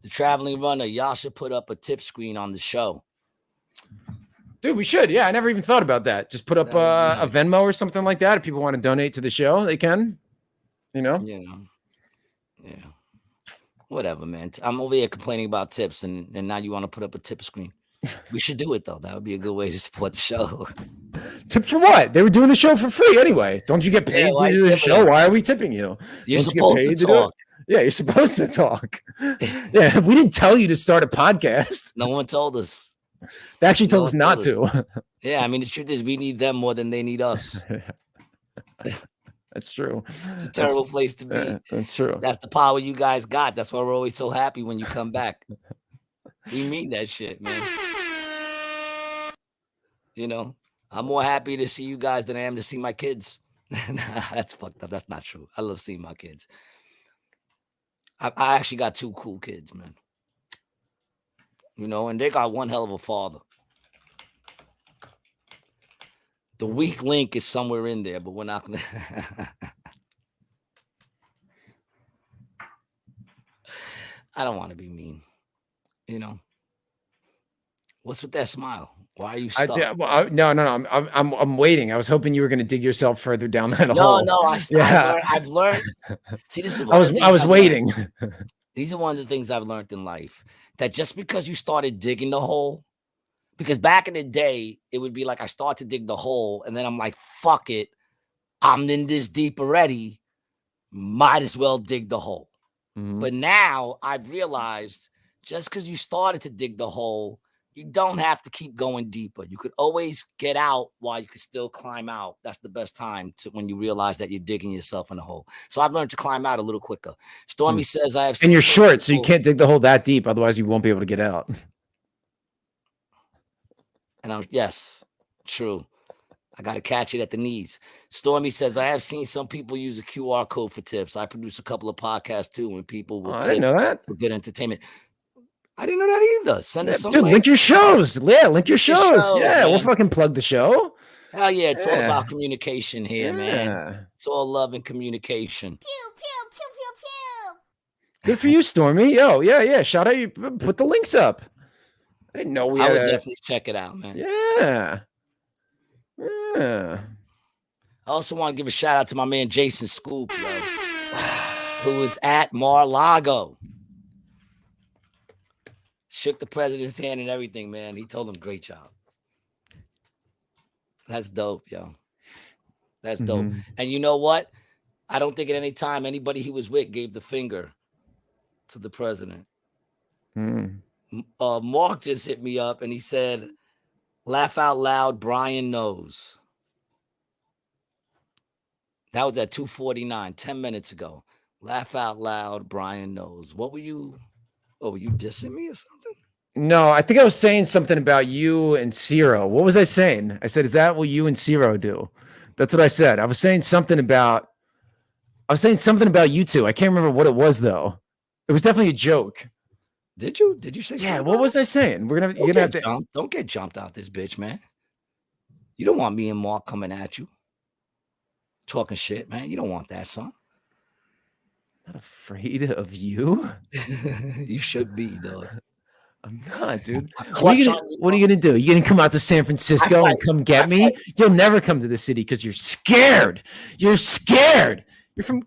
The traveling runner, y'all should put up a tip screen on the show. Dude, we should. Yeah, I never even thought about that. Just put up a Venmo or something like that. If people want to donate to the show, they can. Yeah. Whatever, man. I'm over here complaining about tips, and now you want to put up a tip screen. We should do it, though. That would be a good way to support the show. Tip for what? They were doing the show for free anyway. Don't you get paid to do the show? Why are we tipping you? You're supposed to talk. Yeah, you're supposed to talk. Yeah, we didn't tell you to start a podcast. No one told us. They actually told us not to. Yeah, I mean, the truth is we need them more than they need us. That's true. It's a terrible place to be. That's true. That's the power you guys got. That's why we're always so happy when you come back. We mean that shit, man. I'm more happy to see you guys than I am to see my kids. That's fucked up. That's not true. I love seeing my kids. I actually got 2 cool kids, man. And they got one hell of a father. The weak link is somewhere in there, but we're not going to. I don't want to be mean. What's with that smile? Why are you stuck? No. I'm waiting. I was hoping you were going to dig yourself further down that hole. No. I've learned. See, this is. I was waiting. These are one of the things I've learned in life. That just because you started digging the hole, because back in the day, it would be like I start to dig the hole, and then I'm like, fuck it. I'm in this deep already. Might as well dig the hole. But now I've realized just because you started to dig the hole, you don't have to keep going deeper. You could always get out while you could still climb out. That's the best time when you realize that you're digging yourself in a hole. So I've learned to climb out a little quicker. Stormy says I have. And you're short, so you can't dig the hole that deep. Otherwise, you won't be able to get out. And yes, true. I got to catch it at the knees. Stormy says, I have seen some people use a QR code for tips. I produce a couple of podcasts too, when people will I didn't know that. For good entertainment. I didn't know that either. Send us some. Dude, link your shows. Yeah, link your shows. Yeah, man. We'll fucking plug the show. Hell yeah, it's all about communication here, man. It's all love and communication. Pew, pew, pew, pew, pew. Good for you, Stormy. Yo, yeah. Shout out you. Put the links up. I didn't know we I had would definitely check it out, man. Yeah. I also want to give a shout out to my man Jason Scoop, yo. who was at Mar-a-Lago. Shook the president's hand and everything, man. He told him, great job. That's dope, yo. That's dope. And you know what? I don't think at any time anybody he was with gave the finger to the president. Mark just hit me up and he said, laugh out loud, Brian knows. That was at 2:49, 10 minutes ago. Laugh out loud, Brian knows. What were you? Oh, were you dissing me or something? No, I think I was saying something about you and Ciro. What was I saying? I said, is that what you and Ciro do? That's what I said. I was saying something about you two. I can't remember what it was though. It was definitely a joke. Did you say something? Yeah, what was I saying? You're gonna have to don't get jumped out this bitch, man. You don't want me and Mark coming at you. Talking shit, man. You don't want that, son. Not afraid of you. You should be, though. I'm not, dude. What are you gonna do? You gonna come out to San Francisco and come get me? You'll never come to the city because you're scared. You're scared. You're from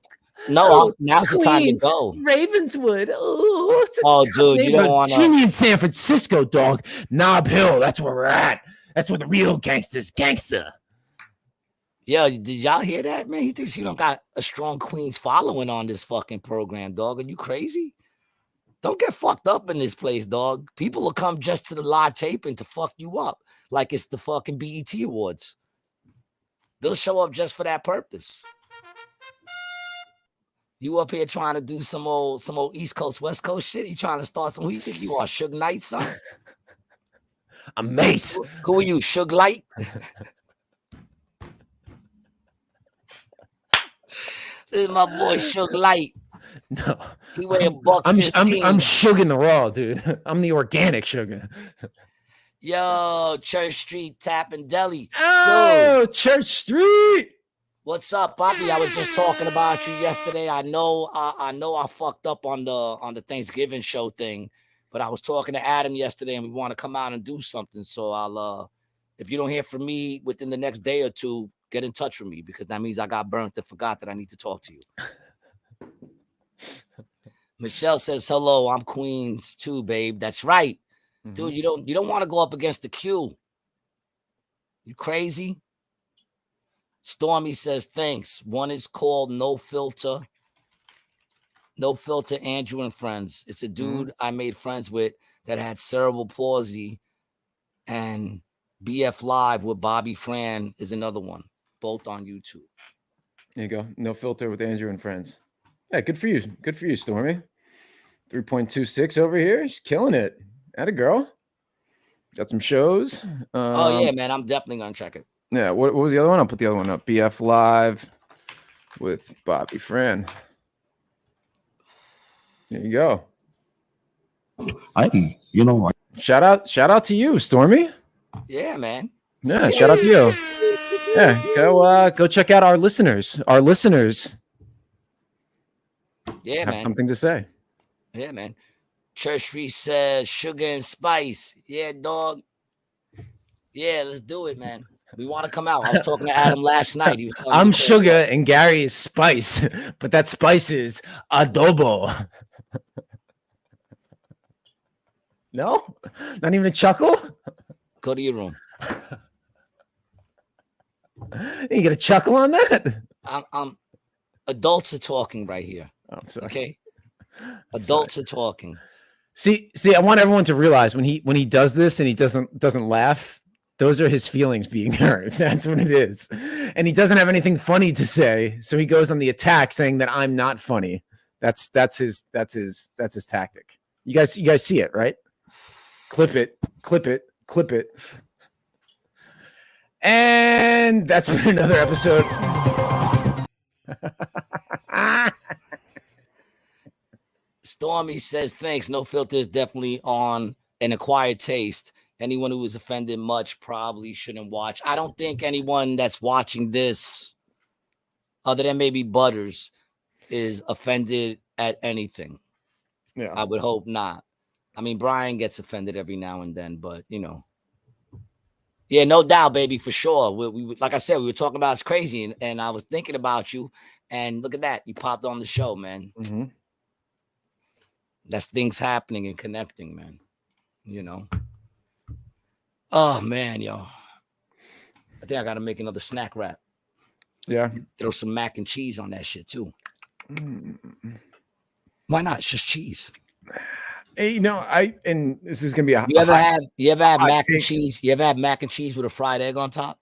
now's the time to go. Ravenswood. Oh, dude, you don't want to. in San Francisco, dog. Nob Hill. That's where we're at. That's where the real gangsters gangster. Yo, did y'all hear that, man? He thinks he don't got a strong Queens following on this fucking program, dog. Are you crazy? Don't get fucked up in this place, dog. People will come just to the live taping to fuck you up like it's the fucking BET Awards. They'll show up just for that purpose. You up here trying to do some old East Coast, West Coast shit? You trying to start some? Who you think you are, Suge Knight, son? I'm Mace. Who are you, Suge Light? This is my boy Suge Light. No, he weigh $115. I'm Suge in the raw, dude. I'm the organic sugar. Yo, Church Street tapping Deli. Oh, Church Street. What's up, Bobby? I was just talking about you yesterday. I know I fucked up on the Thanksgiving show thing, but I was talking to Adam yesterday, and we want to come out and do something. So I'll if you don't hear from me within the next day or two, get in touch with me because that means I got burnt and forgot that I need to talk to you. Michelle says, hello, I'm Queens too, babe. That's right. Dude, you don't want to go up against the Q. You crazy? Stormy says, thanks. One is called No Filter. No Filter, Andrew and Friends. It's a dude I made friends with that had cerebral palsy, and BF Live with Bobby Fran is another one. Both on YouTube. There you go. No Filter with Andrew and Friends. Yeah, good for you. Good for you, Stormy. 3.26 over here. She's killing it. Atta girl. Got some shows. Oh, yeah, man. I'm definitely going to check it. Yeah. What was the other one? I'll put the other one up. BF Live with Bobby Fran. There you go. Shout out to you, Stormy. Yeah, man. Yeah, shout out to you. Yeah, go check out our listeners. Our listeners have something to say. Yeah, man. Church Street says sugar and spice. Yeah, dog. Yeah, let's do it, man. We want to come out. I was talking to Adam last night. He was I'm sugar and Gary is spice, but that spice is adobo. No? Not even a chuckle? Go to your room. You get a chuckle on that? I'm adults are talking right here. Oh, I'm sorry. Okay. Adults are talking. See, I want everyone to realize when he does this and he doesn't laugh, those are his feelings being hurt. That's what it is. And he doesn't have anything funny to say, so he goes on the attack saying that I'm not funny. That's his tactic. You guys see it, right? Clip it. And that's been another episode. Stormy says, thanks. No Filter is definitely on an acquired taste. Anyone who was offended much probably shouldn't watch. I don't think anyone that's watching this, other than maybe Butters, is offended at anything. Yeah. I would hope not. I mean, Brian gets offended every now and then, but, Yeah, no doubt, baby, for sure. We like I said, we were talking about it's crazy, and I was thinking about you, and look at that, you popped on the show, man. Mm-hmm. That's things happening and connecting, man. You know. Oh man, yo. I think I gotta make another snack wrap. Yeah. Throw some mac and cheese on that shit too. Mm. Why not? It's just cheese. Hey, and this is gonna be You ever have mac and take. cheese? You ever had mac and cheese with a fried egg on top?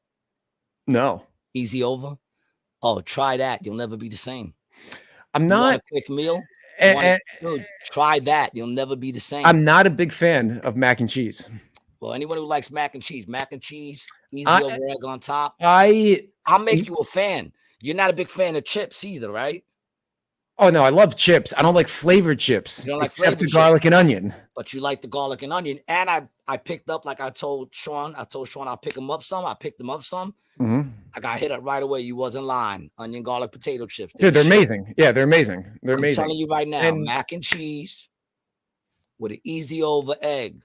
No. Easy over. Oh, try that. You'll never be the same. I'm You want not a quick meal. Dude, try that. You'll never be the same. I'm not a big fan of mac and cheese. Well, anyone who likes mac and cheese, easy over egg on top. I'll make you a fan. You're not a big fan of chips either, right? Oh no, I love chips. I don't like flavored chips. You don't like except flavored the garlic chips. and onion. But you like the garlic and onion. And I picked up, like I told Sean I'll pick him up some. I picked them up some. Mm-hmm. I got hit up right away. You wasn't lying. Onion, garlic, potato chips. Dude, they're amazing. Yeah, they're amazing. They're amazing. I'm telling you right now, And mac and cheese with an easy over egg.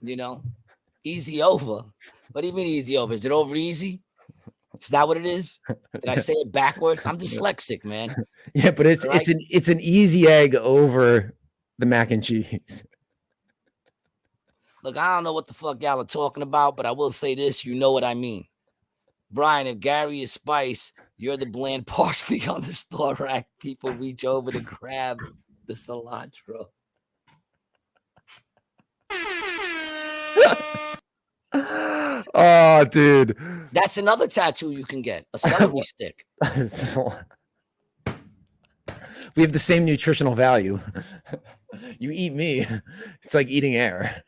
You know, easy over. What do you mean easy over? Is it over easy? Is that what it is? Did I say it backwards? I'm dyslexic, man. Yeah, but it's Right? it's an easy egg over the mac and cheese. Look, I don't know what the fuck y'all are talking about, but I will say this. You know what I mean. Brian, if Gary is spice, you're the bland parsley on the store rack. People reach over to grab the cilantro. Oh, dude. That's another tattoo you can get. A celery stick. We have the same nutritional value. You eat me, it's like eating air.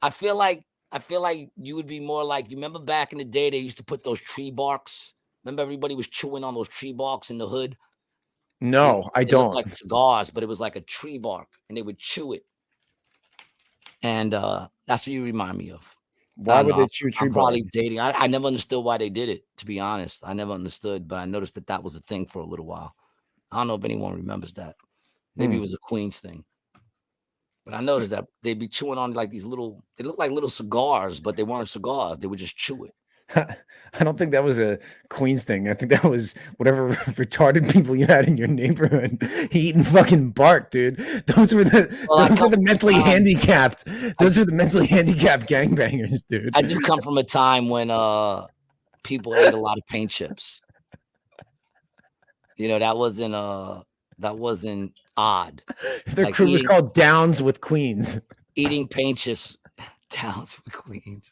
I feel like you would be more like, you remember back in the day they used to put those tree barks. Remember everybody was chewing on those tree barks in the hood? No, I They don't. looked like cigars, but it was like a tree bark, and they would chew it. And that's what you remind me of. Why would they chew tree I'm probably bark? dating. I never understood why they did it, to be honest. I never understood, but I noticed that was a thing for a little while. I don't know if anyone remembers that. Maybe it was a Queens thing. But I noticed that they'd be chewing on like these little, they look like little cigars, but they weren't cigars. They would just chew it. I don't think that was a Queens thing. I think that was whatever retarded people you had in your neighborhood eating fucking bark, dude. Those were the mentally handicapped. Those are the mentally handicapped gangbangers, dude. I do come from a time when people ate a lot of paint chips. You know, that wasn't odd. Their crew was called Downs with Queens. Eating paint chips, Downs with Queens.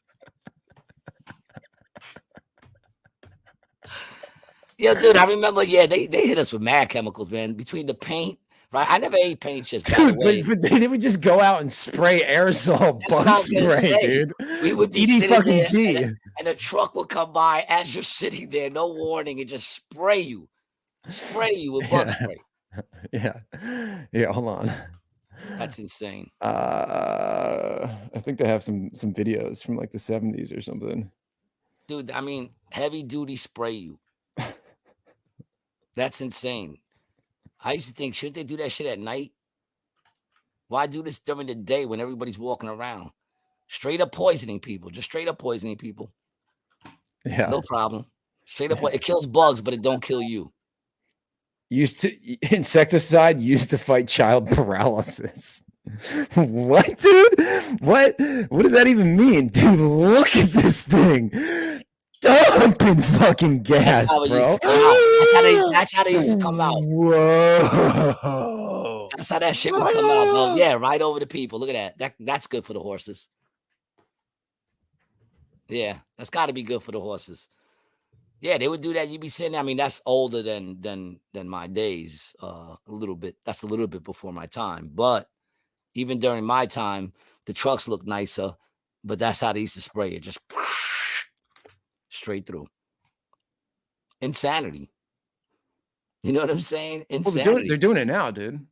Yeah, dude, I remember. Yeah, they hit us with mad chemicals, man. Between the paint, right? I never ate paint chips. Dude, but they would just go out and spray aerosol bug spray, dude. We would be eating fucking tea, and a truck would come by as you're sitting there, no warning, and just spray you with bug spray. Yeah. Hold on. That's insane. I think they have some videos from like the 70s or something. Dude, I mean, heavy duty spray you. That's insane. I used to think, shouldn't they do that shit at night? Why do this during the day when everybody's walking around? Straight up poisoning people. Just straight up poisoning people. Yeah. No problem. Straight up. It kills bugs, but it don't kill you. Insecticide used to fight child paralysis. What, dude? What does that even mean? Dude, look at this thing. Dumping fucking gas, bro. That's how they used to come out. Whoa. That's how that shit would come out, bro. Yeah, right over the people. Look at that. That's good for the horses. Yeah, that's got to be good for the horses. Yeah, they would do that. You'd be sitting there. I mean, that's older than my days. A little bit. That's a little bit before my time. But even during my time, the trucks look nicer. But that's how they used to spray it. Just straight through. Insanity. You know what I'm saying? Insanity. Well, they're doing it now, dude.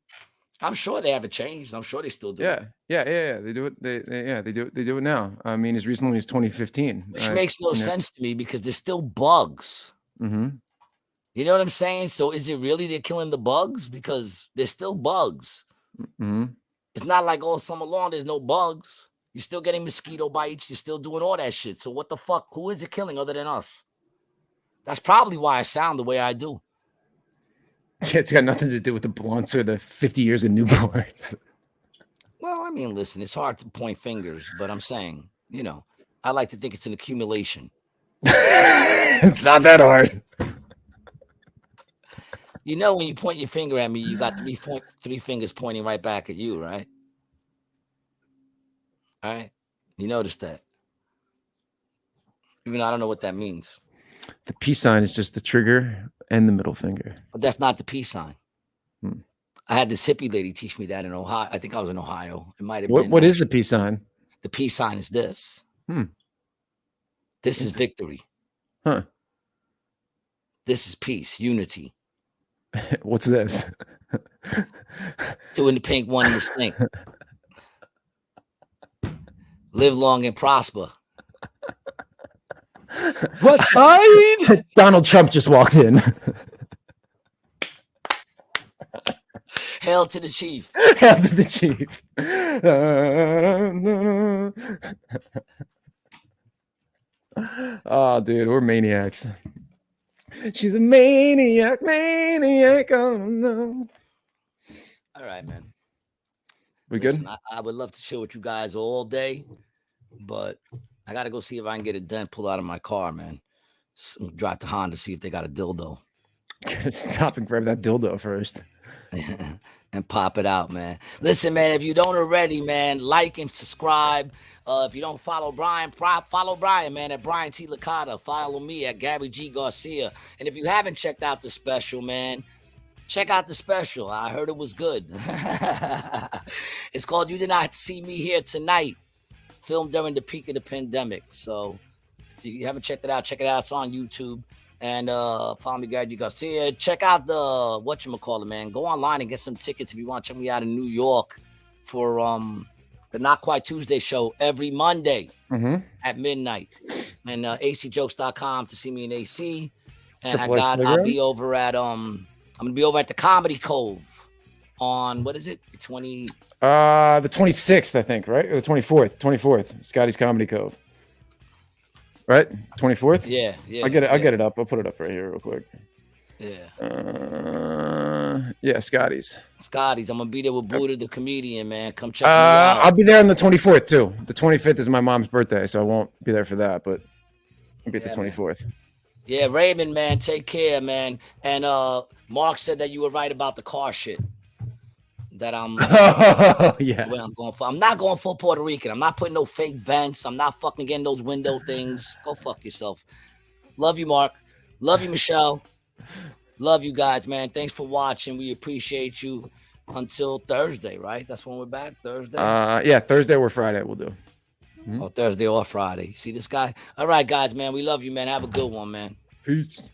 I'm sure they haven't changed. I'm sure they still do it. Yeah. They do it. They do it now. I mean, as recently as 2015. Which makes no sense to me because there's still bugs. Mm-hmm. You know what I'm saying? So is it really they're killing the bugs? Because there's still bugs. Mm-hmm. It's not like all summer long there's no bugs. You're still getting mosquito bites. You're still doing all that shit. So what the fuck? Who is it killing other than us? That's probably why I sound the way I do. It's got nothing to do with the blunts or the 50 years of Newports. Well, I mean, listen, it's hard to point fingers, but I'm saying, you know, I like to think it's an accumulation. It's not that hard. You know, when you point your finger at me, you got three fingers pointing right back at you, right? All right. You notice that. Even though I don't know what that means. The peace sign is just the trigger and the middle finger. But that's not the peace sign. I had this hippie lady teach me that in Ohio. I think I was in Ohio. It might have been. What is the peace sign? The peace sign is this. This is victory. Huh. This is peace, unity. What's this? Two in the pink, one in the stink. Live long and prosper. What side? Donald Trump just walked in. Hail to the chief. Hail to the chief. Oh, dude, we're maniacs. She's a maniac. Oh, no. All right, man. We Listen, good? I would love to chill with you guys all day, but I got to go see if I can get a dent pulled out of my car, man. Drive to Honda, see if they got a dildo. Stop and grab that dildo first. And pop it out, man. Listen, man, if you don't already, man, like and subscribe. If you don't follow Brian, follow Brian, man, at Brian T. Licata. Follow me at Gabby G. Garcia. And if you haven't checked out the special, man, check out the special. I heard it was good. It's called You Did Not See Me Here Tonight, filmed during the peak of the pandemic. So if you haven't checked it out, check it out. It's on YouTube. And follow me, Gabby G. Garcia. Check out the whatchamacallit, man. Go online and get some tickets if you want to check me out in New York for the Not Quite Tuesday show every Monday at midnight. And acjokes.com to see me in AC. And I'll be over at I'm gonna be over at the Comedy Cove on what is it? The 26th, I think, right? Or the 24th. Scotty's Comedy Cove. Right? 24th? Yeah. I'll get it up. I'll put it up right here real quick. Yeah. Scotty's. I'm gonna be there with Buddha the comedian, man. Come check me out. I'll be there on the 24th too. The 25th is my mom's birthday, so I won't be there for that, but I'll be at the 24th. Man. Yeah, Raymond, man, take care, man. And Mark said that you were right about the car shit. That I'm where I'm going for. I'm not going full Puerto Rican. I'm not putting no fake vents. I'm not fucking getting those window things. Go fuck yourself. Love you, Mark. Love you, Michelle. Love you guys, man. Thanks for watching. We appreciate you until Thursday, right? That's when we're back. Thursday. Thursday or Friday we'll do. Thursday or Friday. See this guy? All right, guys, man. We love you, man. Have a good one, man. Peace.